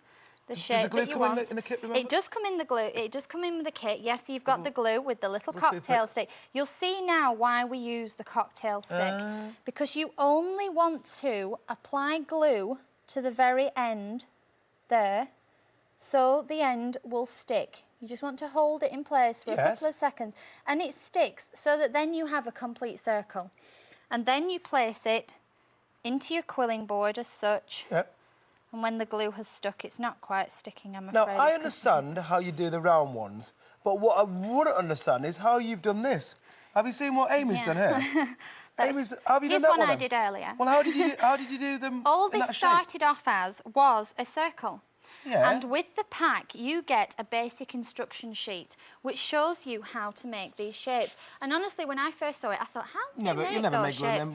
the shape that you want. Does the glue come in the kit, remember? It does come in the glue. It does come in with the kit. Yes, you've got the glue with the little cocktail stick. You'll see now why we use the cocktail stick. Because you only want to apply glue to the very end there, so the end will stick. You just want to hold it in place for a couple of seconds, and it sticks, so that then you have a complete circle. And then you place it into your quilling board as such. Yep. And when the glue has stuck, it's not quite sticking, I'm Now, afraid. I understand how you do the round ones, but what I wouldn't understand is how you've done this. Have you seen what Amy's done here? Amy's, have you done that one? one? I did earlier. Well, how did you do them? All in this that shape? started off as was a circle. Yeah. And with the pack, you get a basic instruction sheet, which shows you how to make these shapes. And honestly, when I first saw it, I thought, how do you make those shapes?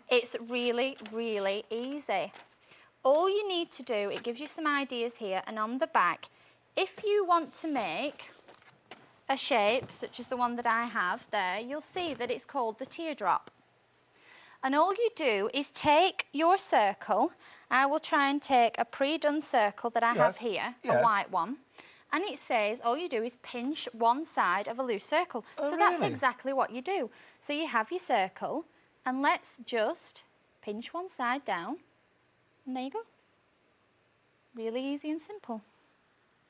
It's really, really easy. All you need to do, it gives you some ideas here, and on the back, if you want to make a shape, such as the one that I have there, you'll see that it's called the teardrop. And all you do is take your circle. I will try and take a pre-done circle that I have here, a white one. And it says, all you do is pinch one side of a loose circle. So that's exactly what you do. So you have your circle, and let's just pinch one side down. And there you go. Really easy and simple.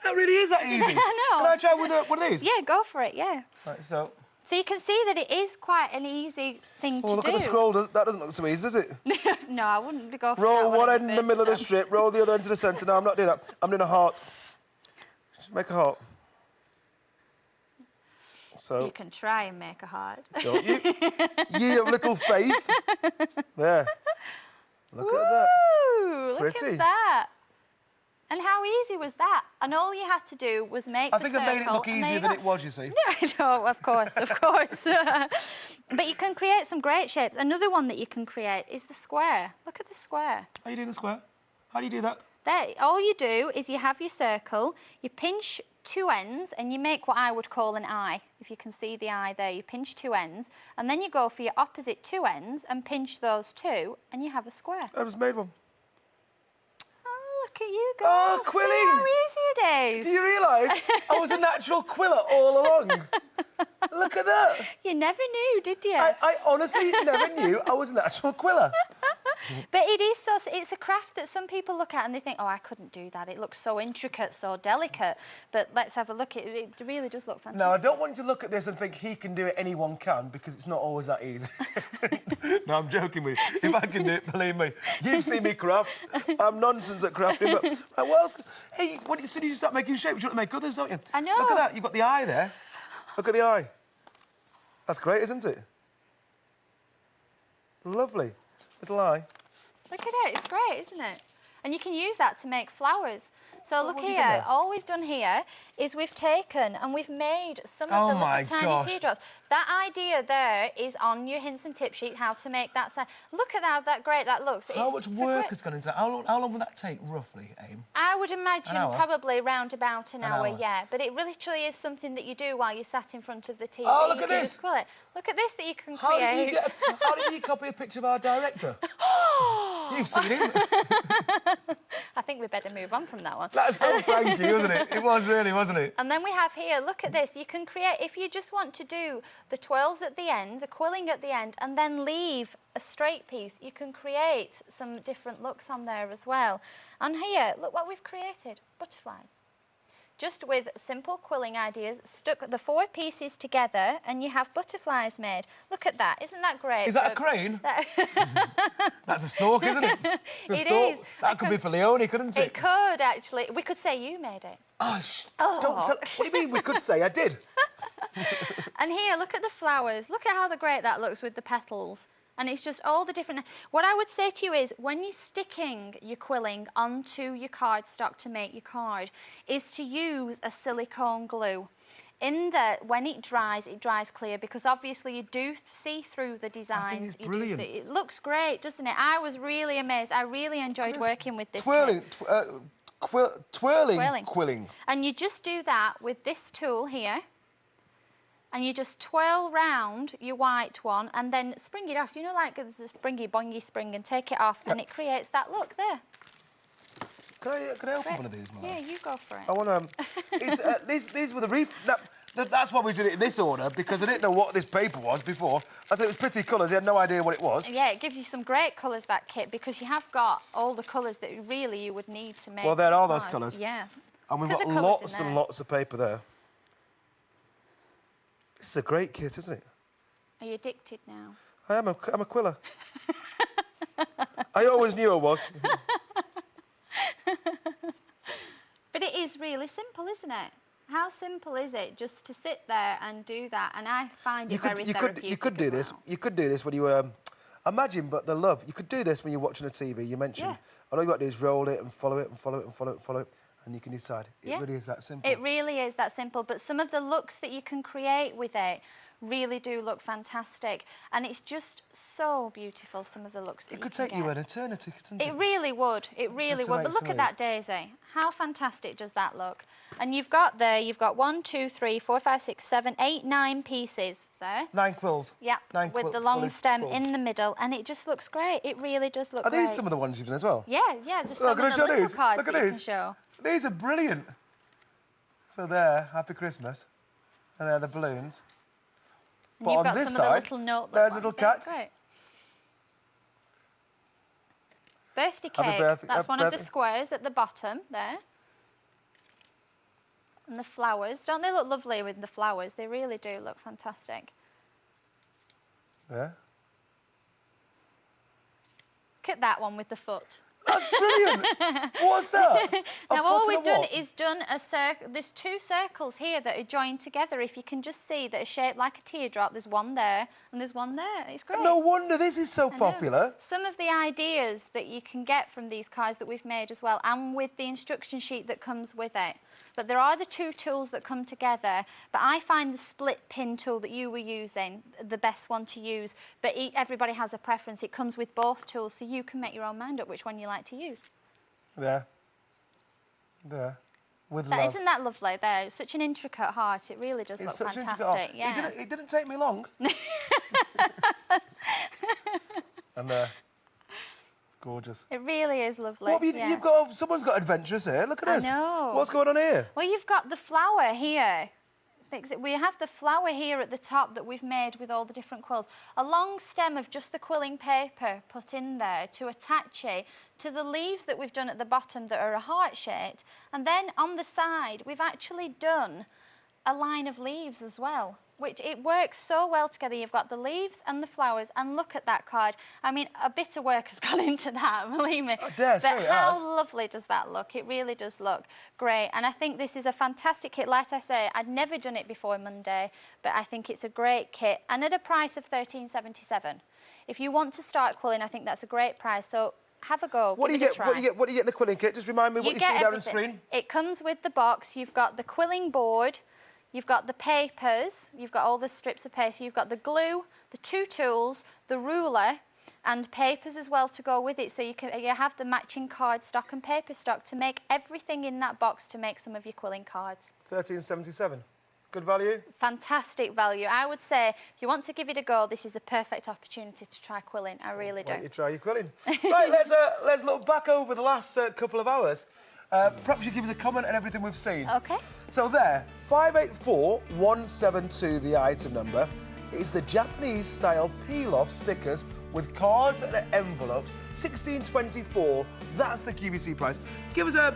That really is that easy. I know. Can I try with one of these? Yeah, go for it, yeah. Right, so you can see that it is quite an easy thing to do. Oh, look at the scroll. That doesn't look so easy, does it? No, I wouldn't go for roll that one end in the middle of the strip, roll the other end to the centre. No, I'm not doing that. I'm doing a heart. Just make a heart. So... You can try and make a heart. Don't you? Ye of little faith. There. Look at that. Ooh, Pretty. look at that. And how easy was that? And all you had to do was make I think I made it look easier than it was, you see. No, of course, of course. But you can create some great shapes. Another one that you can create is the square. Look at the square. How are you doing the square? How do you do that? There, all you do is you have your circle, you pinch two ends and you make what I would call an eye. If you can see the eye there, you pinch two ends and then you go for your opposite two ends and pinch those two and you have a square. I just made one. Look at you go. Oh, quilling! See how easy it is. Do you realise I was a natural quiller all along? Look at that. You never knew, did you? I honestly never knew I was a natural quiller. But it is so, it's a craft that some people look at and they think, oh, I couldn't do that. It looks so intricate, so delicate. But let's have a look. It really does look fantastic. No, I don't want you to look at this and think he can do it, anyone can, because it's not always that easy. No, I'm joking with you. If I can do it, believe me. You've seen me craft. I'm nonsense at crafting, but what else? Hey, as soon as you start making shapes, you want to make others, don't you? I know. Look at that. You've got the eye there. Look at the eye. That's great, isn't it? Lovely. Little eye. Look at it. It's great, isn't it? And you can use that to make flowers. So look what have you here, done there? all we've done here is we've taken and we've made some of Oh the my little tiny gosh. teardrops. That idea there is on your hints and tip sheet, how to make that sound. Look at how that great that looks. How much work has gone into that? How long will that take, roughly, Aim? I would imagine An hour? probably around about an hour, hour. yeah. But it literally is something that you do while you're sat in front of the TV. Oh, look You at can this. just quill it. Look at this that you can How create. did you copy a picture of our director? You've seen him. I think we better move on from that one. That's so Frankie, wasn't it? It was really, wasn't it? And then we have here, look at this, you can create, if you just want to do the twirls at the end, the quilling at the end, and then leave a straight piece, you can create some different looks on there as well. And here, look what we've created, butterflies. Just with simple quilling ideas, stuck the four pieces together and you have butterflies made. Look at that, isn't that great? Is that a crane? That's a stork, isn't it? It's a It stork. is. That could be for Leonie, couldn't it? It could, actually. We could say you made it. Oh, Oh. don't tell... What do you mean we could say? I did. And here, look at the flowers. Look at how great that looks with the petals. And it's just all the different... What I would say to you is, when you're sticking your quilling onto your cardstock to make your card, is to use a silicone glue. When it dries clear, because obviously you do see through the designs. I think it's brilliant. It looks great, doesn't it? I was really amazed. I really enjoyed working with this Twirling, kit. twirling, quilling. And you just do that with this tool here. And you just twirl round your white one and then spring it off. You know, like the springy bongy spring, and take it off, and it creates that look there. Can I open one of these, Mum? Yeah, you go for it. I want to... these were the reef... That's why we did it in this order, because I didn't know what this paper was before. I said it was pretty colours. I had no idea what it was. Yeah, it gives you some great colours, that kit, because you have got all the colours that really you would need to make. Well, there are those cards. colours. Yeah. And we've Look got at the colours lots in and there. lots of paper there. This is a great kit, isn't it? Are you addicted now? I'm a quiller. I always knew I was. But it is really simple, isn't it? How simple is it just to sit there and do that? And I find it very therapeutic. You could do this. You could do this when you imagine, but the love. You could do this when you're watching a TV. You mentioned. All you got to do is roll it and follow it and follow it and follow it and follow it, and you can decide. It really is that simple. It really is that simple. But some of the looks that you can create with it really do look fantastic, and it's just so beautiful. Some of the looks that It could take you an eternity, couldn't it? It really would. It really would. make But look some at that daisy. How fantastic does that look? And you've got 1, 2, 3, 4, 5, 6, 7, 8, 9 pieces there. 9 quills. Yeah, with the long stem in the middle, and it just looks great. It really does look great. Are these some of the ones you've done as well? Yeah, just Well, some can I of the show little these? cards Look at that you these. can show. These are brilliant. So there, Happy Christmas. And there are the balloons. And But you've on got this some side, of the little notebook there's a ones. little Yeah, cat. great. Birthday Happy cake. birthday- That's one of the birthday- squares at the bottom there. And the flowers. Don't they look lovely with the flowers? They really do look fantastic. Yeah. Look at that one with the foot. That's brilliant. What's that? Now, all we've done is done a circle. There's 2 circles here that are joined together. If you can just see that are shaped like a teardrop, there's one there and there's one there. It's great. No wonder this is so popular. Some of the ideas that you can get from these cards that we've made as well, and with the instruction sheet that comes with it. But there are the 2 tools that come together. But I find the split pin tool that you were using the best one to use. But everybody has a preference. It comes with both tools, so you can make your own mind up which one you like to use. There. With love. Isn't that lovely? There, it's such an intricate heart. It really does look fantastic. Yeah. It didn't take me long. And it's gorgeous. It really is lovely. What have you've got? Someone's got adventurous here. Look at this. I know. What's going on here? Well, you've got the flower here. We have the flower here at the top that we've made with all the different quills. A long stem of just the quilling paper put in there to attach it to the leaves that we've done at the bottom that are a heart-shaped. And then on the side, we've actually done a line of leaves as well, which it works so well together. You've got the leaves and the flowers, and look at that card. I mean, a bit of work has gone into that, believe me. I dare say it has. But how lovely does that look? It really does look great. And I think this is a fantastic kit. Like I say, I'd never done it before Monday, but I think it's a great kit, and at a price of $13.77. If you want to start quilling, I think that's a great price. So have a go. What do you get? What do you get in the quilling kit? Just remind me what you see there on the screen. It comes with the box. You've got the quilling board. You've got the papers, you've got all the strips of paper, you've got the glue, the 2 tools, the ruler, and papers as well to go with it. So you have the matching card stock and paper stock to make everything in that box to make some of your quilling cards. $13.77. Good value? Fantastic value. I would say if you want to give it a go, this is the perfect opportunity to try quilling. I really do. Why don't you try your quilling? Right, let's look back over the last couple of hours. Perhaps you give us a comment on everything we've seen. OK. So there, 584172, the item number, is the Japanese-style peel-off stickers with cards and envelopes. $16.24. That's the QVC price. Give us a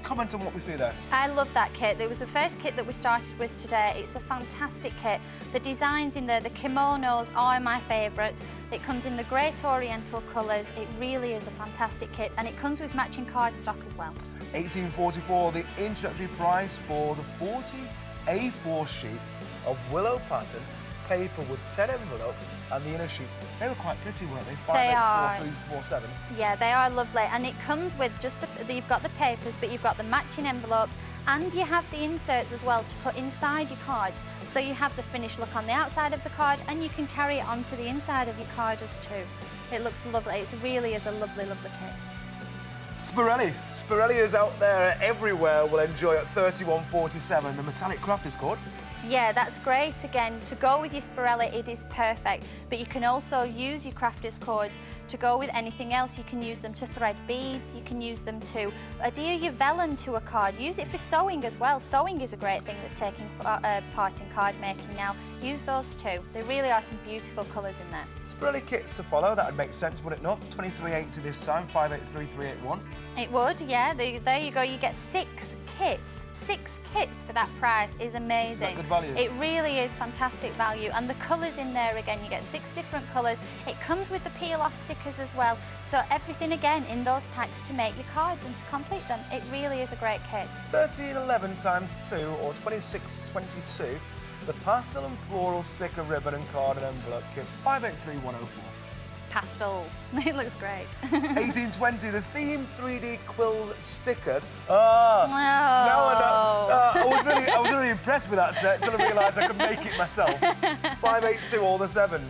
comment on what we see there. I love that kit. It was the first kit that we started with today. It's a fantastic kit. The designs in there, the kimonos are my favourite. It comes in the great oriental colours. It really is a fantastic kit, and it comes with matching cardstock as well. $18.44, the introductory price for the 40 A4 sheets of willow pattern paper with 10 envelopes and the inner sheets. They were quite pretty, weren't they? 584347. Yeah, they are lovely, and it comes with just you've got the papers, but you've got the matching envelopes, and you have the inserts as well to put inside your cards. So you have the finished look on the outside of the card, and you can carry it onto the inside of your card too. It looks lovely. It really is a lovely, lovely kit. Spirellias out there everywhere will enjoy at $31.47. The metallic craft is called. Yeah, that's great. Again, to go with your Spirelli, it is perfect. But you can also use your crafter's cords to go with anything else. You can use them to thread beads. You can use them to adhere your vellum to a card. Use it for sewing as well. Sewing is a great thing that's taking part in card making now. Use those too. There really are some beautiful colours in there. Spirelli kits to follow. That would make sense, would it not? $23.80 this time, $583,381. It would, yeah. There you go. You get 6 kits. 6 kits for that price is amazing. Is that good value? It really is fantastic value. And the colours in there, again, you get 6 different colours. It comes with the peel-off stickers as well. So everything, again, in those packs to make your cards and to complete them. It really is a great kit. 1311 times 2, or 2622. The pastel and floral sticker ribbon and card and envelope kit, $583,104. Pastels. It looks great. $18.20, the theme 3D quill stickers. Oh. I was really impressed with that set until I realised I could make it myself. $582, all the 7s.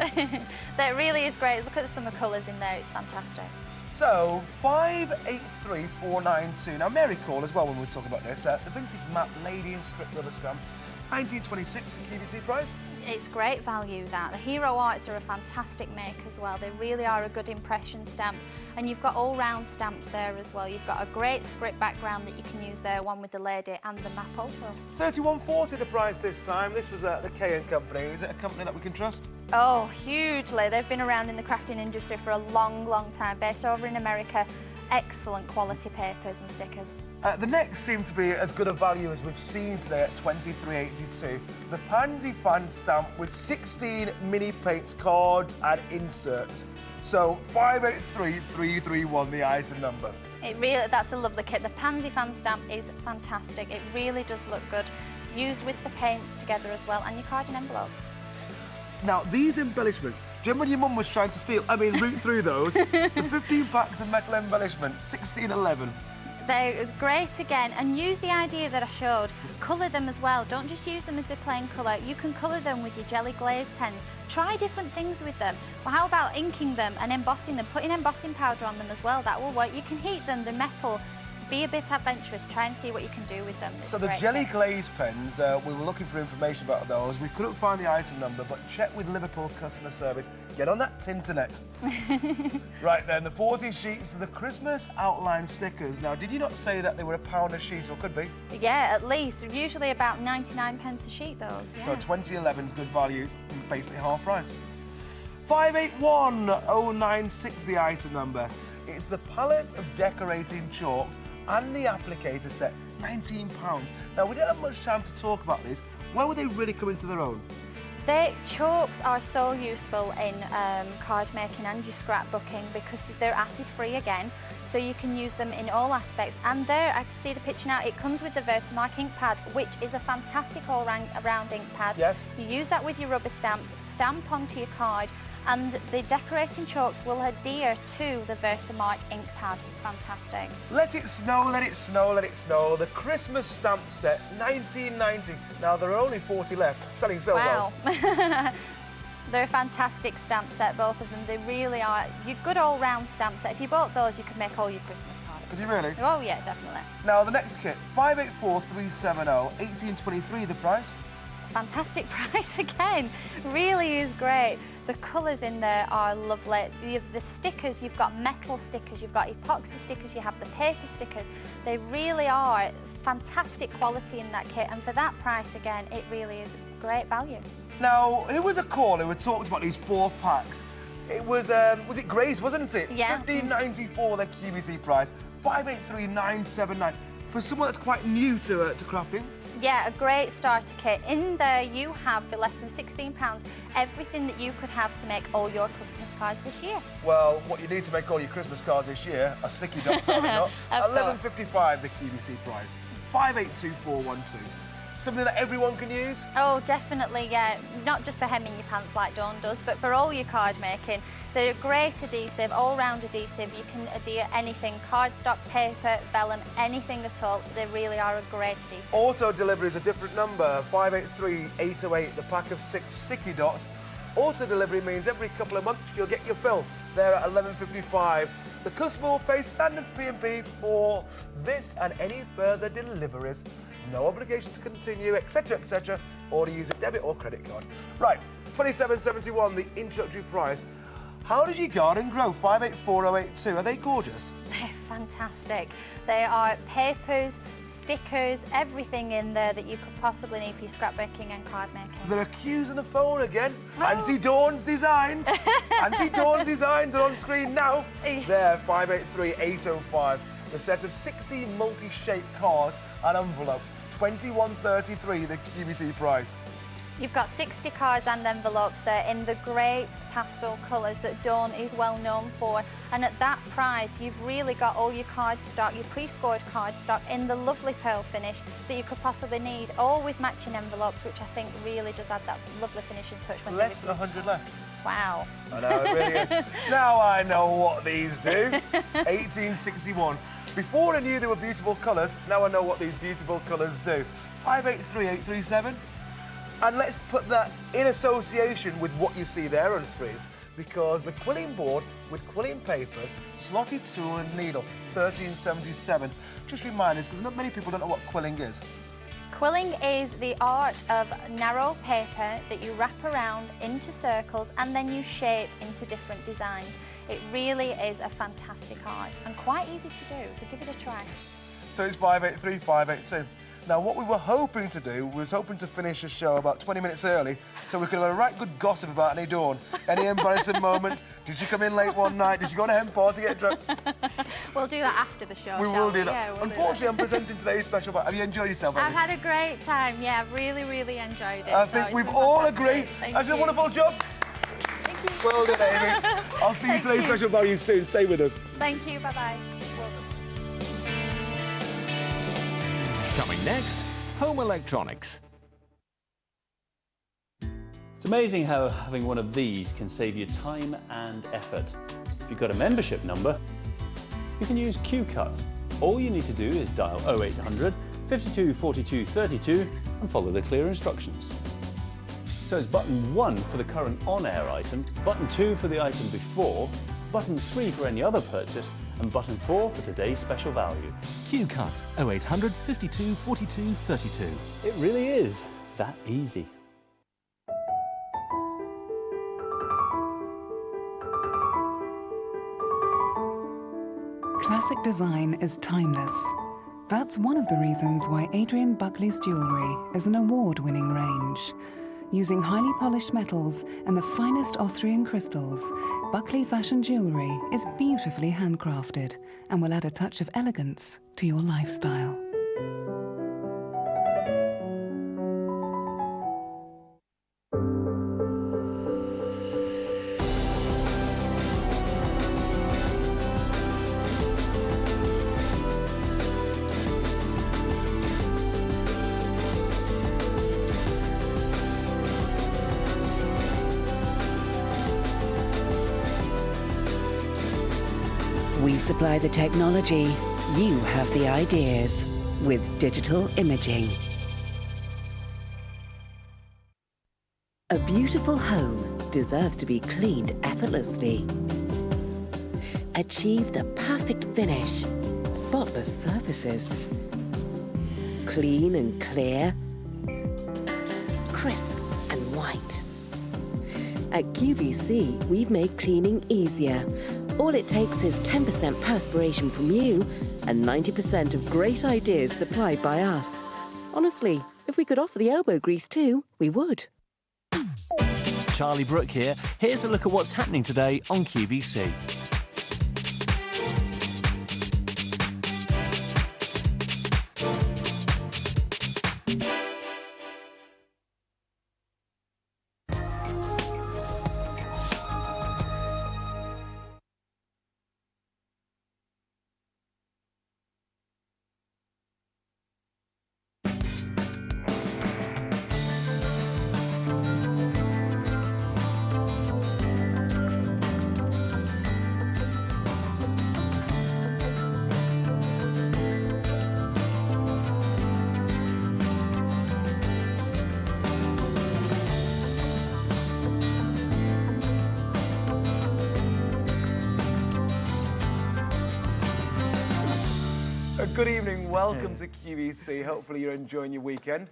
That really is great. Look at the summer colours in there. It's fantastic. So, $583,492. Now, Mary called as well when we were talking about this. The vintage map lady and script rubber stamps, $19.26 the QVC price. It's great value, that. The Hero Arts are a fantastic make as well. They really are a good impression stamp. And you've got all-round stamps there as well. You've got a great script background that you can use there, one with the lady and the map also. $31.40 the price this time. This was the K & Company. Is it a company that we can trust? Oh, hugely. They've been around in the crafting industry for a long, long time, based over in America. Excellent quality papers and stickers. The next seem to be as good a value as we've seen today at $23.82. The Pansy Fan stamp with 16 mini paints, cards and inserts. So 583331, the item number. That's a lovely kit. The Pansy fan stamp is fantastic. It really does look good. Used with the paints together as well, and your card and envelopes. Now, these embellishments, do you remember when your mum was trying to steal, root through those? The 15 packs of metal embellishment, 1611. They're great again, and use the idea that I showed. Colour them as well. Don't just use them as the plain colour. You can colour them with your jelly glaze pens. Try different things with them. Well, how about inking them and embossing them? Putting embossing powder on them as well. That will work. You can heat them, the metal. Be a bit adventurous. Try and see what you can do with them. It's so the great jelly kit. glaze pens, we were looking for information about those. We couldn't find the item number, but check with Liverpool customer service. Get on that tinternet. Right then, the 40 sheets of the Christmas outline stickers. Now, did you not say that they were £1 a sheet, or could be? Yeah, at least. Usually about 99p a sheet, those. Yeah. So 2011 is good value, basically half price. 581096, the item number. It's the palette of decorating chalks and the applicator set, £19. Now, we don't have much time to talk about these. Where would they really come into their own? Chalks are so useful in card making and your scrapbooking because they're acid-free again, so you can use them in all aspects. And there, I can see the picture now, it comes with the Versamark ink pad, which is a fantastic all-round ink pad. Yes. You use that with your rubber stamps, stamp onto your card, and the decorating chalks will adhere to the Versamark ink pad. It's fantastic. Let it snow, let it snow, let it snow. The Christmas stamp set, £19.90. Now, there are only 40 left, selling so well. Wow. They're a fantastic stamp set, both of them. They really are. Your good all-round stamp set. If you bought those, you could make all your Christmas cards. Could you really? Oh, yeah, definitely. Now, the next kit, 584370, £18.23 the price. Fantastic price again. Really is great. The colours in there are lovely. The stickers, you've got metal stickers, you've got epoxy stickers, you have the paper stickers. They really are fantastic quality in that kit, and for that price, again, it really is great value. Now, who was a caller who talked about these 4 packs? It was it Grace, wasn't it? Yeah. £15.94 the QVC price, 583979. For someone that's quite new to crafting. Yeah, a great starter kit. In there you have, for less than £16, everything that you could have to make all your Christmas cards this year. Well, what you need to make all your Christmas cards this year are sticky dots, are they not? £11.55 the QVC price, 582412. Something that everyone can use? Oh, definitely, yeah. Not just for hemming your pants like Dawn does, but for all your card making. They're a great adhesive, all-round adhesive. You can adhere anything, cardstock, paper, vellum, anything at all. They really are a great adhesive. Auto delivery is a different number, 583808, the pack of 6 sticky dots. Auto delivery means every couple of months you'll get your fill. They're at £11.55. The customer will pay standard P&P for this and any further deliveries. No obligation to continue, etc., etc., or to use a debit or credit card. Right, £27.71, the introductory price. How does your garden grow? 584082. Are they gorgeous? They're fantastic. They are papers, stickers, everything in there that you could possibly need for your scrapbooking and card making. They're accusing the phone again. Oh. Auntie Dawn's Designs. Auntie Dawn's Designs are on screen now. There, 583805. The set of 60 multi-shaped cards and envelopes, £21.33 the QVC price. You've got 60 cards and envelopes there in the great pastel colours that Dawn is well known for. And at that price, you've really got all your card stock, your pre-scored card stock in the lovely pearl finish that you could possibly need, all with matching envelopes, which I think really does add that lovely finishing touch. When less than 100 left. Wow. I know, it really is. Now I know what these do. 1861. Before I knew they were beautiful colours, now I know what these beautiful colours do. 583837. And let's put that in association with what you see there on screen, because the quilling board with quilling papers, slotted tool and needle, £13.77. Just remind us, because not many people don't know what quilling is. Quilling is the art of narrow paper that you wrap around into circles and then you shape into different designs. It really is a fantastic art and quite easy to do, so give it a try. So it's 583582. Now, what we were hoping to do was hoping to finish the show about 20 minutes early so we could have a right good gossip about any Dawn. Any embarrassing moment? Did you come in late one night? Did you go on a hen party, get drunk? We'll do that after the show, We will do that. Yeah, we'll Unfortunately, I'm presenting today's special, but have you enjoyed yourself? I've had a great time, yeah, really, really enjoyed it. I think we've all agreed. Thank That's you. a wonderful job. Thank you. Well done, Amy. I'll see you today's special value soon. Stay with us. Thank you. Bye-bye. Coming next, home electronics. It's amazing how having one of these can save you time and effort. If you've got a membership number, you can use Q-Cut. All you need to do is dial 0800 52 42 32 and follow the clear instructions. So it's button 1 for the current on-air item, button 2 for the item before, button 3 for any other purchase, and button 4 for today's special value. Q-Cut 0800 52 42 32. It really is that easy. Classic design is timeless. That's one of the reasons why Adrian Buckley's jewellery is an award-winning range. Using highly polished metals and the finest Austrian crystals, Buckley fashion jewellery is beautifully handcrafted and will add a touch of elegance to your lifestyle. We supply the technology, you have the ideas with digital imaging. A beautiful home deserves to be cleaned effortlessly. Achieve the perfect finish, spotless surfaces, clean and clear, crisp and white. At QVC, we've made cleaning easier. All it takes is 10% perspiration from you and 90% of great ideas supplied by us. Honestly, if we could offer the elbow grease too, we would. Charlie Brooke here. Here's a look at what's happening today on QVC. Good evening, welcome to QVC. Hopefully you're enjoying your weekend.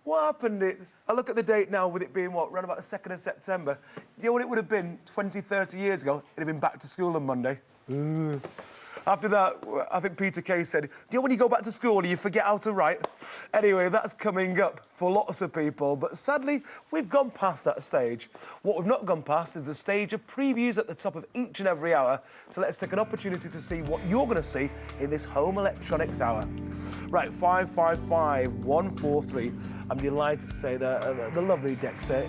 What happened is, I look at the date now, with it being what, around about the 2nd of September. You know what it would have been 20, 30 years ago? It'd have been back to school on Monday. After that, I think Peter Kay said, do you know when you go back to school, you forget how to write? Anyway, that's coming up for lots of people, but sadly, we've gone past that stage. What we've not gone past is the stage of previews at the top of each and every hour. So let's take an opportunity to see what you're going to see in this Home Electronics Hour. Right, 555-143. I'm delighted to say that the lovely Dexter,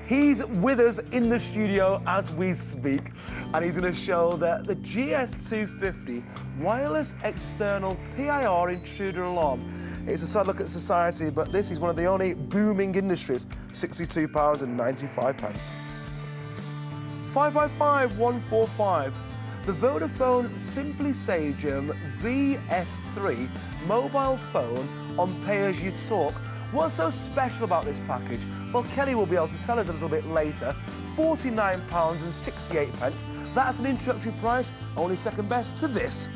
he's with us in the studio as we speak, and he's going to show that the GS250 wireless external PIR intruder alarm. It's a sad look at society, but this is one of the only booming industries, £62.95. 555-145. The Vodafone Simply Sagem VS3 mobile phone on Pay As You Talk. What's so special about this package? Well, Kelly will be able to tell us a little bit later. £49.68. That's an introductory price, only second best to this.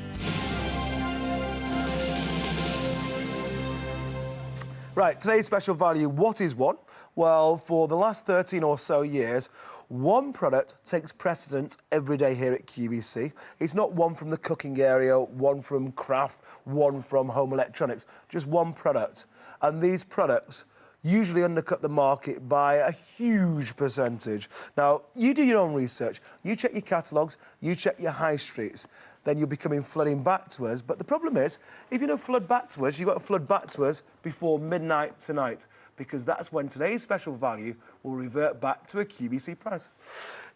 Right, today's special value, what is one? Well, for the last 13 or so years, one product takes precedence every day here at QVC. It's not one from the cooking area, one from craft, one from home electronics, just one product. And these products usually undercut the market by a huge percentage. Now, you do your own research, you check your catalogues, you check your high streets, then you'll be coming flooding back to us. But the problem is, if you don't flood back to us, you've got to flood back to us before midnight tonight, because that's when today's special value will revert back to a QVC price.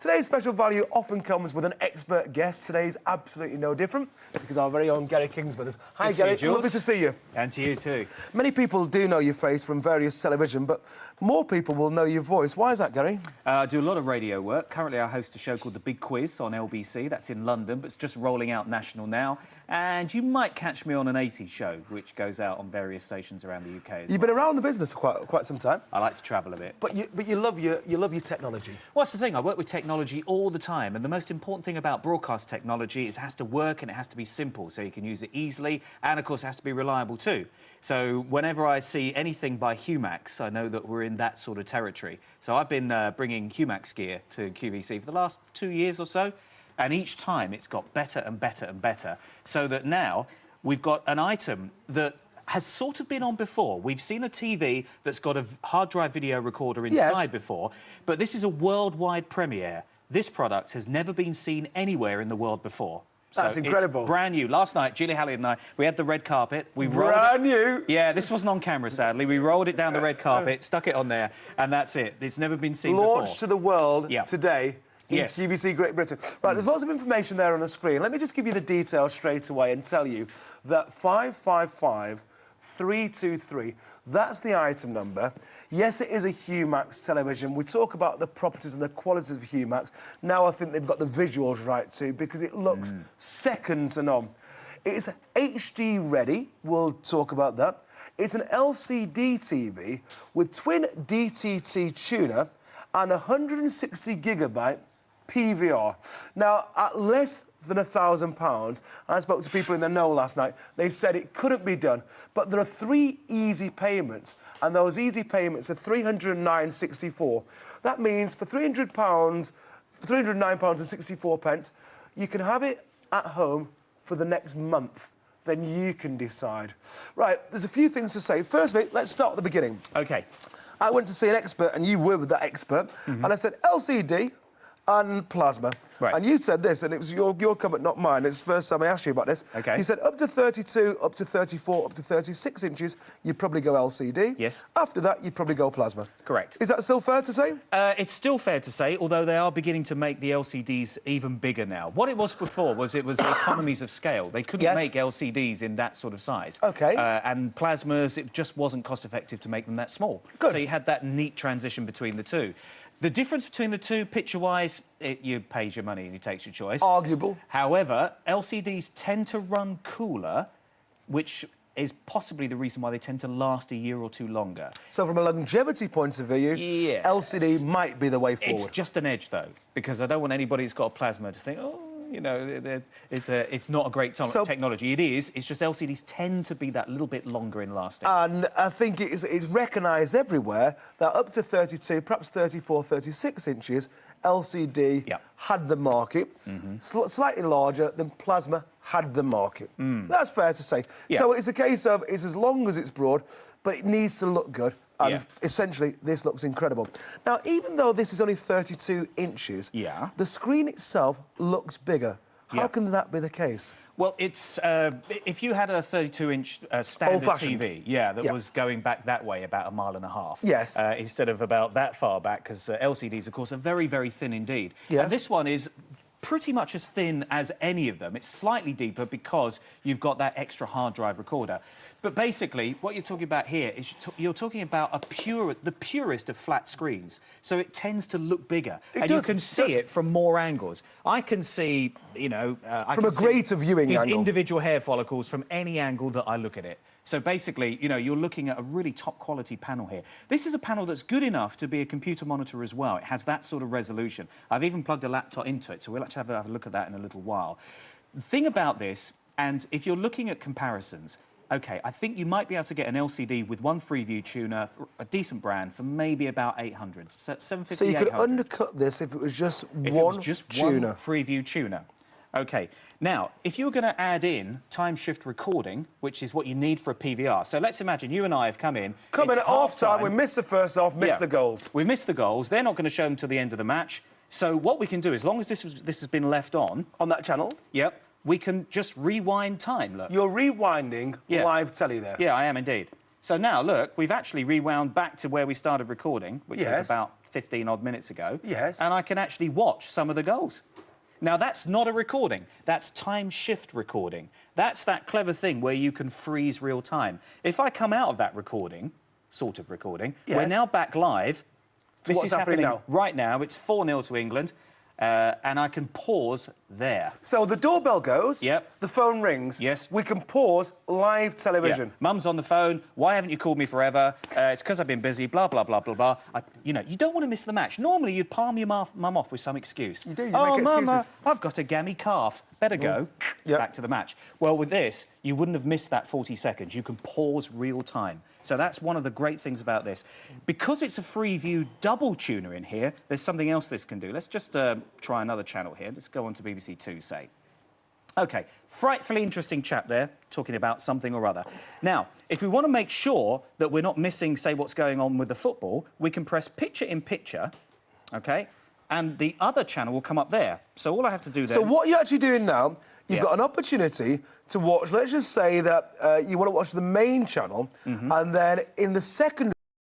Today's special value often comes with an expert guest. Today's absolutely no different, because our very own Gary King's with us. Hi, Gary. Lovely to see you. And to you too. Many people do know your face from various television, but more people will know your voice. Why is that, Gary? I do a lot of radio work. Currently, I host a show called The Big Quiz on LBC. That's in London, but it's just rolling out national now. And you might catch me on an 80s show, which goes out on various stations around the UK. You've been around the business quite some time. I like to travel a bit. But you love your technology. Well, that's the thing. I work with technology all the time, and the most important thing about broadcast technology is it has to work and it has to be simple, so you can use it easily, and of course it has to be reliable too. So whenever I see anything by Humax, I know that we're in that sort of territory. So I've been bringing Humax gear to QVC for the last 2 years or so, and each time it's got better and better and better, so that now we've got an item that has sort of been on before. We've seen a TV that's got a hard drive video recorder inside before, but this is a worldwide premiere. This product has never been seen anywhere in the world before. That's incredible. It's brand new. Last night, Julie Halliard and I, we had the red carpet. Brand new? Yeah, this wasn't on camera, sadly. We rolled it down the red carpet, stuck it on there, and that's it. It's never been seen before. Launched to the world today in Yes. QVC Great Britain. Right, there's lots of information there on the screen. Let me just give you the details straight away and tell you that 555323, that's the item number. Yes, it is a Humax television. We talk about the properties and the qualities of Humax. Now I think they've got the visuals right too, because it looks second to none. It's HD ready. We'll talk about that. It's an LCD TV with twin DTT tuner and 160 gigabyte PVR. Now, at less than £1,000, I spoke to people in the know last night. They said it couldn't be done, but there are 3 easy payments, and those easy payments are £309.64. That means for £300, £309.64, you can have it at home for the next month. Then you can decide. Right, there's a few things to say. Firstly, let's start at the beginning. OK. I went to see an expert, and you were with that expert, and I said, LCD and plasma. Right. And you said this, and it was your comment, not mine. It's the first time I asked you about this. OK. You said up to 32, up to 34, up to 36 inches, you'd probably go LCD. Yes. After that, you'd probably go plasma. Correct. Is that still fair to say? It's still fair to say, although they are beginning to make the LCDs even bigger now. What it was before was it was the economies of scale. They couldn't make LCDs in that sort of size. OK. And plasmas, it just wasn't cost-effective to make them that small. Good. So you had that neat transition between the two. The difference between the two, picture-wise, you pays your money and you takes your choice. Arguable. However, LCDs tend to run cooler, which is possibly the reason why they tend to last a year or two longer. So from a longevity point of view, LCD might be the way forward. It's just an edge, though, because I don't want anybody who's got a plasma to think, oh, you know, it's not a great technology. It is. It's just LCDs tend to be that little bit longer in lasting. And I think it's recognised everywhere that up to 32, perhaps 34, 36 inches, LCD had the market. Slightly larger than plasma had the market. That's fair to say. So it's a case of it's as long as it's broad, but it needs to look good. And essentially, this looks incredible. Now, even though this is only 32 inches, the screen itself looks bigger. How can that be the case? Well, it's if you had a 32-inch standard TV, that was going back that way about 1.5 miles. Yes. Instead of about that far back, because LCDs, of course, are very, very thin indeed. Yes. And this one is pretty much as thin as any of them. It's slightly deeper because you've got that extra hard drive recorder. But basically, what you're talking about here is you're talking about the purest of flat screens. So it tends to look bigger. You can see it from more angles. I can see, you know... from a greater viewing angle. Individual hair follicles from any angle that I look at it. So basically, you know, you're looking at a really top-quality panel here. This is a panel that's good enough to be a computer monitor as well. It has that sort of resolution. I've even plugged a laptop into it, so we'll actually have a look at that in a little while. The thing about this, and if you're looking at comparisons, OK, I think you might be able to get an LCD with one Freeview tuner, a decent brand, for maybe about 800. So 750, so you could 800. undercut this if it was just if one it was just tuner. One Freeview tuner. OK. Now, if you were going to add in time shift recording, which is what you need for a PVR, so let's imagine you and I have come in. Come in at half-time, we missed the first half, missed the goals. We missed the goals. They're not going to show them till the end of the match. So what we can do, as long as this has been left on... On that channel? We can just rewind time, look. You're rewinding live telly there? Yeah, I am indeed. So now, look, we've actually rewound back to where we started recording, which Yes. was about 15 odd minutes ago. Yes. And I can actually watch some of the goals. Now, that's not a recording. That's time shift recording. That's that clever thing where you can freeze real time. If I come out of that recording, sort of recording, we're now back live. This what's is happening now? right now. It's 4-0 to England. And I can pause there. So the doorbell goes. Yep. The phone rings. Yes. We can pause live television. Yeah. Mum's on the phone. Why haven't you called me forever? It's because I've been busy. Blah blah blah blah blah. You know, you don't want to miss the match. Normally, you'd palm your mum off with some excuse. You do. You oh, make Mum, excuses. I've got a gammy calf. Better go. Back to the match. Well, with this, you wouldn't have missed that 40 seconds. You can pause real time. So that's one of the great things about this. Because it's a Freeview double tuner in here, there's something else this can do. Let's just try another channel here. Let's go on to BBC Two, say. OK, frightfully interesting chap there, talking about something or other. Now, if we want to make sure that we're not missing, say, what's going on with the football, we can press picture-in-picture, OK, and the other channel will come up there. So all I have to do then... So what you're actually doing now, you've got an opportunity to watch, let's just say that you want to watch the main channel, and then in the second